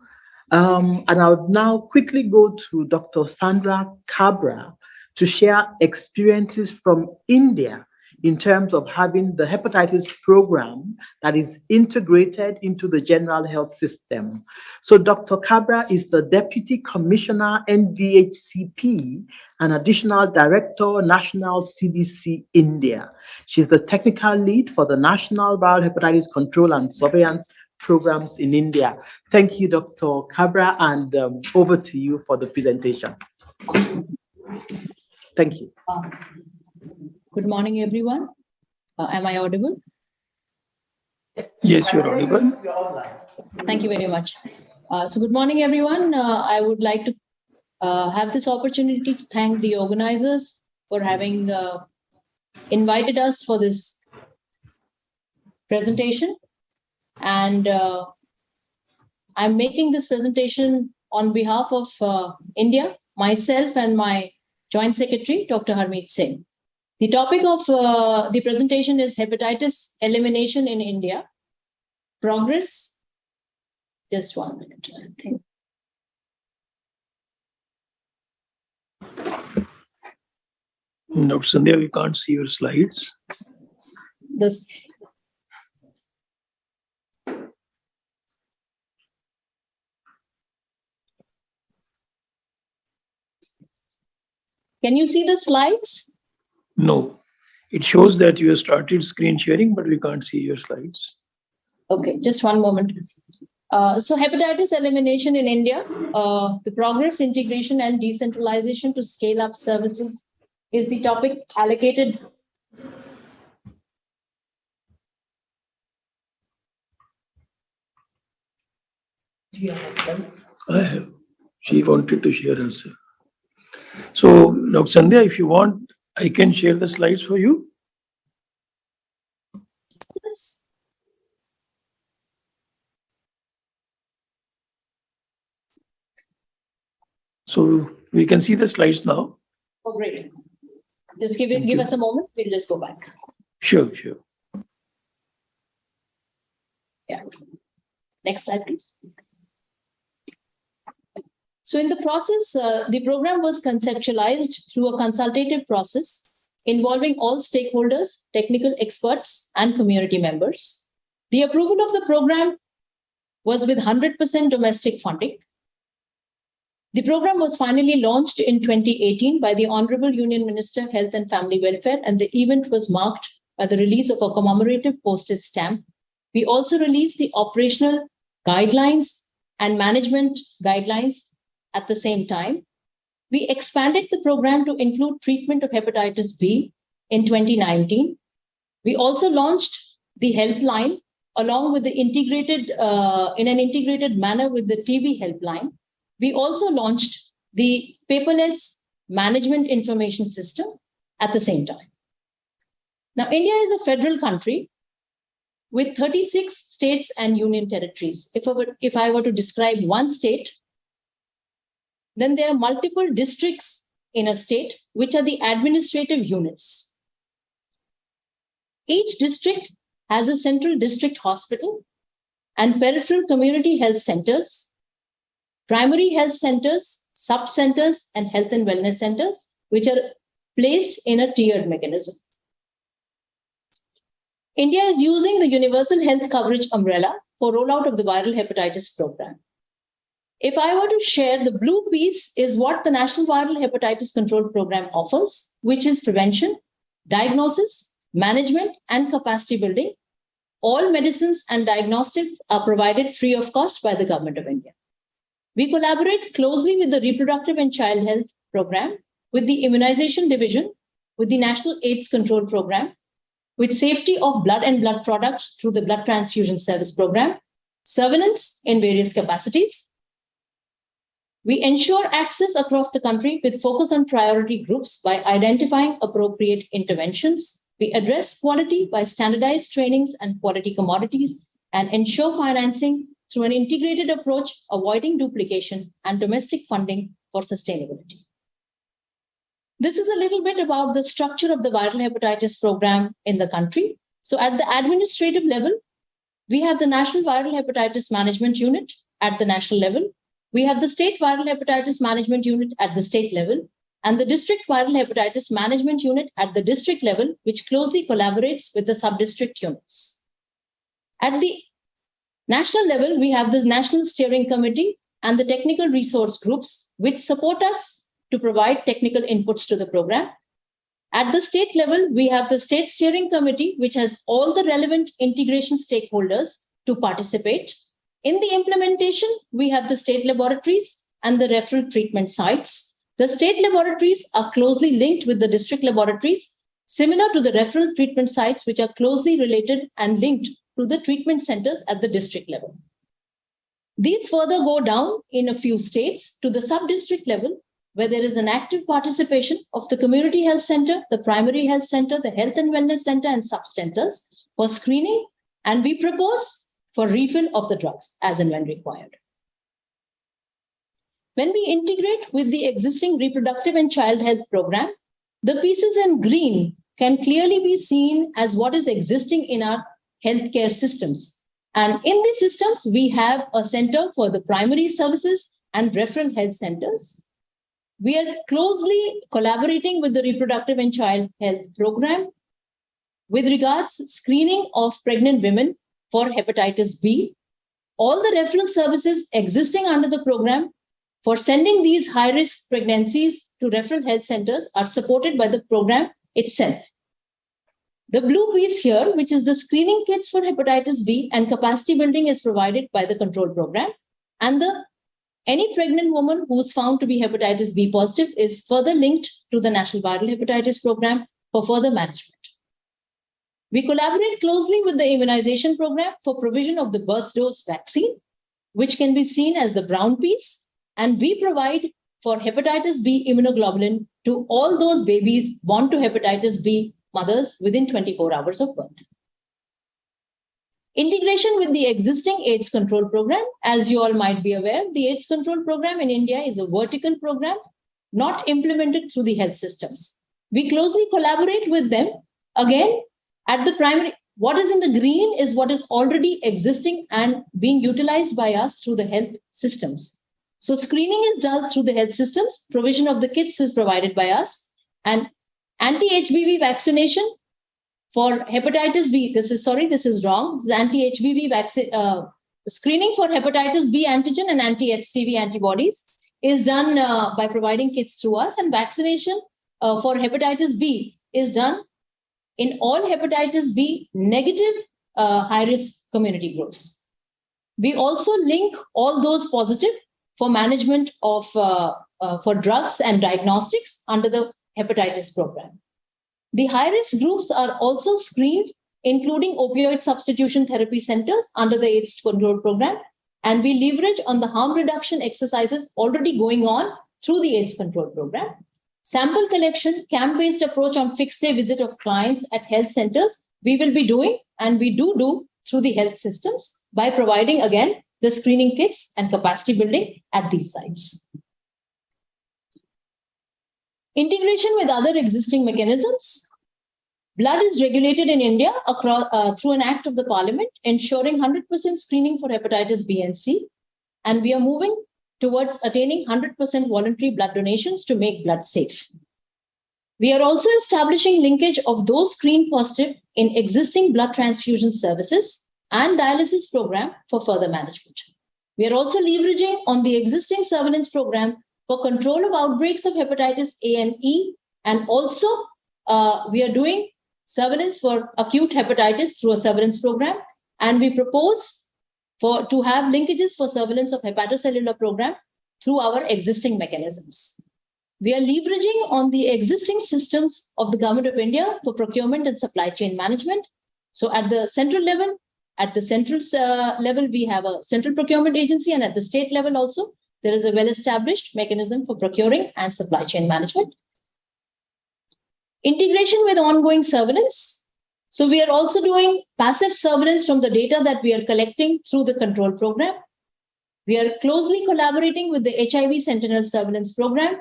And I'll now quickly go to Dr. Sandra Cabra to share experiences from India in terms of having the hepatitis program that is integrated into the general health system. So Dr. Cabra is the Deputy Commissioner, NVHCP, and Additional Director, National CDC India. She's the technical lead for the National Viral Hepatitis Control and Surveillance programs in India. Thank you, Dr. Cabra, and over to you for the presentation. Thank you. Good morning, everyone. Am I audible? Yes, you're audible. Thank you very much. So good morning, everyone. I would like to have this opportunity to thank the organizers for having invited us for this presentation. And I'm making this presentation on behalf of India, myself and my Joint Secretary, Dr. Harmeet Singh. The topic of the presentation is hepatitis elimination in India. Progress. Just 1 minute, I think. No, Sandhya, we can't see your slides. This. Can you see the slides? No, it shows that you have started screen sharing, but we can't see your slides. Okay, just 1 moment. So hepatitis elimination in India, the progress, integration, and decentralization to scale up services is the topic allocated. Do you have slides? I have. She wanted to share herself. So, Dr. Sandhya, if you want, I can share the slides for you. Yes. So we can see the slides now. Oh, great. Just give us a moment. We'll just go back. Sure, sure. Yeah. Next slide, please. So in the process, the program was conceptualized through a consultative process involving all stakeholders, technical experts, and community members. The approval of the program was with 100% domestic funding. The program was finally launched in 2018 by the Honorable Union Minister, Health and Family Welfare, and the event was marked by the release of a commemorative postage stamp We also released the operational guidelines and management guidelines at the same time. We expanded the program to include treatment of hepatitis B in 2019. We also launched the helpline along with the integrated, in an integrated manner with the TB helpline. We also launched the paperless management information system at the same time. Now, India is a federal country with 36 states and union territories. If I were to describe one state, then there are multiple districts in a state, which are the administrative units. Each district has a central district hospital and peripheral community health centers, primary health centers, sub-centers, and health and wellness centers, which are placed in a tiered mechanism. India is using the universal health coverage umbrella for rollout of the viral hepatitis program. If I were to share, the blue piece is what the National Viral Hepatitis Control Program offers, which is prevention, diagnosis, management, and capacity building. All medicines and diagnostics are provided free of cost by the Government of India. We collaborate closely with the Reproductive and Child Health Program, with the Immunization Division, with the National AIDS Control Program, with safety of blood and blood products through the Blood Transfusion Service Program, surveillance in various capacities. We ensure access across the country with focus on priority groups by identifying appropriate interventions. We address quality by standardized trainings and quality commodities and ensure financing through an integrated approach, avoiding duplication and domestic funding for sustainability. This is a little bit about the structure of the viral hepatitis program in the country. So at the administrative level, we have the National Viral Hepatitis Management Unit at the national level. We have the State Viral Hepatitis Management Unit at the state level, and the District Viral Hepatitis Management Unit at the district level, which closely collaborates with the sub-district units. At the national level, we have the National Steering Committee and the technical resource groups, which support us to provide technical inputs to the program. At the state level, we have the State Steering Committee, which has all the relevant integration stakeholders to participate. In the implementation, we have the state laboratories and the referral treatment sites. The state laboratories are closely linked with the district laboratories, similar to the referral treatment sites, which are closely related and linked to the treatment centers at the district level. These further go down in a few states to the sub-district level, where there is an active participation of the community health center, the primary health center, the health and wellness center, and sub-centers for screening, and we propose for refill of the drugs as and when required. When we integrate with the existing reproductive and child health program, the pieces in green can clearly be seen as what is existing in our healthcare systems. And in these systems, we have a center for the primary services and referral health centers. We are closely collaborating with the reproductive and child health program with regards screening of pregnant women for hepatitis B. All the referral services existing under the program for sending these high-risk pregnancies to referral health centers are supported by the program itself. The blue piece here, which is the screening kits for hepatitis B and capacity building, is provided by the control program. And any pregnant woman who is found to be hepatitis B positive is further linked to the National Viral Hepatitis Program for further management. We collaborate closely with the immunization program for provision of the birth dose vaccine, which can be seen as the brown piece, and we provide for hepatitis B immunoglobulin to all those babies born to hepatitis B mothers within 24 hours of birth. Integration with the existing AIDS control program. As you all might be aware, the AIDS control program in India is a vertical program, not implemented through the health systems. We closely collaborate with them. Again, at the primary, what is in the green is what is already existing and being utilized by us through the health systems. So screening is done through the health systems, provision of the kits is provided by us, and anti-HBV vaccination for hepatitis B, this is wrong. This is anti-HBV vaccine, screening for hepatitis B antigen and anti-HCV antibodies is done by providing kits through us, and vaccination for hepatitis B is done in all hepatitis B negative high-risk community groups. We also link all those positive for management of for drugs and diagnostics under the hepatitis program. The high-risk groups are also screened, including opioid substitution therapy centers under the AIDS control program, and we leverage on the harm reduction exercises already going on through the AIDS control program. Sample collection, camp-based approach on fixed-day visit of clients at health centers, we will be doing, and we do through the health systems by providing, again, the screening kits and capacity building at these sites. Integration with other existing mechanisms. Blood is regulated in India through an act of the Parliament, ensuring 100% screening for hepatitis B and C, and we are moving towards attaining 100% voluntary blood donations to make blood safe. We are also establishing linkage of those screened positive in existing blood transfusion services and dialysis program for further management. We are also leveraging on the existing surveillance program for control of outbreaks of hepatitis A and E, and also we are doing surveillance for acute hepatitis through a surveillance program, and we propose to have linkages for surveillance of hepatocellular program through our existing mechanisms. We are leveraging on the existing systems of the Government of India for procurement and supply chain management. So at the central level, we have a central procurement agency, and at the state level also, there is a well-established mechanism for procuring and supply chain management. Integration with ongoing surveillance. So we are also doing passive surveillance from the data that we are collecting through the control program. We are closely collaborating with the HIV Sentinel surveillance program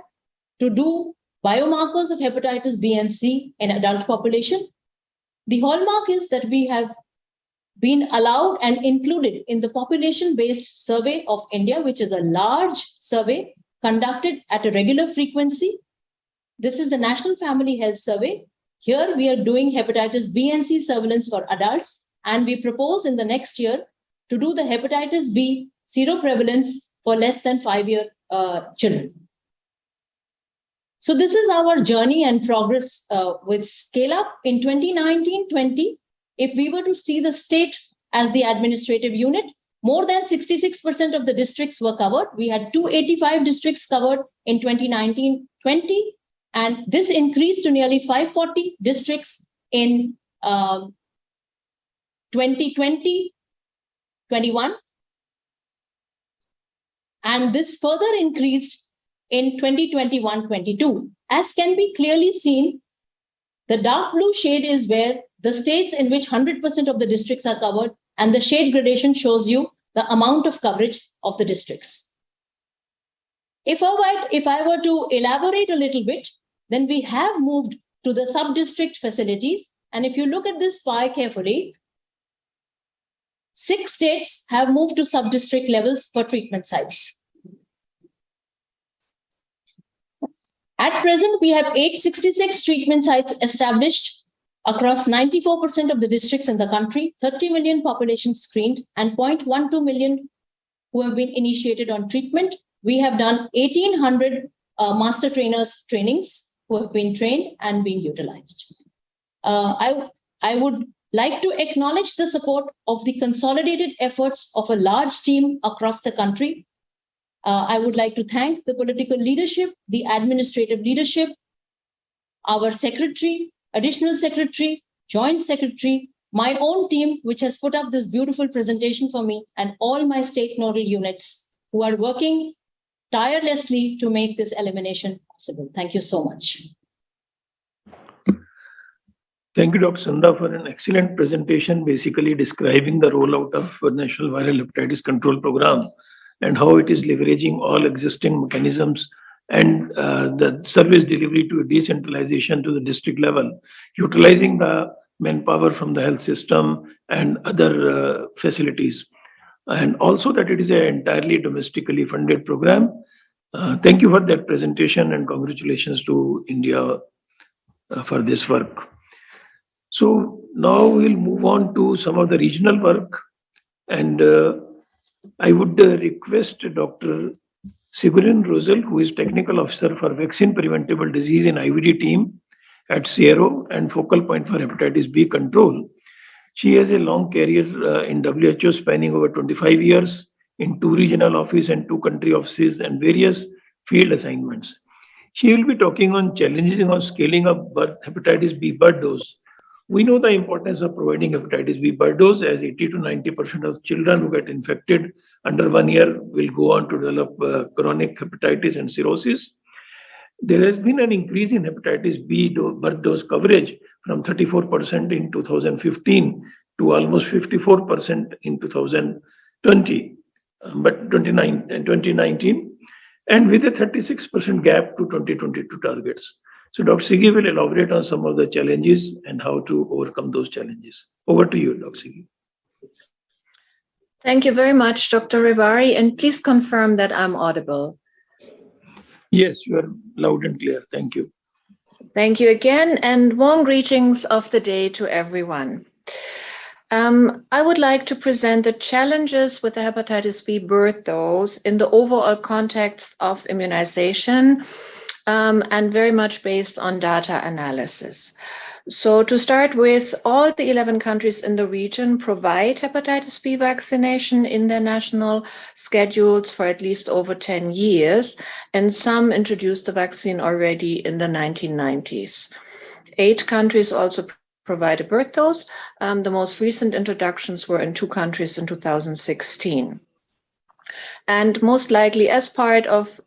to do biomarkers of hepatitis B and C in adult population. The hallmark is that we have been allowed and included in the population-based survey of India, which is a large survey conducted at a regular frequency. This is the National Family Health Survey. Here we are doing hepatitis B and C surveillance for adults, and we propose in the next year to do the hepatitis B seroprevalence for less than 5-year children. So this is our journey and progress with Scale Up. In 2019-20, if we were to see the state as the administrative unit, more than 66% of the districts were covered. We had 285 districts covered in 2019-20, and this increased to nearly 540 districts in 2020-21. And this further increased in 2021-22. As can be clearly seen, the dark blue shade is where the states in which 100% of the districts are covered, and the shade gradation shows you the amount of coverage of the districts. If I were to elaborate a little bit, then we have moved to the sub-district facilities. And if you look at this pie carefully, 6 states have moved to sub-district levels for treatment sites. At present, we have 866 treatment sites established across 94% of the districts in the country, 30 million population screened, and 0.12 million who have been initiated on treatment. We have done 1,800 master trainers trainings who have been trained and being utilized. I would like to acknowledge the support of the consolidated efforts of a large team across the country. I would like to thank the political leadership, the administrative leadership, our secretary, additional secretary, joint secretary, my own team, which has put up this beautiful presentation for me, and all my state nodal units who are working tirelessly to make this elimination possible. Thank you so much. Thank you, Dr. Sandha, for an excellent presentation, basically describing the rollout of National Viral Hepatitis Control Program and how it is leveraging all existing mechanisms and the service delivery to decentralization to the district level, utilizing the manpower from the health system and other facilities. And also that it is an entirely domestically funded program. Thank you for that presentation, and congratulations to India for this work. So now we'll move on to some of the regional work, and I would request Dr. Siburin Rosal, who is Technical Officer for Vaccine Preventable Disease in IVD team at CRO and Focal Point for Hepatitis B Control. She has a long career in WHO spanning over 25 years in 2 regional offices and 2 country offices and various field assignments. She will be talking on challenges on scaling up hepatitis B birth dose. We know the importance of providing hepatitis B birth dose, as 80 to 90% of children who get infected under 1 year will go on to develop chronic hepatitis and cirrhosis. There has been an increase in hepatitis B birth dose coverage from 34% in 2015 to almost 54% in 2020, but 2019, and with a 36% gap to 2022 targets. So Dr. Sigi will elaborate on some of the challenges and how to overcome those challenges. Over to you, Dr. Sigi. Thank you very much, Dr. Rivari, and please confirm that I'm audible. Yes, you are loud and clear. Thank you. Thank you again, and warm greetings of the day to everyone. I would like to present the challenges with the hepatitis B birth dose in the overall context of immunization, and very much based on data analysis. So to start with, all the 11 countries in the region provide hepatitis B vaccination in their national schedules for at least over 10 years, and some introduced the vaccine already in the 1990s. 8 countries also provide a birth dose. The most recent introductions were in 2 countries in 2016. And most likely, as part of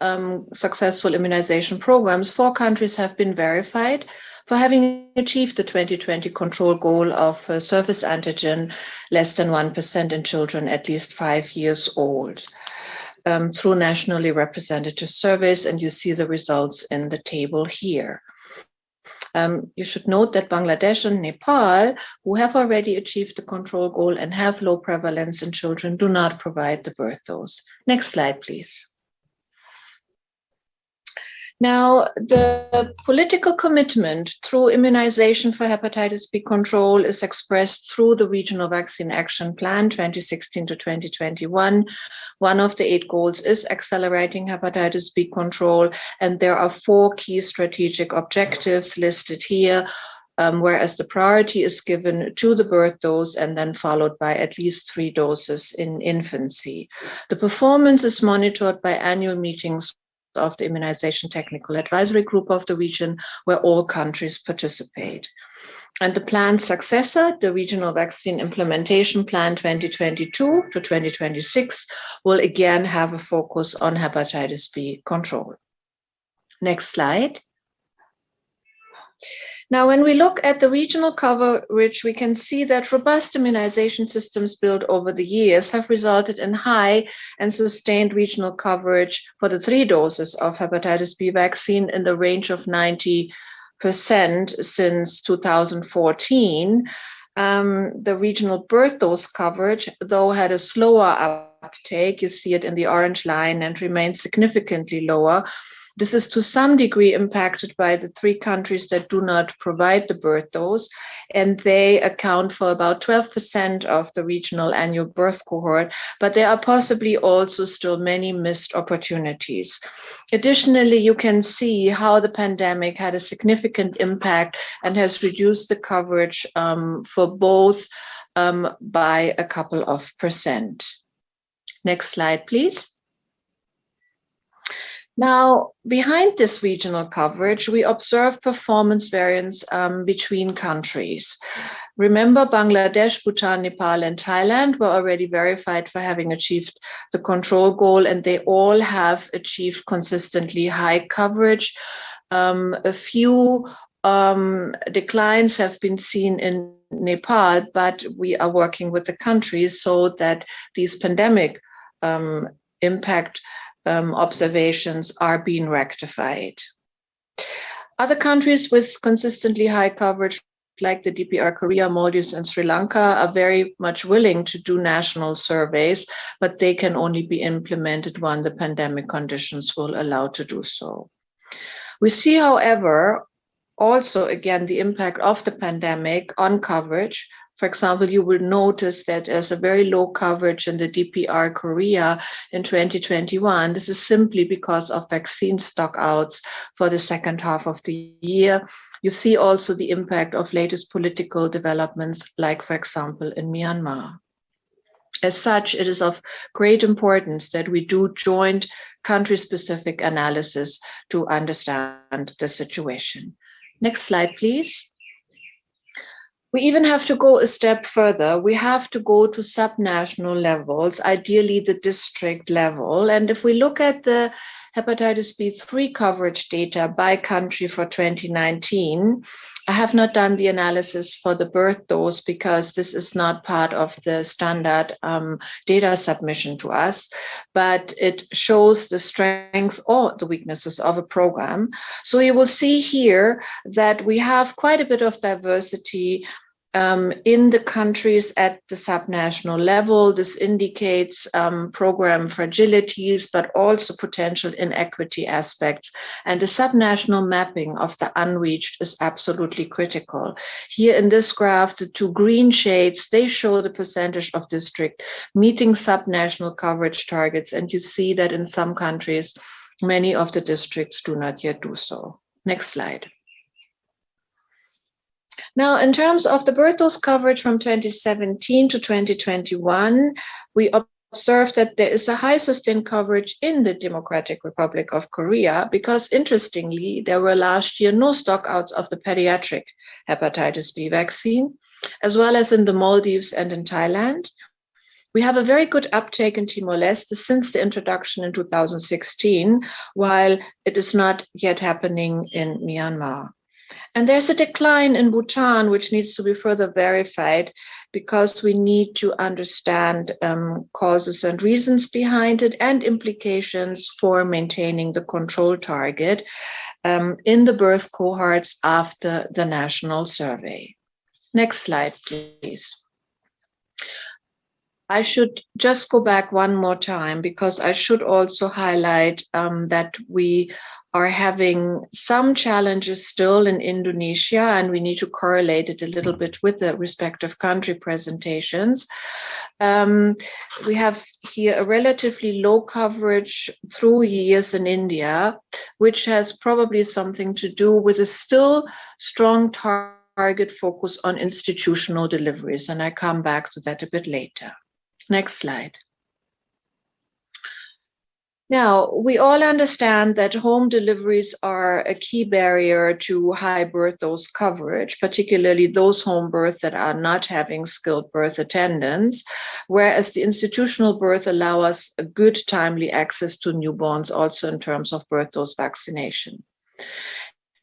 successful immunization programs, 4 countries have been verified for having achieved the 2020 control goal of surface antigen less than 1% in children at least 5 years old through nationally representative surveys, and you see the results in the table here. You should note that Bangladesh and Nepal, who have already achieved the control goal and have low prevalence in children, do not provide the birth dose. Next slide, please. Now, the political commitment through immunization for hepatitis B control is expressed through the Regional Vaccine Action Plan 2016 to 2021. One of the 8 goals is accelerating hepatitis B control, and there are 4 key strategic objectives listed here, whereas the priority is given to the birth dose and then followed by at least 3 doses in infancy. The performance is monitored by annual meetings of the Immunization Technical Advisory Group of the region, where all countries participate. And the plan's successor, the Regional Vaccine Implementation Plan 2022 to 2026, will again have a focus on hepatitis B control. Next slide. Now, when we look at the regional coverage, we can see that robust immunization systems built over the years have resulted in high and sustained regional coverage for the 3 doses of hepatitis B vaccine in the range of 90% since 2014. The regional birth dose coverage, though, had a slower uptake. You see it in the orange line, and remains significantly lower. This is to some degree impacted by the 3 countries that do not provide the birth dose, and they account for about 12% of the regional annual birth cohort, but there are possibly also still many missed opportunities. Additionally, you can see how the pandemic had a significant impact and has reduced the coverage for both by a couple of percent. Next slide, please. Now, behind this regional coverage, we observe performance variance between countries. Remember, Bangladesh, Bhutan, Nepal, and Thailand were already verified for having achieved the control goal, and they all have achieved consistently high coverage. A few declines have been seen in Nepal, but we are working with the countries so that these pandemic impact observations are being rectified. Other countries with consistently high coverage, like the DPR, Korea, Maldives, and Sri Lanka, are very much willing to do national surveys, but they can only be implemented when the pandemic conditions will allow to do so. We see, however, also again the impact of the pandemic on coverage For example, you will notice that there's a very low coverage in the DPR Korea in 2021. This is simply because of vaccine stockouts for the second half of the year. You see also the impact of latest political developments, like, for example, in Myanmar. As such, it is of great importance that we do joint country-specific analysis to understand the situation. Next slide, please. We even have to go a step further. We have to go to subnational levels, ideally the district level. And if we look at the hepatitis B3 coverage data by country for 2019, I have not done the analysis for the birth dose because this is not part of the standard data submission to us, but it shows the strength or the weaknesses of a program. So you will see here that we have quite a bit of diversity in the countries at the subnational level. This indicates program fragilities, but also potential inequity aspects. And the subnational mapping of the unreached is absolutely critical. Here in this graph, the two green shades, they show the percentage of district meeting subnational coverage targets. And you see that in some countries, many of the districts do not yet do so. Next slide. Now, in terms of the birth dose coverage from 2017 to 2021, we observed that there is a high sustained coverage in the Democratic Republic of Korea because, interestingly, there were last year no stockouts of the pediatric hepatitis B vaccine, as well as in the Maldives and in Thailand. We have a very good uptake in Timor-Leste since the introduction in 2016, while it is not yet happening in Myanmar. And there's a decline in Bhutan, which needs to be further verified because we need to understand causes and reasons behind it and implications for maintaining the control target in the birth cohorts after the national survey. Next slide, please. I should just go back one more time because I should also highlight that we are having some challenges still in Indonesia, and we need to correlate it a little bit with the respective country presentations. We have here a relatively low coverage through years in India, which has probably something to do with a still strong target focus on institutional deliveries, and I come back to that a bit later. Next slide. Now, we all understand that home deliveries are a key barrier to high birth dose coverage, particularly those home births that are not having skilled birth attendants, whereas the institutional birth allow us a good timely access to newborns also in terms of birth dose vaccination.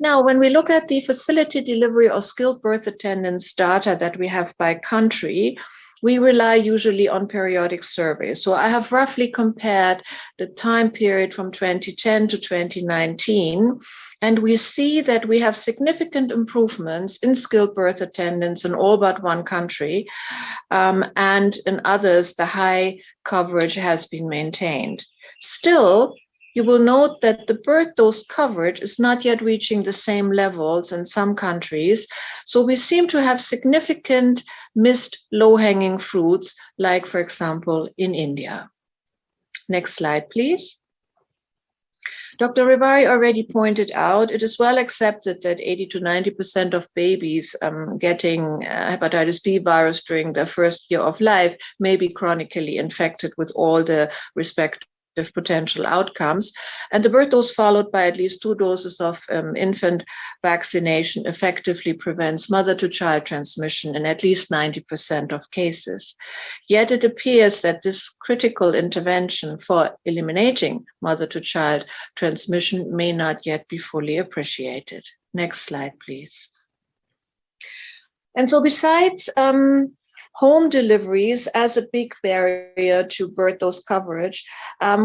Now, when we look at the facility delivery or skilled birth attendants data that we have by country, we rely usually on periodic surveys. So I have roughly compared the time period from 2010 to 2019, and we see that we have significant improvements in skilled birth attendants in all but one country, and in others, the high coverage has been maintained. Still, you will note that the birth dose coverage is not yet reaching the same levels in some countries. So we seem to have significant missed low-hanging fruits, like, for example, in India. Next slide, please. Dr. Rivari already pointed out, it is well accepted that 80 to 90% of babies getting hepatitis B virus during their first year of life may be chronically infected with all the respective potential outcomes. And the birth dose followed by at least 2 doses of infant vaccination effectively prevents mother-to-child transmission in at least 90% of cases. Yet it appears that this critical intervention for eliminating mother-to-child transmission may not yet be fully appreciated. Next slide, please. And so besides home deliveries as a big barrier to birth dose coverage,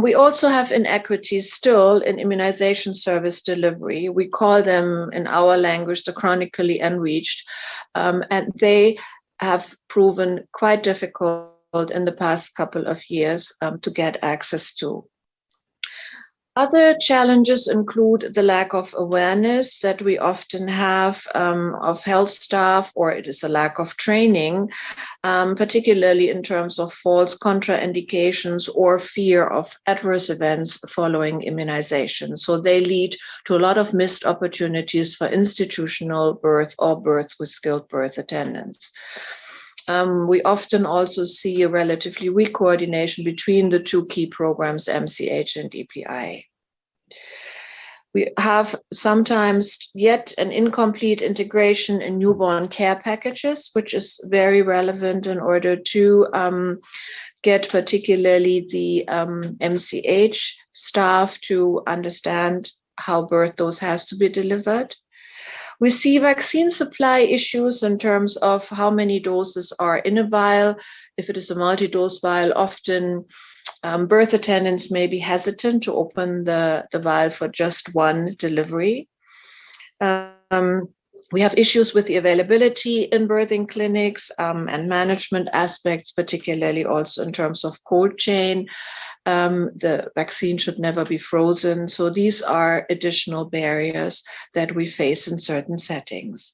we also have inequities still in immunization service delivery. We call them in our language the chronically unreached, and they have proven quite difficult in the past couple of years to get access to. Other challenges include the lack of awareness that we often have of health staff, or it is a lack of training, particularly in terms of false contraindications or fear of adverse events following immunization. So they lead to a lot of missed opportunities for institutional birth or birth with skilled birth attendants. We often also see a relatively weak coordination between the two key programs, MCH and EPI. We have sometimes yet an incomplete integration in newborn care packages, which is very relevant in order to get particularly the MCH staff to understand how birth dose has to be delivered. We see vaccine supply issues in terms of how many doses are in a vial. If it is a multi-dose vial, often birth attendants may be hesitant to open the vial for just one delivery. We have issues with the availability in birthing clinics and management aspects, particularly also in terms of cold chain. The vaccine should never be frozen. So these are additional barriers that we face in certain settings.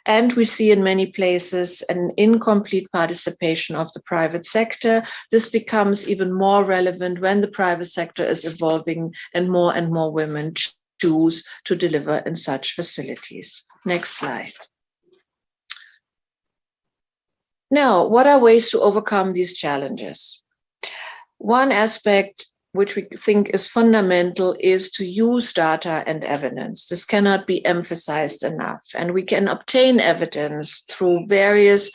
And we see in many places an incomplete participation of the private sector. This becomes even more relevant when the private sector is evolving and more women choose to deliver in such facilities. Next slide. Now, what are ways to overcome these challenges? One aspect which we think is fundamental is to use data and evidence. This cannot be emphasized enough. And we can obtain evidence through various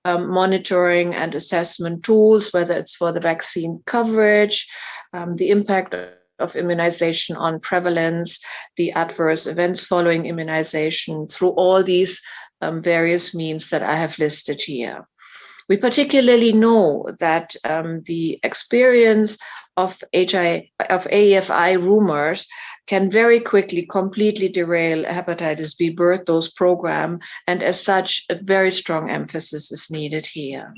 monitoring and assessment tools, whether it's for the vaccine coverage, the impact of immunization on prevalence, the adverse events following immunization, through all these various means that I have listed here. We particularly know that the experience of AEFI rumors can very quickly completely derail a hepatitis B birth dose program, and as such, a very strong emphasis is needed here.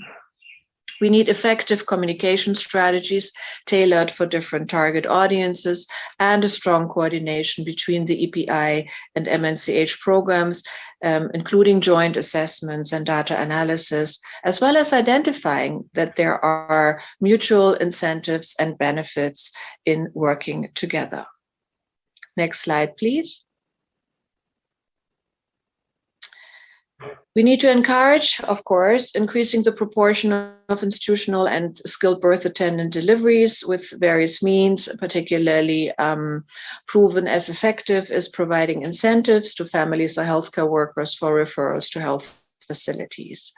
We need effective communication strategies tailored for different target audiences and a strong coordination between the EPI and MNCH programs, including joint assessments and data analysis, as well as identifying that there are mutual incentives and benefits in working together. Next slide, please. We need to encourage, of course, increasing the proportion of institutional and skilled birth attendant deliveries with various means, particularly proven as effective is providing incentives to families or healthcare workers for referrals to health facilities.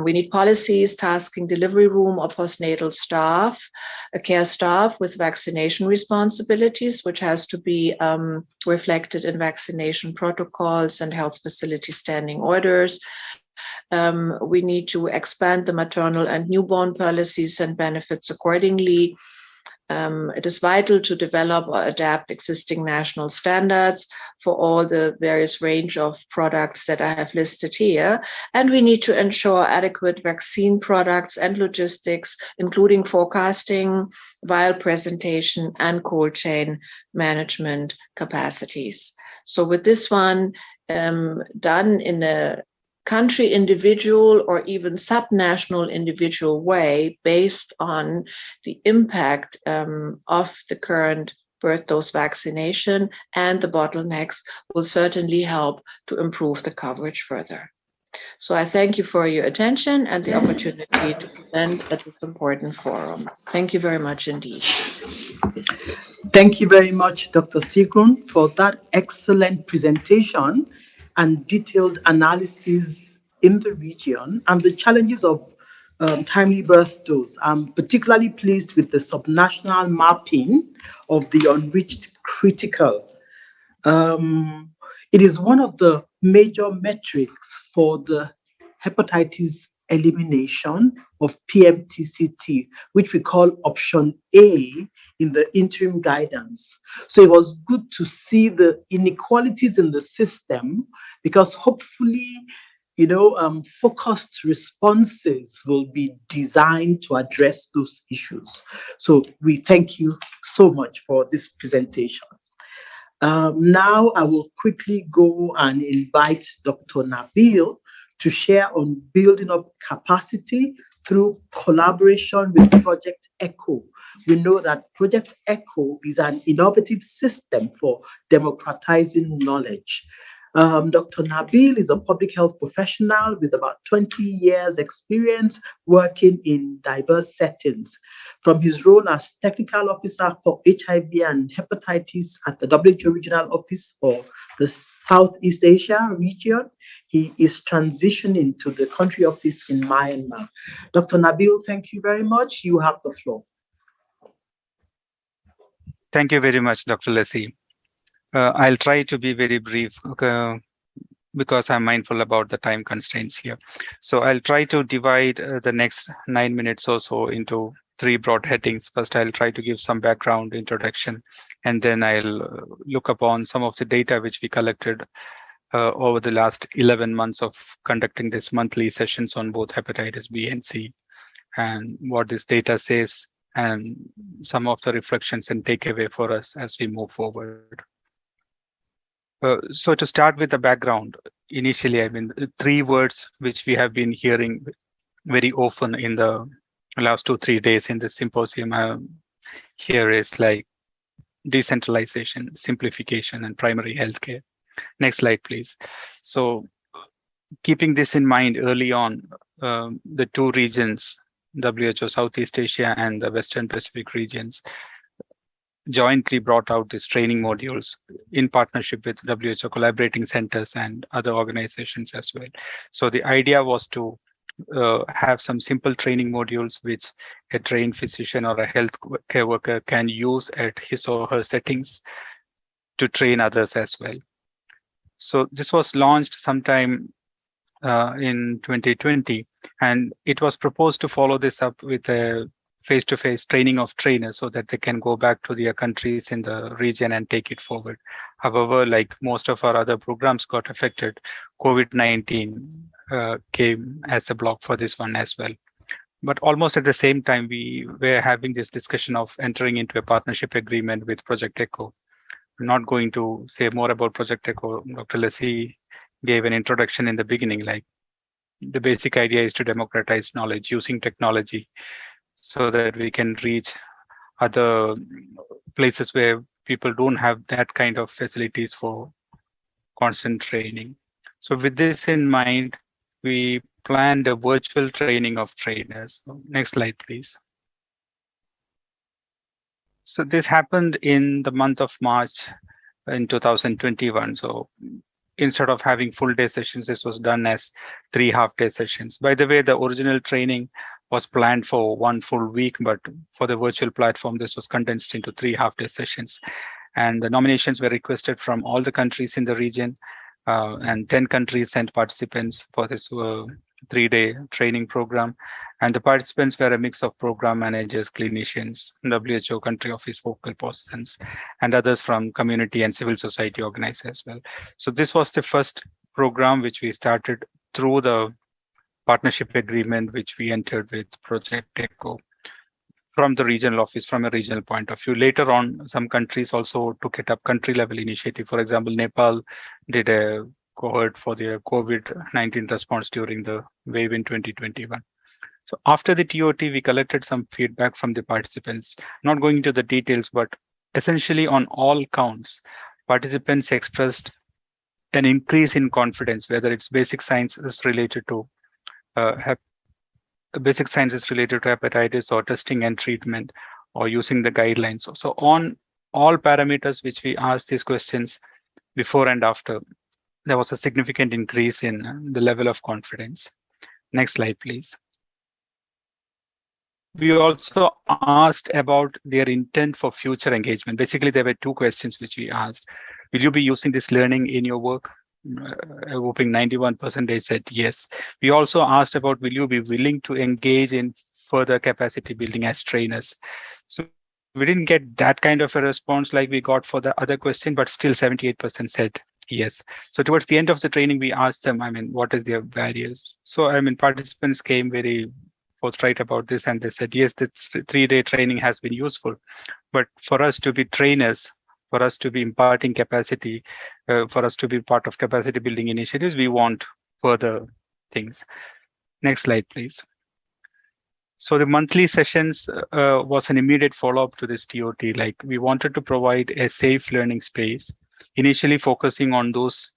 We need policies tasking delivery room or postnatal staff, care staff with vaccination responsibilities, which has to be reflected in vaccination protocols and health facility standing orders. We need to expand the maternal and newborn policies and benefits accordingly. It is vital to develop or adapt existing national standards for all the various range of products that I have listed here. And we need to ensure adequate vaccine products and logistics, including forecasting, vial presentation, and cold chain management capacities. So with this one done in a country individual or even subnational individual way based on the impact of the current birth dose vaccination and the bottlenecks will certainly help to improve the coverage further. So I thank you for your attention and the opportunity to present at this important forum. Thank you very much indeed. Thank you very much, Dr. Sigrun, for that excellent presentation and detailed analysis in the region and the challenges of timely birth dose. I'm particularly pleased with the subnational mapping of the unreached critical. It is one of the major metrics for the hepatitis elimination of PMTCT, which we call option A in the interim guidance. So it was good to see the inequalities in the system, because hopefully focused responses will be designed to address those issues. So we thank you so much for this presentation. Now I will quickly go and invite Dr. Nabil to share on building up capacity through collaboration with Project ECHO. We know that Project ECHO is an innovative system for democratizing knowledge. Dr. Nabil is a public health professional with about 20 years experience working in diverse settings. From his role as technical officer for HIV and hepatitis at the WHO Regional Office for the Southeast Asia region, he is transitioning to the country office in Myanmar. Dr. Nabil, thank you very much. You have the floor. Thank you very much, Dr. Leslie. I'll try to be very brief because I'm mindful about the time constraints here. So I'll try to divide the next 9 minutes or so into 3 broad headings. First, I'll try to give some background introduction, and then I'll look upon some of the data which we collected over the last 11 months of conducting these monthly sessions on both hepatitis B and C, and what this data says, and some of the reflections and takeaway for us as we move forward. So to start with the background, initially, 3 words which we have been hearing very often in the last 2-3 days in the symposium here is like decentralization, simplification, and primary healthcare. Next slide, please. So keeping this in mind early on, the 2 regions, WHO Southeast Asia and the Western Pacific regions, jointly brought out these training modules in partnership with WHO collaborating centers and other organizations as well. So the idea was to have some simple training modules which a trained physician or a health care worker can use at his or her settings to train others as well. So this was launched sometime in 2020, and it was proposed to follow this up with a face-to-face training of trainers so that they can go back to their countries in the region and take it forward. However, like most of our other programs got affected, COVID-19 came as a block for this one as well. But almost at the same time, we were having this discussion of entering into a partnership agreement with Project ECHO. I'm not going to say more about Project ECHO. Dr. Leslie gave an introduction in the beginning, like the basic idea is to democratize knowledge using technology so that we can reach other places where people don't have that kind of facilities for constant training. So with this in mind, we planned a virtual training of trainers. Next slide, please. So this happened in the month of March in 2021. So instead of having full day sessions, this was done as 3 half-day sessions. By the way, the original training was planned for 1 full week, but for the virtual platform, this was condensed into 3 half-day sessions. And the nominations were requested from all the countries in the region, and 10 countries sent participants for this 3-day training program. And the participants were a mix of program managers, clinicians, WHO country office focal persons, and others from community and civil society organizers as well. So this was the first program which we started through the partnership agreement which we entered with Project ECHO from the regional office, from a regional point of view. Later on, some countries also took it up country level initiative. For example, Nepal did a cohort for their COVID-19 response during the wave in 2021. So after the TOT, we collected some feedback from the participants. Not going into the details, but essentially on all counts, participants expressed an increase in confidence, whether it's basic sciences related to hepatitis or testing and treatment or using the guidelines. So on all parameters which we asked these questions before and after, there was a significant increase in the level of confidence. Next slide, please. We also asked about their intent for future engagement. Basically, there were 2 questions which we asked. Will you be using this learning in your work? A whopping 91% said yes. We also asked about, will you be willing to engage in further capacity building as trainers? So we didn't get that kind of a response like we got for the other question, but still 78% said yes. So towards the end of the training, we asked them, I mean, what is their barriers? So, I mean, participants came very forthright about this, and they said, yes, this 3-day training has been useful. But for us to be trainers, for us to be imparting capacity, for us to be part of capacity building initiatives, we want further things. Next slide, please. So the monthly sessions was an immediate follow-up to this TOT. Like, we wanted to provide a safe learning space, initially focusing on those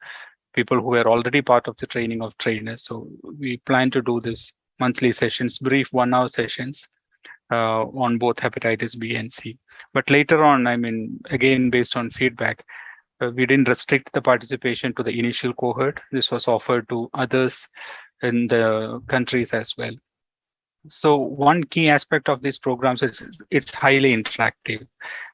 people who were already part of the training of trainers. So we plan to do this monthly sessions, brief 1-hour sessions on both hepatitis B and C. But later on, I mean, again, based on feedback, we didn't restrict the participation to the initial cohort. This was offered to others in the countries as well. So one key aspect of these programs is it's highly interactive,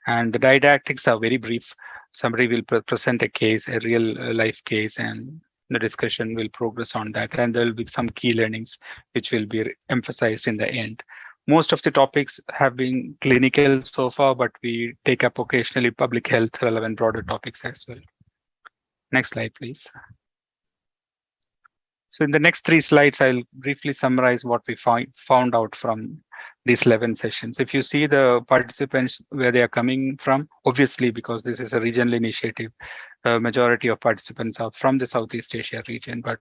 and the didactics are very brief. Somebody will present a case, a real life case, and the discussion will progress on that. And there will be some key learnings which will be emphasized in the end. Most of the topics have been clinical so far, but we take up occasionally public health relevant broader topics as well. Next slide, please. So in the next 3 slides, I'll briefly summarize what we found out from these 11 sessions. If you see the participants, where they are coming from, obviously, because this is a regional initiative, majority of participants are from the Southeast Asia region. But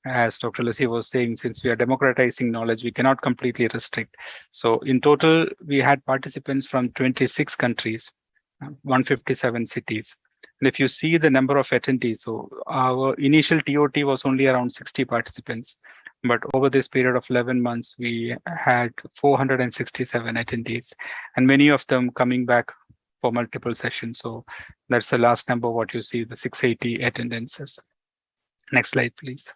as Dr. Lassi was saying, since we are democratizing knowledge, we cannot completely restrict. So in total, we had participants from 26 countries, 157 cities. And if you see the number of attendees, so our initial TOT was only around 60 participants, but over this period of 11 months, we had 467 attendees, and many of them coming back for multiple sessions. So that's the last number, what you see, the 680 attendances. Next slide, please.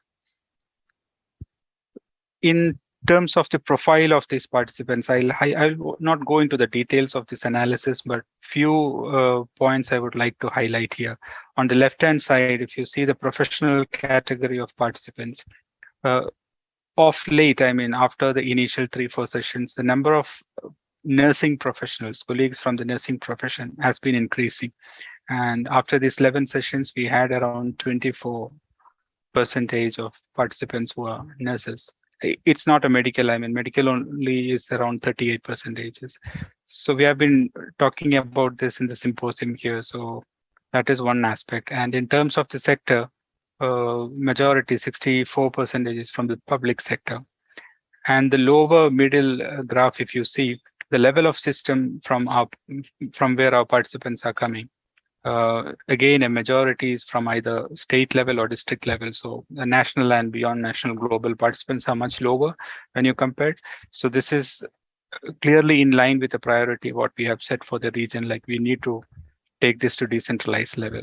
In terms of the profile of these participants, I'll not go into the details of this analysis, but few points I would like to highlight here. On the left-hand side, if you see the professional category of participants, of late, I mean, after the initial 3-4 sessions, the number of nursing professionals, colleagues from the nursing profession has been increasing. And after these 11 sessions, we had around 24% of participants who are nurses. It's not a medical, I mean, medical only is around 38%. So we have been talking about this in the symposium here. So that is one aspect. And in terms of the sector, majority 64% is from the public sector. And the lower middle graph, if you see the level of system from where our participants are coming. Again, a majority is from either state level or district level. So the national and beyond national global participants are much lower when you compare. So this is clearly in line with the priority what we have set for the region. Like, we need to take this to decentralized level.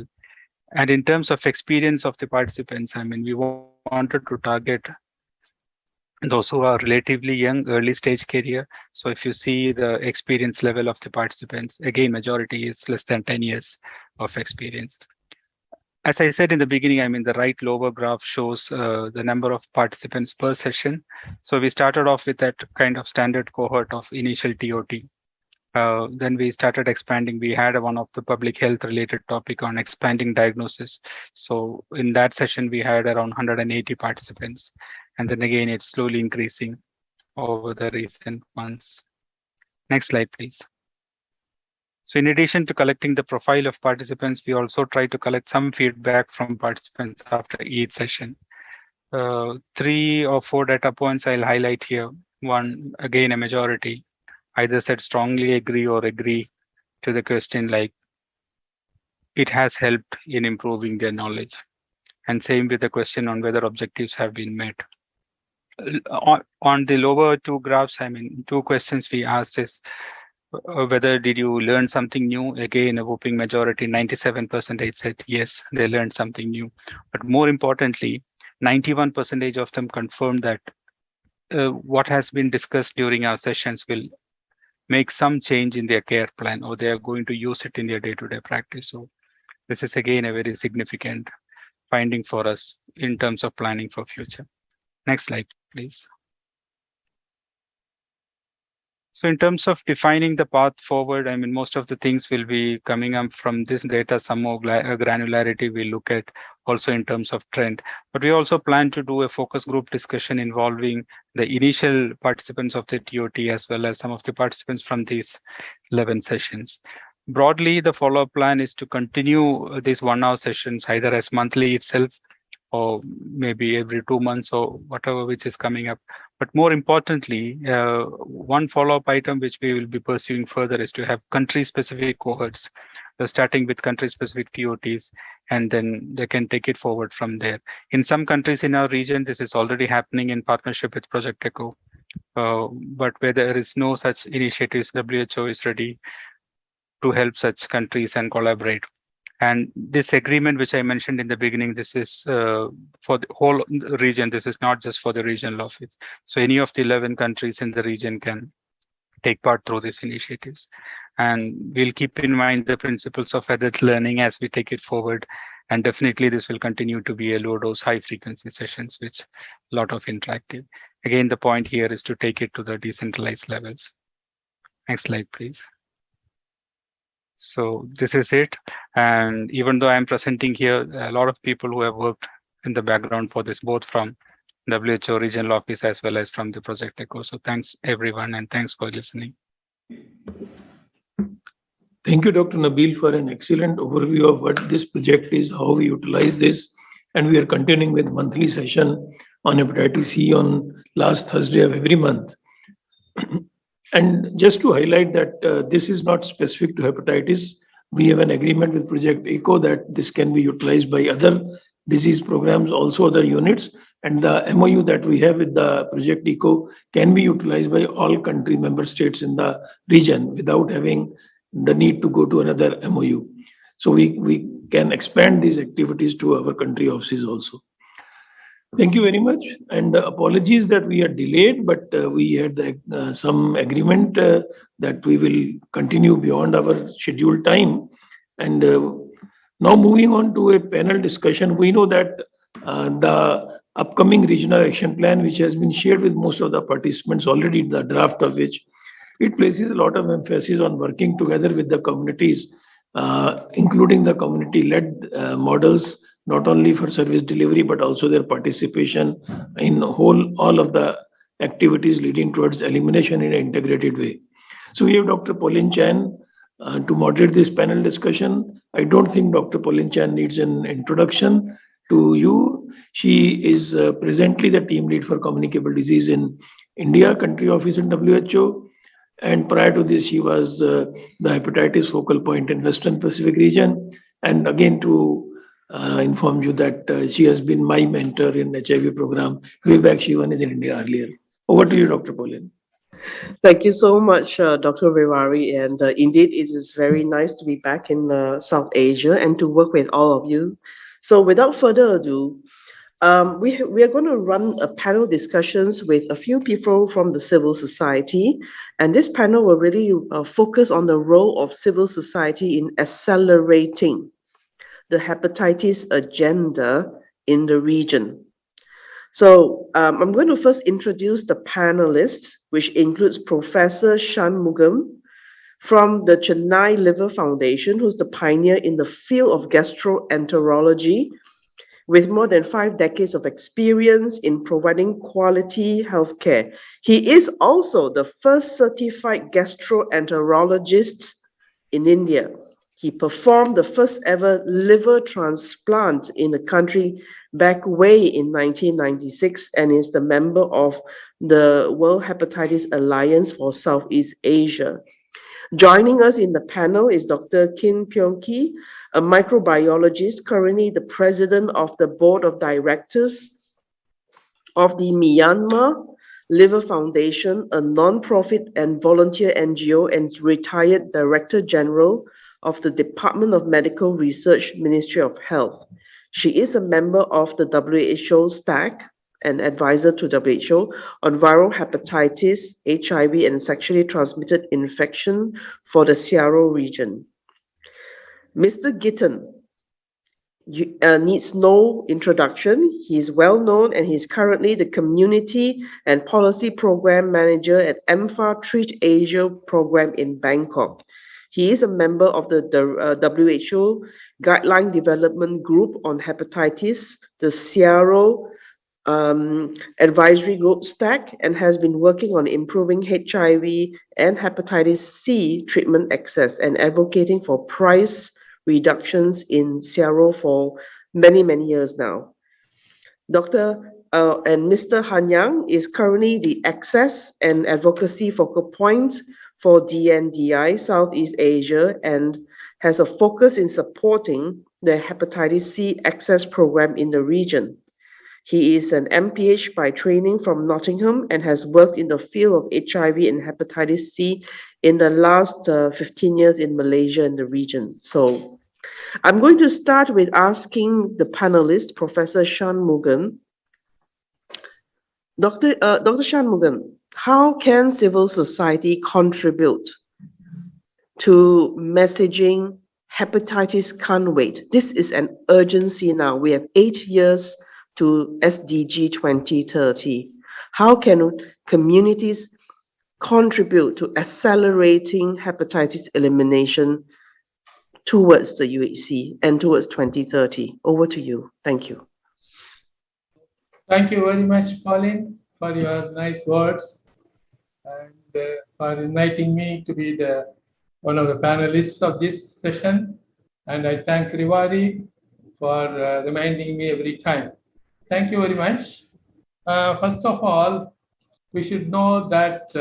And in terms of experience of the participants, I mean, we wanted to target those who are relatively young, early stage career. So if you see the experience level of the participants, again, majority is less than 10 years of experience. As I said in the beginning, I mean, the right lower graph shows the number of participants per session. So we started off with that kind of standard cohort of initial TOT. Then we started expanding. We had one of the public health related topic on expanding diagnosis. So in that session, we had around 180 participants. And then again, it's slowly increasing over the recent months. Next slide, please. So in addition to collecting the profile of participants, we also try to collect some feedback from participants after each session. 3 or 4 data points I'll highlight here. One, again, a majority either said strongly agree or agree to the question, like it has helped in improving their knowledge. And same with the question on whether objectives have been met. On the lower 2 graphs, I mean, 2 questions we asked is whether did you learn something new? Again, a whopping majority, 97% said yes, they learned something new. But more importantly, 91% of them confirmed that what has been discussed during our sessions will make some change in their care plan, or they are going to use it in their day-to-day practice. So this is again a very significant finding for us in terms of planning for future. Next slide, please. So in terms of defining the path forward, I mean, most of the things will be coming up from this data. Some more granularity we look at also in terms of trend. But we also plan to do a focus group discussion involving the initial participants of the TOT as well as some of the participants from these 11 sessions. Broadly, the follow-up plan is to continue these 1 hour sessions either as monthly itself or maybe every 2 months or whatever which is coming up. But more importantly, one follow-up item which we will be pursuing further is to have country-specific cohorts, starting with country-specific TOTs, and then they can take it forward from there. In some countries in our region, this is already happening in partnership with Project ECHO. But where there is no such initiatives, WHO is ready to help such countries and collaborate. And this agreement, which I mentioned in the beginning, this is for the whole region. This is not just for the regional office. So any of the 11 countries in the region can take part through these initiatives. And we'll keep in mind the principles of adult learning as we take it forward. And definitely this will continue to be a low dose, high frequency sessions, which a lot of interactive. Again, the point here is to take it to the decentralized levels. Next slide, please. So this is it. And even though I'm presenting here, a lot of people who have worked in the background for this, both from WHO regional office as well as from the Project ECHO. So thanks everyone and thanks for listening. Thank you, Dr. Nabil, for an excellent overview of what this project is, how we utilize this. And we are continuing with monthly session on hepatitis C on last Thursday of every month. And just to highlight that this is not specific to hepatitis, we have an agreement with Project ECHO that this can be utilized by other disease programs, also other units. And the MOU that we have with the Project ECHO can be utilized by all country member states in the region without having the need to go to another MOU. So we can expand these activities to our country offices also. Thank you very much, and apologies that we are delayed, but we had some agreement that we will continue beyond our scheduled time. And now moving on to a panel discussion, we know that the upcoming regional action plan, which has been shared with most of the participants already, the draft of which, it places a lot of emphasis on working together with the communities, including the community-led models, not only for service delivery, but also their participation in all of the activities leading towards elimination in an integrated way. So we have Dr. Pauline Chan to moderate this panel discussion. I don't think Dr. Pauline Chan needs an introduction to you. She is presently the team lead for communicable disease in India, country office in WHO. And prior to this, she was the hepatitis focal point in Western Pacific region. And again, to inform you that she has been my mentor in HIV program way back. She was in India earlier. Over to you, Dr. Pauline. Thank you so much, Dr. Viwari. And indeed, it is very nice to be back in South Asia and to work with all of you. So without further ado, we are going to run a panel discussions with a few people from the civil society. And this panel will really focus on the role of civil society in accelerating the hepatitis agenda in the region. So I'm going to first introduce the panelists, which includes Professor Shanmugam from the Chennai Liver Foundation, who's the pioneer in the field of gastroenterology, with more than 5 decades of experience in providing quality healthcare. He is also the first certified gastroenterologist in India. He performed the first ever liver transplant in the country back way in 1996 and is the member of the World Hepatitis Alliance for Southeast Asia. Joining us in the panel is Dr. Kin Pyong Ki, a microbiologist, currently the president of the board of directors of the Myanmar Liver Foundation, a non-profit and volunteer NGO, and retired Director General of the Department of Medical Research, Ministry of Health. She is a member of the WHO STAC and advisor to WHO on viral hepatitis, HIV, and sexually transmitted infection for the Searo region. Mr. Gitton needs no introduction. He's well known and he's currently the Community and Policy Program Manager at EMFA Treat Asia program in Bangkok. He is a member of the WHO Guideline Development Group on Hepatitis, the CIARO advisory group STAC, and has been working on improving HIV and hepatitis C treatment access and advocating for price reductions in CIARO for many, many years now. Dr. And Mr. Han Yang is currently the Access and Advocacy Focal Point for DNDi Southeast Asia and has a focus in supporting the hepatitis C access program in the region. He is an MPH by training from Nottingham and has worked in the field of HIV and hepatitis C in the last 15 years in Malaysia and the region. So I'm going to start with asking the panelist, Professor Shanmugam. Dr. Shanmugam, how can civil society contribute to messaging hepatitis can't wait? This is an urgency now. We have 8 years to SDG 2030. How can communities contribute to accelerating hepatitis elimination towards the UHC and towards 2030? Over to you. Thank you. Thank you very much, Pauline, for your nice words and for inviting me to be one of the panelists of this session. And I thank Rivari for reminding me every time. Thank you very much. First of all, we should know that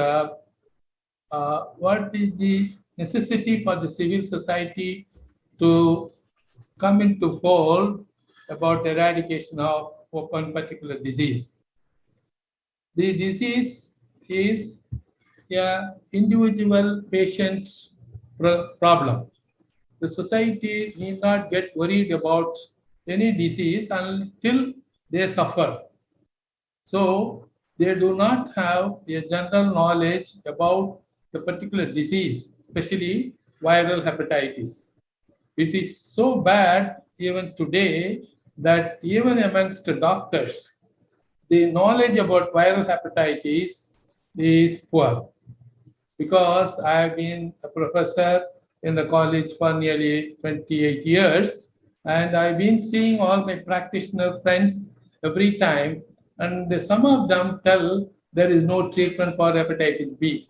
what is the necessity for the civil society to come into fold about eradication of one particular disease. The disease is an individual patient's problem. The society need not get worried about any disease until they suffer. So they do not have a general knowledge about the particular disease, especially viral hepatitis. It is so bad even today that even amongst the doctors, the knowledge about viral hepatitis is poor. Because I have been a professor in the college for nearly 28 years, and I've been seeing all my practitioner friends every time, and some of them tell there is no treatment for hepatitis B.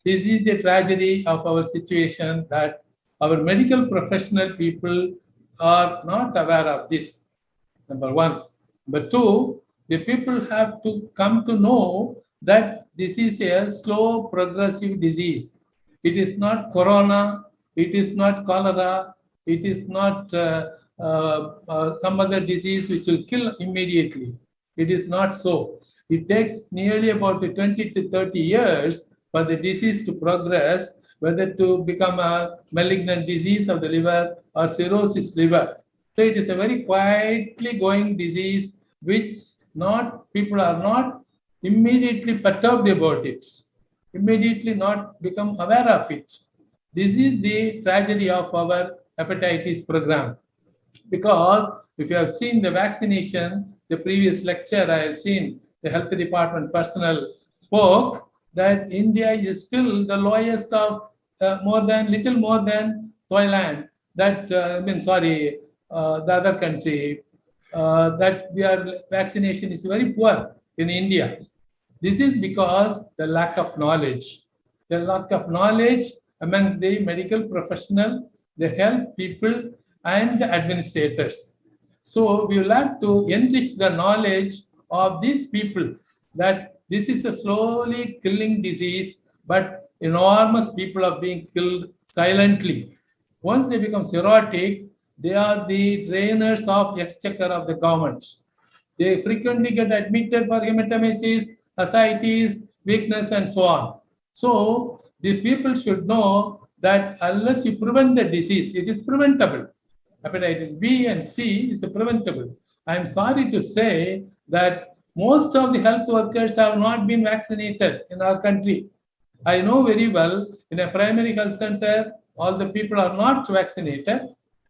This is the tragedy of our situation, that our medical professional people are not aware of this, number one. Number two, the people have to come to know that this is a slow progressive disease. It is not corona, it is not cholera, it is not some other disease which will kill immediately. It is not so. It takes nearly about 20 to 30 years for the disease to progress, whether to become a malignant disease of the liver or cirrhosis liver. So it is a very quietly going disease which people are not immediately perturbed about it, immediately not become aware of it. This is the tragedy of our hepatitis program. Because if you have seen the vaccination, the previous lecture I have seen, the health department personnel spoke that India is still the lowest of little more than Thailand. The other country, that their vaccination is very poor in India. This is because the lack of knowledge. The lack of knowledge amongst the medical professional, the health people, and the administrators. So we will have to enrich the knowledge of these people that this is a slowly killing disease, but enormous people are being killed silently. Once they become cirrhotic, they are the drainers of exchequer of the government. They frequently get admitted for hematemesis, ascites, weakness, and so on. So the people should know that unless you prevent the disease, it is preventable. Hepatitis B and C is preventable. I am sorry to say that most of the health workers have not been vaccinated in our country. I know very well in a primary health center, all the people are not vaccinated.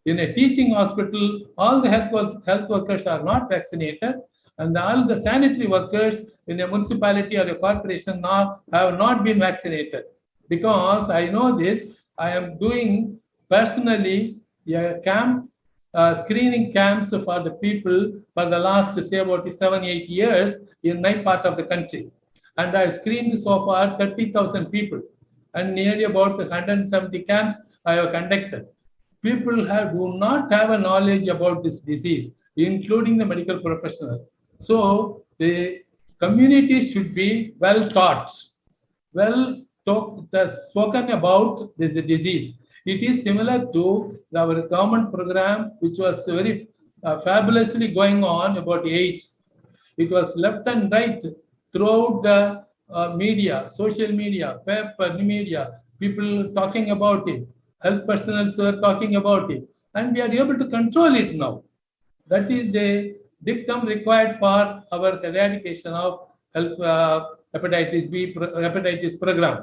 In a teaching hospital, all the health workers are not vaccinated, and all the sanitary workers in a municipality or a corporation now have not been vaccinated. Because I know this, I am doing personally a camp, screening camps for the people for the last, say, about 7-8 years in my part of the country. And I've screened so far 30,000 people, and nearly about 170 camps I have conducted. People do not have a knowledge about this disease, including the medical professional. So the community should be well taught, spoken about this disease. It is similar to our government program, which was very fabulously going on about AIDS. It was left and right throughout the media, social media, paper, media, people talking about it. Health personnel were talking about it, and we are able to control it now. That is the dictum required for our eradication of hepatitis B, hepatitis program.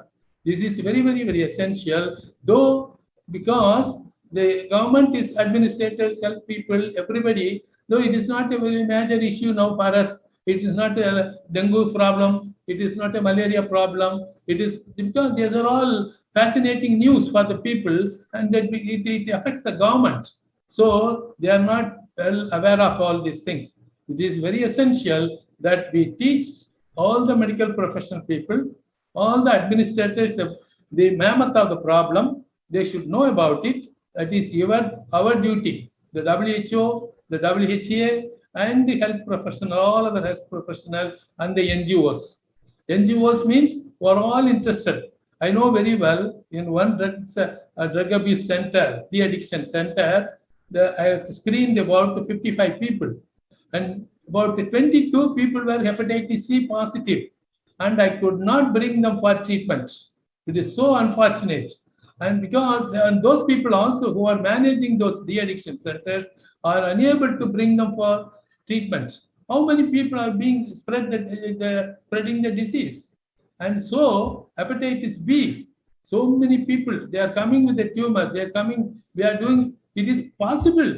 This is very, very, very essential, though, because the government is administrators, health people, everybody, though it is not a very major issue now for us. It is not a dengue problem. It is not a malaria problem. It is because these are all fascinating news for the people, and that it affects the government. So they are not well aware of all these things. It is very essential that we teach all the medical professional people, all the administrators, the mammoth of the problem. They should know about it. That is our duty. The WHO, the WHA, and the health professional, all of the health professionals, and the NGOs. NGOs means we are all interested. I know very well in one drug abuse center, the addiction center, I screened about 55 people, and about 22 people were hepatitis C positive, and I could not bring them for treatment. It is so unfortunate. And because those people also who are managing those de-addiction centers are unable to bring them for treatment. How many people are being spreading the disease? And so hepatitis B, so many people, they are coming with a tumor, they are coming, we are doing, it is possible,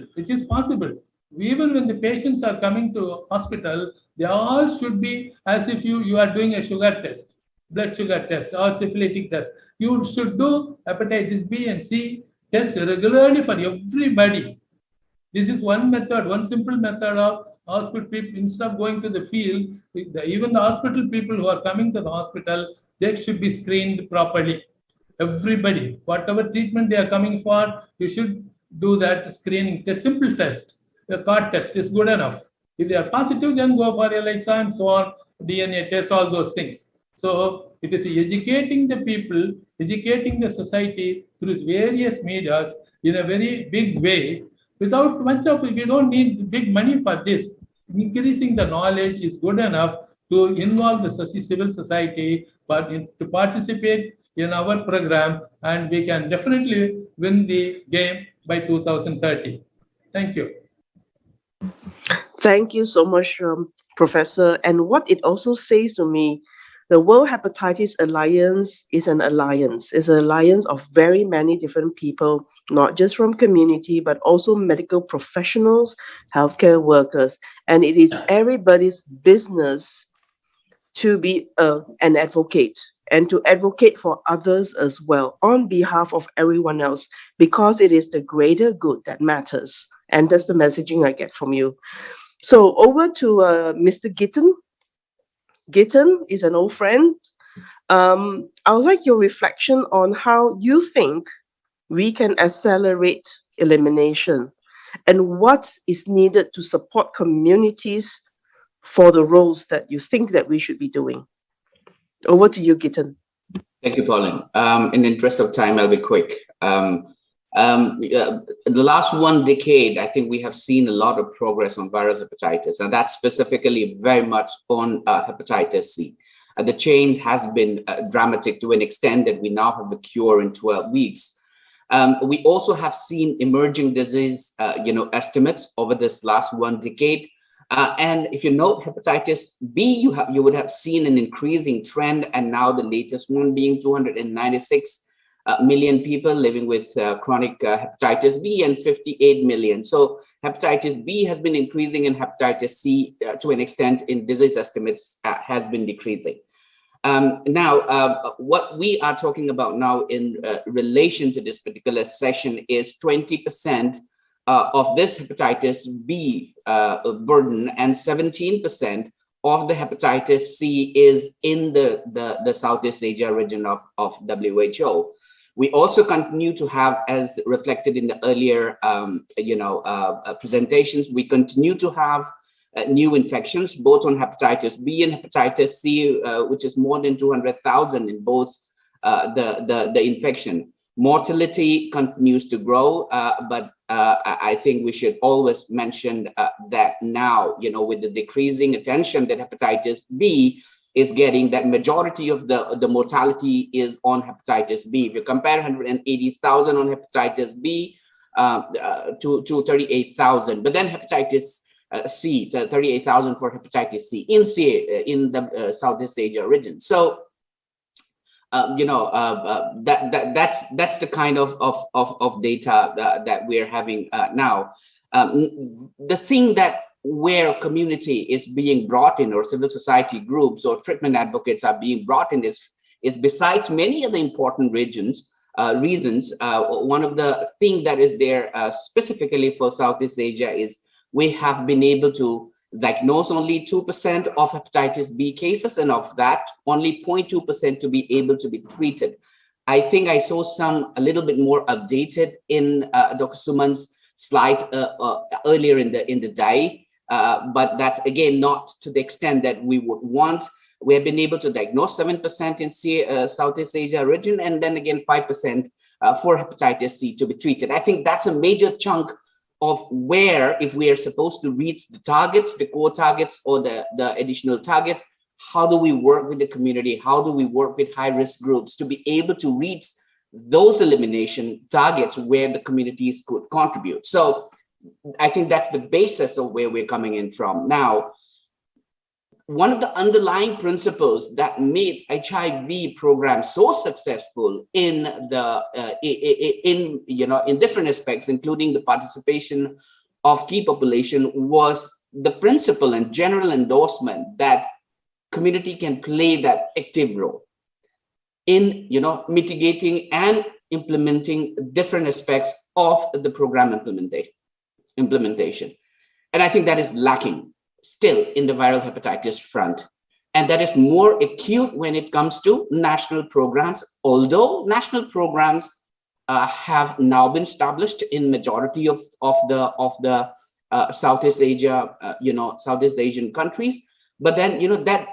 Even when the patients are coming to hospital, they all should be as if you are doing a sugar test, blood sugar test or syphilitic test. You should do hepatitis B and C tests regularly for everybody. This is one method, one simple method of hospital people. Instead of going to the field, even the hospital people who are coming to the hospital, they should be screened properly. Everybody, whatever treatment they are coming for, you should do that screening. A simple test, a card test is good enough. If they are positive, then go for ELISA and so on, DNA test, all those things. So it is educating the people, educating the society through various medias in a very big way. Without much of it, we don't need big money for this. Increasing the knowledge is good enough to involve the civil society, but to participate in our program, and we can definitely win the game by 2030. Thank you. Thank you so much, Professor. And what it also says to me, the World Hepatitis Alliance is an alliance. It's an alliance of very many different people, not just from community, but also medical professionals, healthcare workers. And it is everybody's business to be an advocate and to advocate for others as well on behalf of everyone else, because it is the greater good that matters. And that's the messaging I get from you. So over to Mr. Gitton. Gitton is an old friend. I would like your reflection on how you think we can accelerate elimination and what is needed to support communities for the roles that you think that we should be doing. Over to you, Gitton. Thank you, Pauline. In the interest of time, I'll be quick. The last 1 decade, I think we have seen a lot of progress on viral hepatitis, and that's specifically very much on hepatitis C. The change has been dramatic to an extent that we now have a cure in 12 weeks. We also have seen emerging disease, estimates over this last 1 decade. And if you note hepatitis B, you would have seen an increasing trend, and now the latest one being 296 million people living with chronic hepatitis B and 58 million. So hepatitis B has been increasing and hepatitis C to an extent in disease estimates has been decreasing. Now, what we are talking about now in relation to this particular session is 20% of this hepatitis B burden and 17% of the hepatitis C is in the Southeast Asia region of WHO. We also continue to have, as reflected in the earlier presentations, we continue to have new infections, both on hepatitis B and hepatitis C, which is more than 200,000 in both the infection. Mortality continues to grow, but I think we should always mention that now, with the decreasing attention that hepatitis B is getting, that majority of the mortality is on hepatitis B. If you compare 180,000 on hepatitis B to 38,000, but then hepatitis C, 38,000 for hepatitis C in the Southeast Asia region. So, that's the kind of data that we're having now. The thing that where community is being brought in, or civil society groups or treatment advocates are being brought in, is besides many of the important reasons, one of the things that is there specifically for Southeast Asia is we have been able to diagnose only 2% of hepatitis B cases, and of that, only 0.2% to be able to be treated. I think I saw a little bit more updated in Dr. Suman's slides earlier in the day, but that's again not to the extent that we would want. We have been able to diagnose 7% in Southeast Asia region, and then again 5% for hepatitis C to be treated. I think that's a major chunk of where, if we are supposed to reach the targets, the core targets or the additional targets, how do we work with the community? How do we work with high-risk groups to be able to reach those elimination targets where the communities could contribute? So I think that's the basis of where we're coming in from. Now, one of the underlying principles that made HIV program so successful in different aspects, including the participation of key population, was the principle and general endorsement that community can play that active role in mitigating and implementing different aspects of the program implementation. And I think that is lacking still in the viral hepatitis front. And that is more acute when it comes to national programs, although national programs have now been established in majority of the Southeast Asia, Southeast Asian countries. But then, that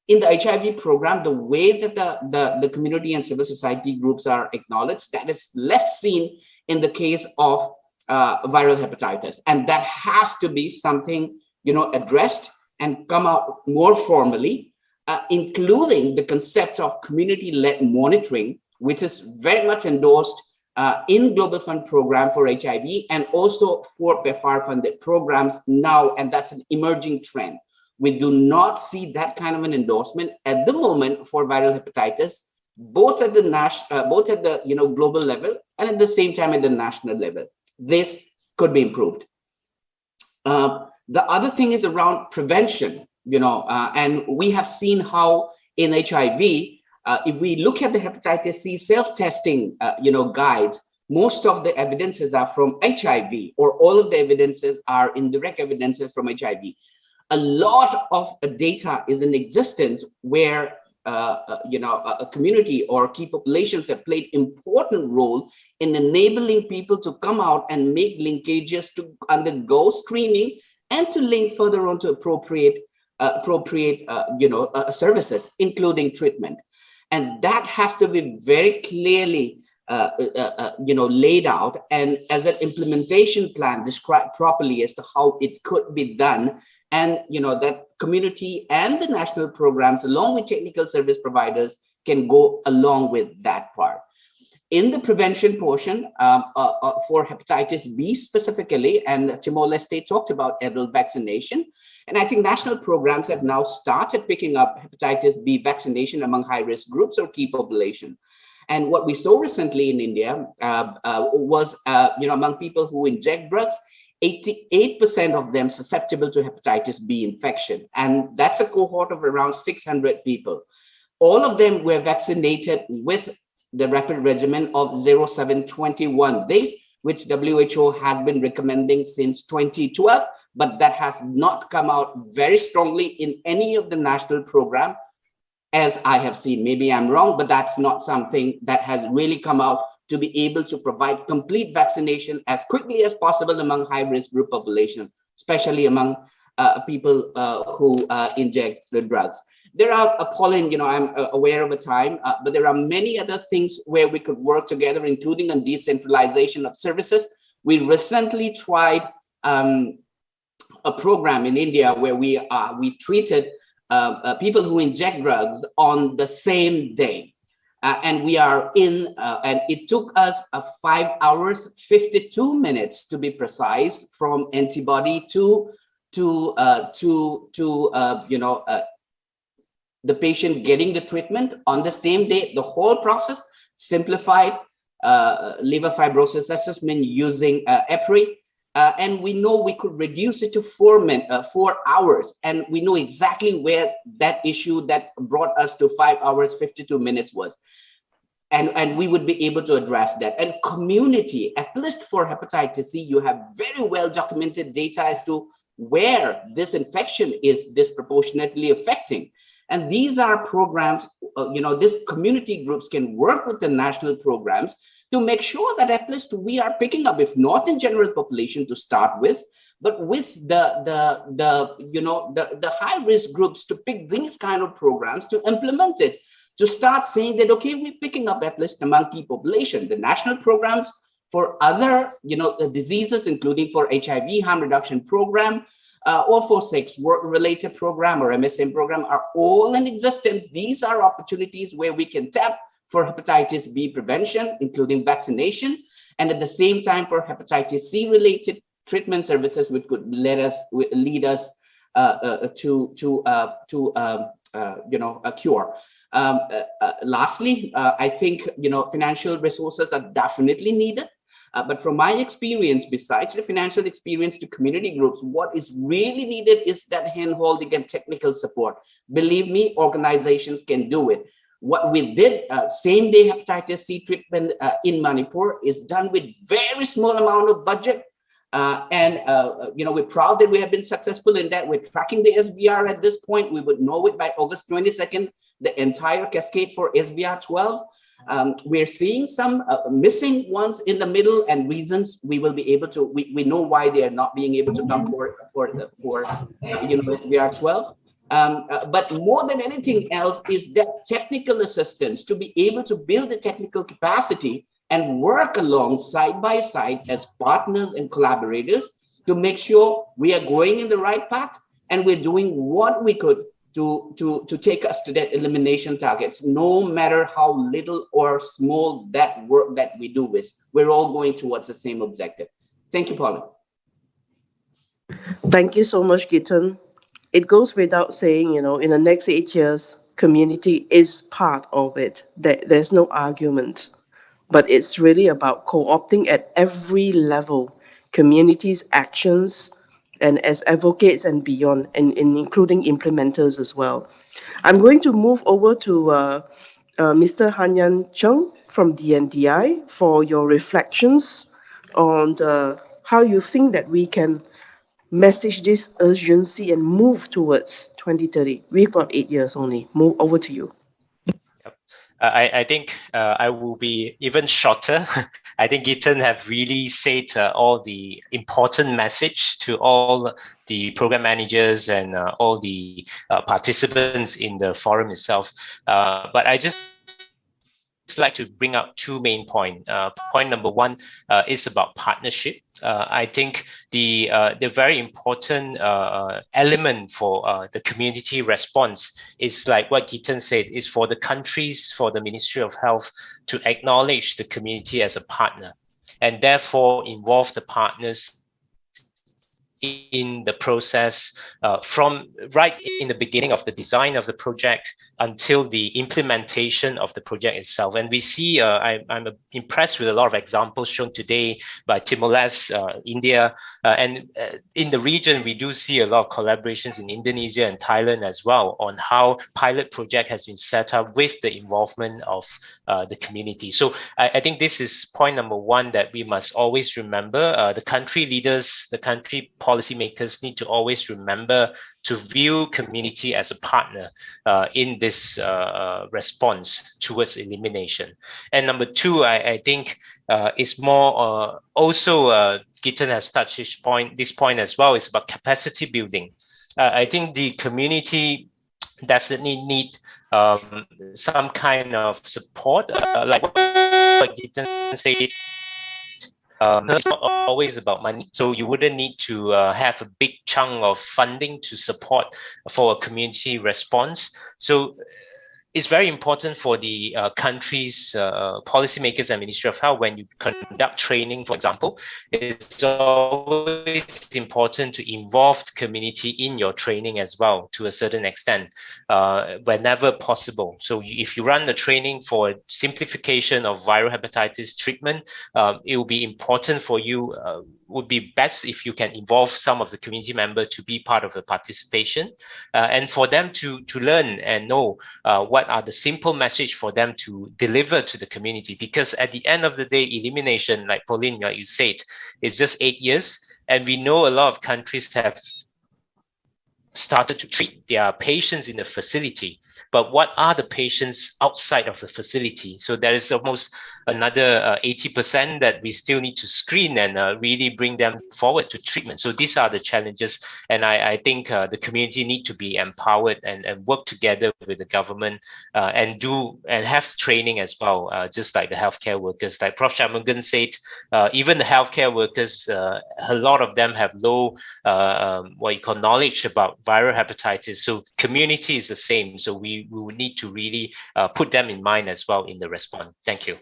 in the HIV program, the way that the community and civil society groups are acknowledged, that is less seen in the case of viral hepatitis. And that has to be something addressed and come out more formally, including the concept of community-led monitoring, which is very much endorsed in Global Fund program for HIV and also for PEPFAR-funded programs now, and that's an emerging trend. We do not see that kind of an endorsement at the moment for viral hepatitis, both at the global level and at the same time at the national level. This could be improved. The other thing is around prevention, and we have seen how in HIV, if we look at the hepatitis C self-testing, guides, most of the evidences are from HIV, or all of the evidences are indirect evidences from HIV. A lot of data is in existence where, a community or key populations have played important role in enabling people to come out and make linkages to undergo screening and to link further on to appropriate services, including treatment. And that has to be very clearly, laid out and as an implementation plan described properly as to how it could be done. And, that community and the national programs, along with technical service providers, can go along with that part. In the prevention portion for hepatitis B specifically, and Timor-Leste talked about adult vaccination, and I think national programs have now started picking up hepatitis B vaccination among high-risk groups or key population. And what we saw recently in India was, among people who inject drugs, 88% of them susceptible to hepatitis B infection. And that's a cohort of around 600 people. All of them were vaccinated with the rapid regimen of 0721 days, which WHO has been recommending since 2012, but that has not come out very strongly in any of the national program, as I have seen. Maybe I'm wrong, but that's not something that has really come out to be able to provide complete vaccination as quickly as possible among high-risk group population, especially among people who inject the drugs. There are, Pauline, I'm aware of a time, but there are many other things where we could work together, including on decentralization of services. We recently tried a program in India where we treated people who inject drugs on the same day. And we are in, and it took us 5 hours, 52 minutes to be precise, from antibody to the patient getting the treatment on the same day. The whole process simplified, liver fibrosis assessment using EPRI. And we know we could reduce it to 4 hours. And we know exactly where that issue that brought us to 5 hours, 52 minutes was. And we would be able to address that. And community, at least for hepatitis C, you have very well documented data as to where this infection is disproportionately affecting. And these are programs, these community groups can work with the national programs to make sure that at least we are picking up, if not in general population to start with, but with the high risk groups, to pick these kind of programs, to implement it, to start saying that, okay, we're picking up at least among key population. The national programs for other, diseases, including for HIV harm reduction program, or for sex work-related program or MSM program, are all in existence. These are opportunities where we can tap for hepatitis B prevention, including vaccination, and at the same time for hepatitis C-related treatment services, which could lead us to a cure. Lastly, I think financial resources are definitely needed. But from my experience, besides the financial experience to community groups, what is really needed is that hand-holding and technical support. Believe me, organizations can do it. What we did, same-day hepatitis C treatment in Manipur, is done with very small amount of budget. We're proud that we have been successful in that. We're tracking the SBR at this point. We would know it by August 22nd, the entire cascade for SBR 12. We're seeing some missing ones in the middle, and reasons we will be able to, we know why they are not being able to come for SBR 12. But more than anything else is that technical assistance, to be able to build the technical capacity and work along side by side as partners and collaborators to make sure we are going in the right path, and we're doing what we could to take us to that elimination targets, no matter how little or small that work that we do is. We're all going towards the same objective. Thank you, Paula. Thank you so much, Gitan. It goes without saying, in the next 8 years, community is part of it. There's no argument. But it's really about co-opting at every level, communities' actions, and as advocates and beyond, and including implementers as well. I'm going to move over to Mr. Hanyan Chung from DNDI for your reflections on how you think that we can message this urgency and move towards 2030. We've got 8 years only. Move over to you. I think I will be even shorter. I think Gitan have really said all the important message to all the program managers and all the participants in the forum itself. But I just like to bring up two main points. Point number one is about partnership. I think the very important element for the community response is like what Gitan said, is for the countries, for the Ministry of Health to acknowledge the community as a partner, and therefore involve the partners in the process from right in the beginning of the design of the project until the implementation of the project itself. And we see, I'm impressed with a lot of examples shown today by Timor-Leste, India, and in the region, we do see a lot of collaborations in Indonesia and Thailand as well on how pilot project has been set up with the involvement of the community. So I think this is point number one that we must always remember. The country leaders, the country policymakers need to always remember to view community as a partner in this response towards elimination. And number two, I think is more also Gitan has touched this point as well, is about capacity building. I think the community definitely need some kind of support, like what Gitan said. It's not always about money, so you wouldn't need to have a big chunk of funding to support for a community response. So it's very important for the country's policymakers and Ministry of Health, when you conduct training, for example, it's always important to involve the community in your training as well, to a certain extent, whenever possible. So if you run the training for simplification of viral hepatitis treatment, it will be important for you, would be best if you can involve some of the community members to be part of the participation, and for them to learn and know what are the simple message for them to deliver to the community. Because at the end of the day, elimination, like Pauline, like you said, is just 8 years. And we know a lot of countries have started to treat their patients in the facility. But what are the patients outside of the facility? So there is almost another 80% that we still need to screen and really bring them forward to treatment. So these are the challenges. And I think the community need to be empowered and work together with the government and have training as well, just like the healthcare workers. Like Prof. Shanmugam said, even the healthcare workers, a lot of them have low knowledge about viral hepatitis. So community is the same. So we will need to really put them in mind as well in the response. Thank you.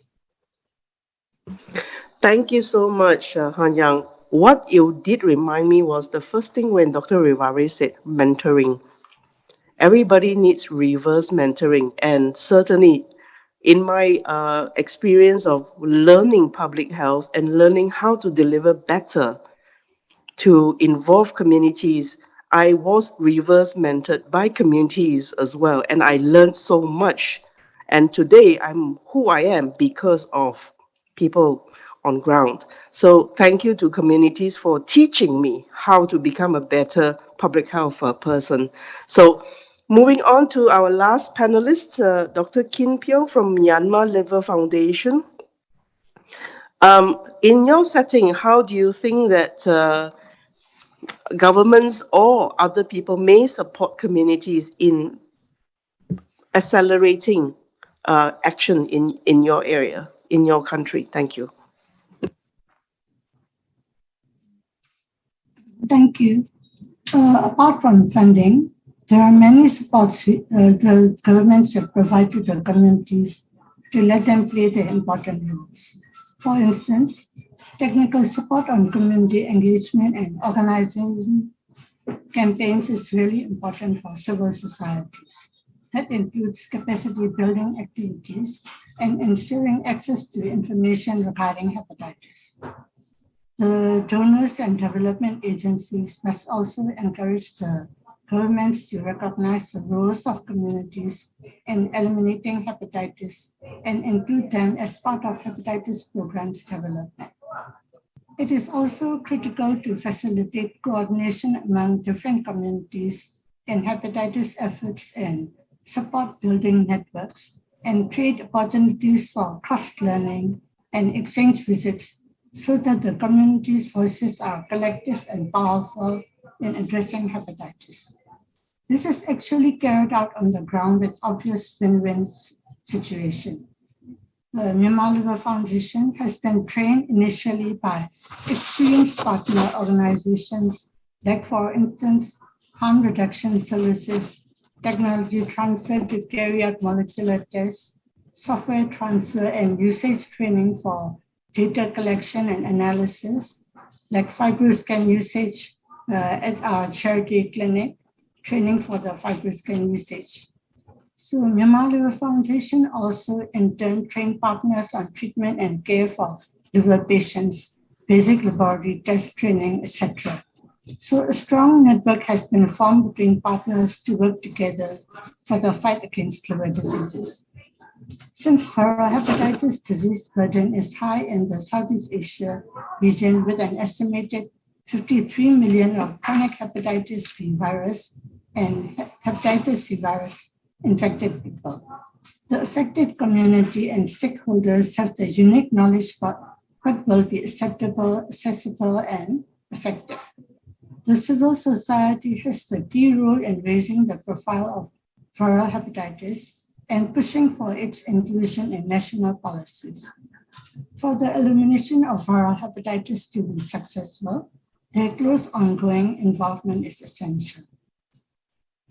Thank you so much, Han Yang. What you did remind me was the first thing when Dr. Rivari said mentoring. Everybody needs reverse mentoring. And certainly in my experience of learning public health and learning how to deliver better to involve communities, I was reverse mentored by communities as well. And I learned so much. And today I'm who I am because of people on ground. So thank you to communities for teaching me how to become a better public health person. So moving on to our last panelist, Dr. Kin Pyong from Myanmar Liver Foundation. In your setting, how do you think that governments or other people may support communities in accelerating action in your area, in your country? Thank you. Thank you. Apart from funding, there are many supports the government should provide to the communities to let them play their important roles. For instance, technical support on community engagement and organizing campaigns is really important for civil societies. That includes capacity building activities and ensuring access to information regarding hepatitis. The donors and development agencies must also encourage the governments to recognize the roles of communities in eliminating hepatitis and include them as part of hepatitis programs development. It is also critical to facilitate coordination among different communities in hepatitis efforts and support building networks and create opportunities for cross-learning and exchange visits so that the community's voices are collective and powerful in addressing hepatitis. This is actually carried out on the ground with obvious win-win situation. The Myanmar Liver Foundation has been trained initially by experienced partner organizations like, for instance, harm reduction services, technology transfer to carry out molecular tests, software transfer and usage training for data collection and analysis, like FibroScan usage at our charity clinic, training for the FibroScan usage. So Myanmar Liver Foundation also in turn trained partners on treatment and care for liver patients, basic laboratory test training, etc. So a strong network has been formed between partners to work together for the fight against liver diseases. Since viral hepatitis disease burden is high in the Southeast Asia region with an estimated 53 million of chronic hepatitis B virus and hepatitis C virus infected people. The affected community and stakeholders have the unique knowledge about what will be acceptable, accessible, and effective. The civil society has the key role in raising the profile of viral hepatitis and pushing for its inclusion in national policies. For the elimination of viral hepatitis to be successful, their close ongoing involvement is essential.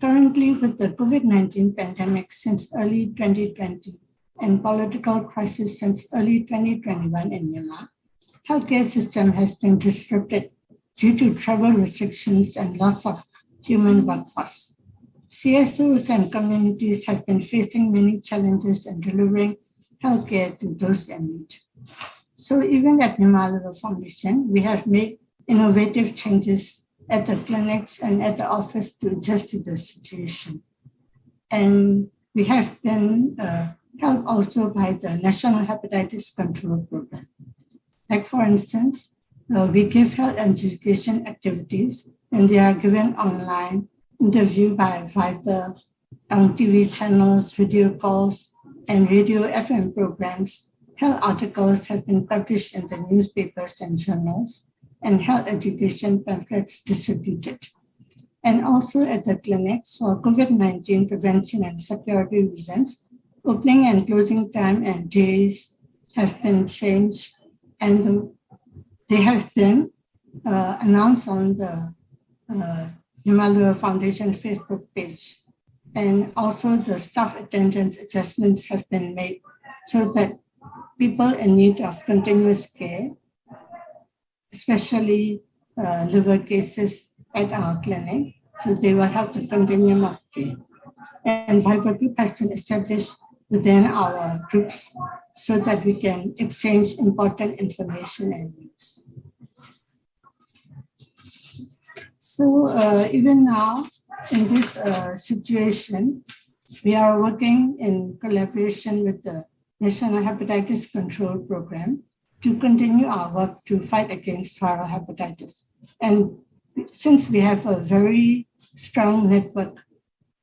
Currently, with the COVID-19 pandemic since early 2020 and political crisis since early 2021 in Myanmar, healthcare system has been disrupted due to travel restrictions and loss of human workforce. CSOs and communities have been facing many challenges in delivering healthcare to those in need. So even at Myanmar Liver Foundation, we have made innovative changes at the clinics and at the office to adjust to the situation. And we have been helped also by the National Hepatitis Control Program. Like for instance, we give health education activities and they are given online, interviewed by Viber, on TV channels, video calls, and radio FM programs. Health articles have been published in the newspapers and journals, and health education pamphlets distributed. And also at the clinics for COVID-19 prevention and security reasons, opening and closing time and days have been changed, and they have been announced on the Myanmar Liver Foundation Facebook page. And also the staff attendance adjustments have been made so that people in need of continuous care, especially liver cases at our clinic, so they will have the continuum of care. And Viber group has been established within our groups so that we can exchange important information and news. So even now, in this situation, we are working in collaboration with the National Hepatitis Control Program to continue our work to fight against viral hepatitis. And since we have a very strong network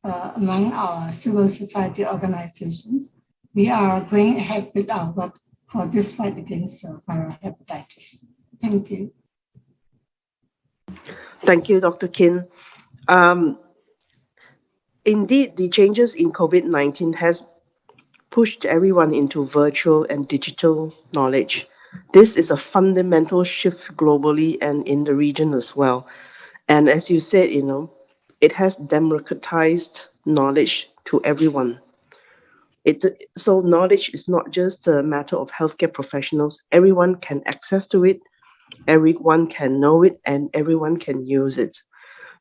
among our civil society organizations, we are going ahead with our work for this fight against viral hepatitis. Thank you. Thank you, Dr. Kin. Indeed, the changes in COVID-19 has pushed everyone into virtual and digital knowledge. This is a fundamental shift globally and in the region as well. And as you said, it has democratized knowledge to everyone. So knowledge is not just a matter of healthcare professionals. Everyone can access to it, everyone can know it, and everyone can use it.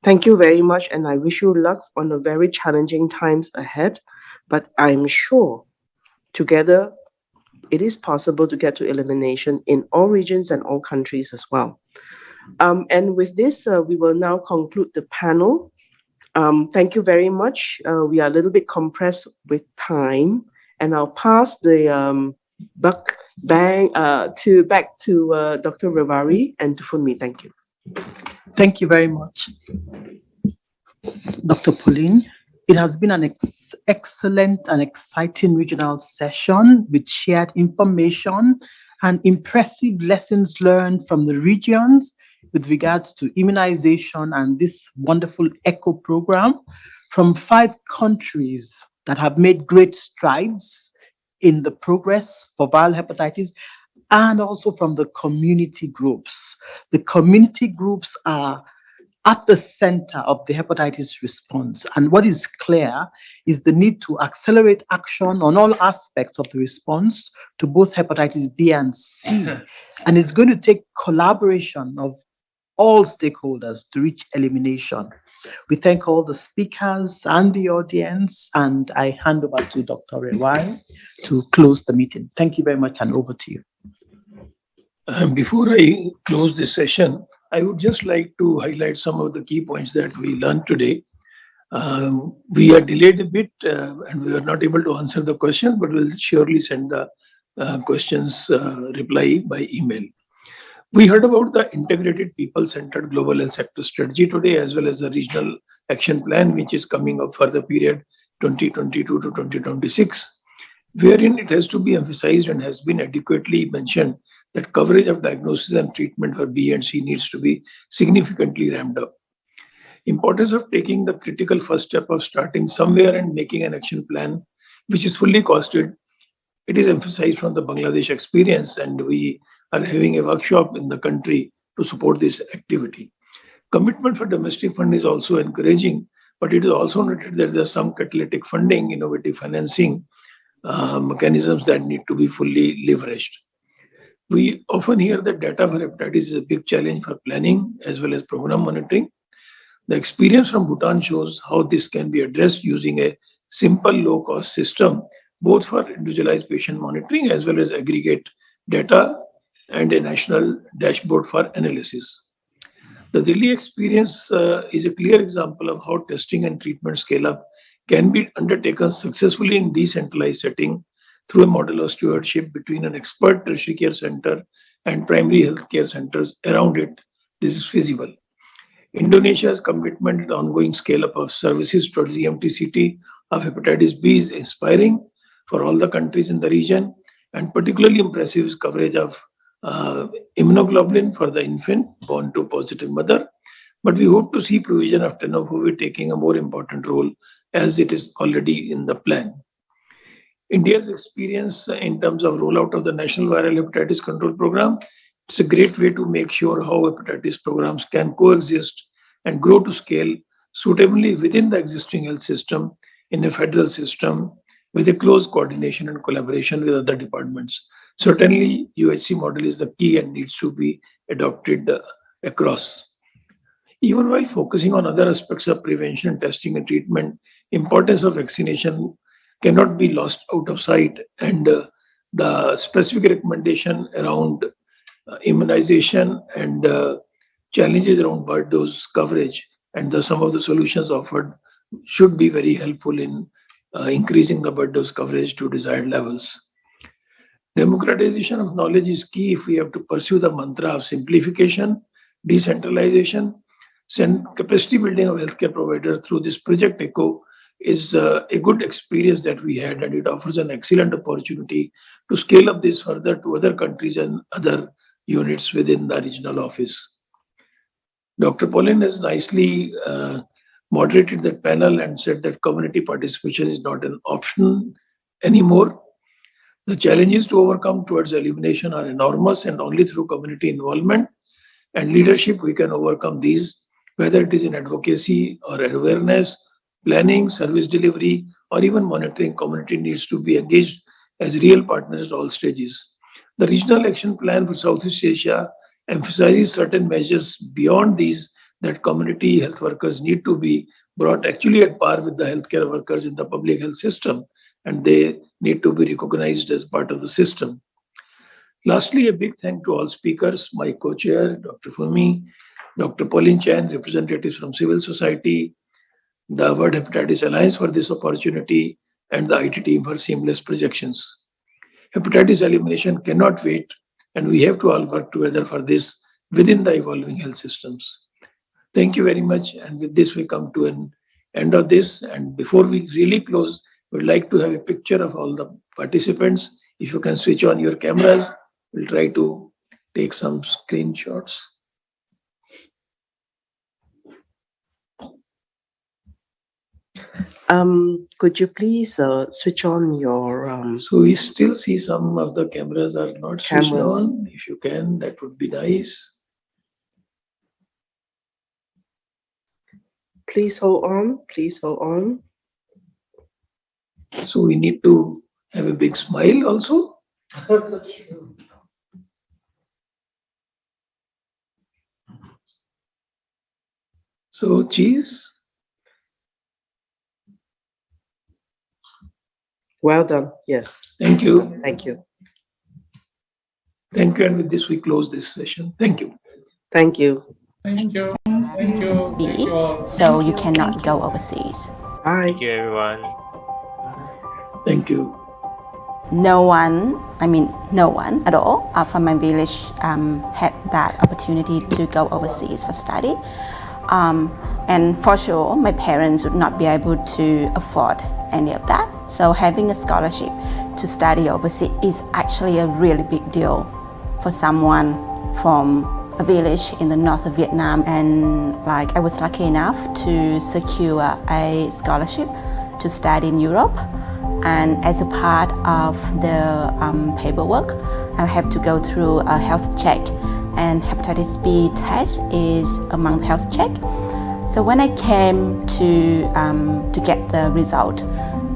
Thank you very much, and I wish you luck on the very challenging times ahead. But I'm sure together it is possible to get to elimination in all regions and all countries as well. And with this, we will now conclude the panel. Thank you very much. We are a little bit compressed with time, and I'll pass the back to Dr. Rivari and to Funmi. Thank you. Thank you very much, Dr. Pauline. It has been an excellent and exciting regional session with shared information and impressive lessons learned from the regions with regards to immunization and this wonderful ECHO program from 5 countries that have made great strides in the progress for viral hepatitis, and also from the community groups. The community groups are at the center of the hepatitis response. And what is clear is the need to accelerate action on all aspects of the response to both hepatitis B and C. And it's going to take collaboration of all stakeholders to reach elimination. We thank all the speakers and the audience, and I hand over to Dr. Rewai to close the meeting. Thank you very much, and over to you. Before I close this session, I would just like to highlight some of the key points that we learned today. We are delayed a bit and we are not able to answer the question, but we'll surely send the questions reply by email. We heard about the integrated people-centered global health sector strategy today, as well as the regional action plan, which is coming up for the period 2022 to 2026, wherein it has to be emphasized and has been adequately mentioned that coverage of diagnosis and treatment for B and C needs to be significantly ramped up. Importance of taking the critical first step of starting somewhere and making an action plan, which is fully costed. It is emphasized from the Bangladesh experience, and we are having a workshop in the country to support this activity. Commitment for domestic fund is also encouraging, but it is also noted that there are some catalytic funding, innovative financing mechanisms that need to be fully leveraged. We often hear that data for hepatitis is a big challenge for planning as well as program monitoring. The experience from Bhutan shows how this can be addressed using a simple low-cost system, both for individualized patient monitoring as well as aggregate data and a national dashboard for analysis. The Delhi experience is a clear example of how testing and treatment scale-up can be undertaken successfully in decentralized setting through a model of stewardship between an expert tertiary care center and primary health care centers around it. This is feasible. Indonesia's commitment and ongoing scale-up of services towards the MTCT of hepatitis B is inspiring for all the countries in the region, and particularly impressive is coverage of immunoglobulin for the infant born to positive mother. But we hope to see provision of tenofovir taking a more important role, as it is already in the plan. India's experience in terms of rollout of the National Viral Hepatitis Control Program, it's a great way to make sure how hepatitis programs can coexist and grow to scale suitably within the existing health system in a federal system with a close coordination and collaboration with other departments. Certainly, UHC model is the key and needs to be adopted across. Even while focusing on other aspects of prevention, testing, and treatment, importance of vaccination cannot be lost out of sight, and the specific recommendation around immunization and challenges around birth dose coverage and some of the solutions offered should be very helpful in increasing the birth dose coverage to desired levels. Democratization of knowledge is key if we have to pursue the mantra of simplification, decentralization, and capacity building of healthcare providers through this Project ECHO is a good experience that we had, and it offers an excellent opportunity to scale up this further to other countries and other units within the regional office. Dr. Pauline has nicely moderated that panel and said that community participation is not an option anymore. The challenges to overcome towards elimination are enormous, and only through community involvement and leadership we can overcome these, whether it is in advocacy or awareness, planning, service delivery, or even monitoring. Community needs to be engaged as real partners at all stages. The Regional Action Plan for Southeast Asia emphasizes certain measures beyond these that community health workers need to be brought actually at par with the healthcare workers in the public health system, and they need to be recognized as part of the system. Lastly, a big thank to all speakers, my co-chair, Dr. Fumi, Dr. Pauline Chan, representatives from civil society, the World Hepatitis Alliance for this opportunity, and the IT team for seamless projections. Hepatitis elimination cannot wait, and we have to all work together for this within the evolving health systems. Thank you very much. And with this, we come to an end of this. And before we really close, we'd like to have a picture of all the participants. If you can switch on your cameras, we'll try to take some screenshots. Could you please switch on your... So we still see some of the cameras are not switched Cameras. on. If you can, that would be nice. Please hold on. Please hold on. So we need to have a big smile also. So cheese. Well done. Yes. Thank you. Thank you. Thank you. And with this, we close this session. Thank you. Thank you. Thank you. Thank you. Thank you all. So you cannot go overseas. Bye. Thank you, everyone. Thank you. No one at all from my village had that opportunity to go overseas for study. And for sure, my parents would not be able to afford any of that. So having a scholarship to study overseas is actually a really big deal for someone from a village in the north of Vietnam. And I was lucky enough to secure a scholarship to study in Europe. And as a part of the paperwork, I have to go through a health check. And hepatitis B test is among the health check. So when I came to get the result,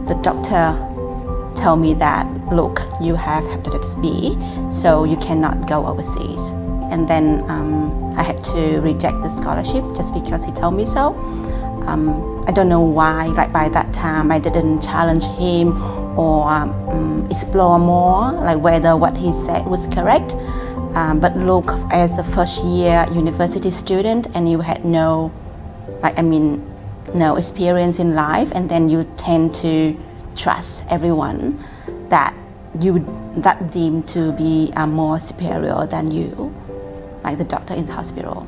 the doctor told me that, look, you have hepatitis B, so you cannot go overseas. And then I had to reject the scholarship just because he told me so. I don't know why, by that time, I didn't challenge him or explore more, whether what he said was correct. But look, as a first year university student and you had no experience in life, and then you tend to trust everyone that deem to be more superior than you, like the doctor in the hospital.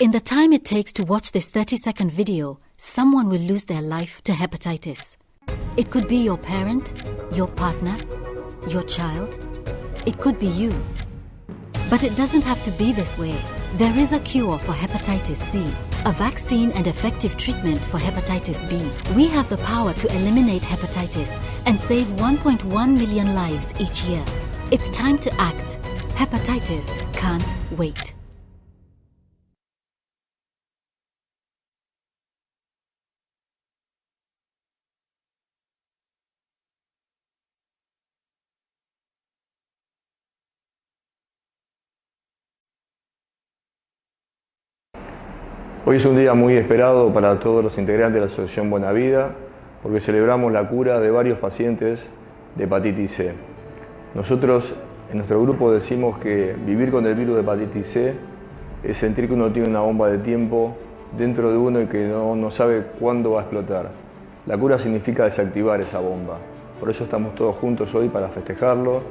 In the time it takes to watch this 30-second video, someone will lose their life to hepatitis. It could be your parent, your partner, your child. It could be you. But it doesn't have to be this way. There is a cure for hepatitis C, a vaccine and effective treatment for hepatitis B. We have the power to eliminate hepatitis and save 1.1 million lives each year. It's time to act. Hepatitis can't wait. Hoy es un día muy esperado para todos los integrantes de la Asociación Buena Vida porque celebramos la cura de varios pacientes de hepatitis C. Nosotros en nuestro grupo decimos que vivir con el virus de hepatitis C es sentir que uno tiene una bomba de tiempo dentro de uno y que no sabe cuándo va a explotar. La cura significa desactivar esa bomba. Por eso estamos todos juntos hoy para festejarlo,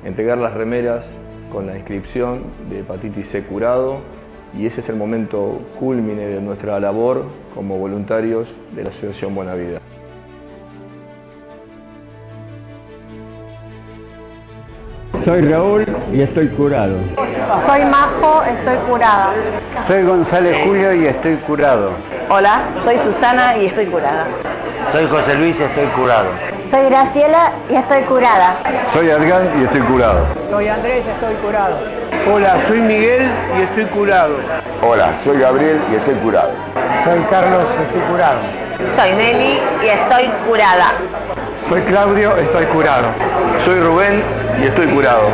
entregar las remeras con la inscripción de hepatitis C curado. Y ese es el momento cúlmine de nuestra labor como voluntarios de la Asociación Buena Vida. Soy Raúl y estoy curado. Soy Majo, estoy curada. Soy González Julio y estoy curado. Hola, soy Susana y estoy curada. Soy José Luis y estoy curado. Soy Graciela y estoy curada. Soy Adrián y estoy curado. Soy Andrés y estoy curado. Hola, soy Miguel y estoy curado. Hola, soy Gabriel y estoy curado. Soy Carlos y estoy curado. Soy Nelly y estoy curada. Soy Claudio, estoy curado. Soy Rubén y estoy curado.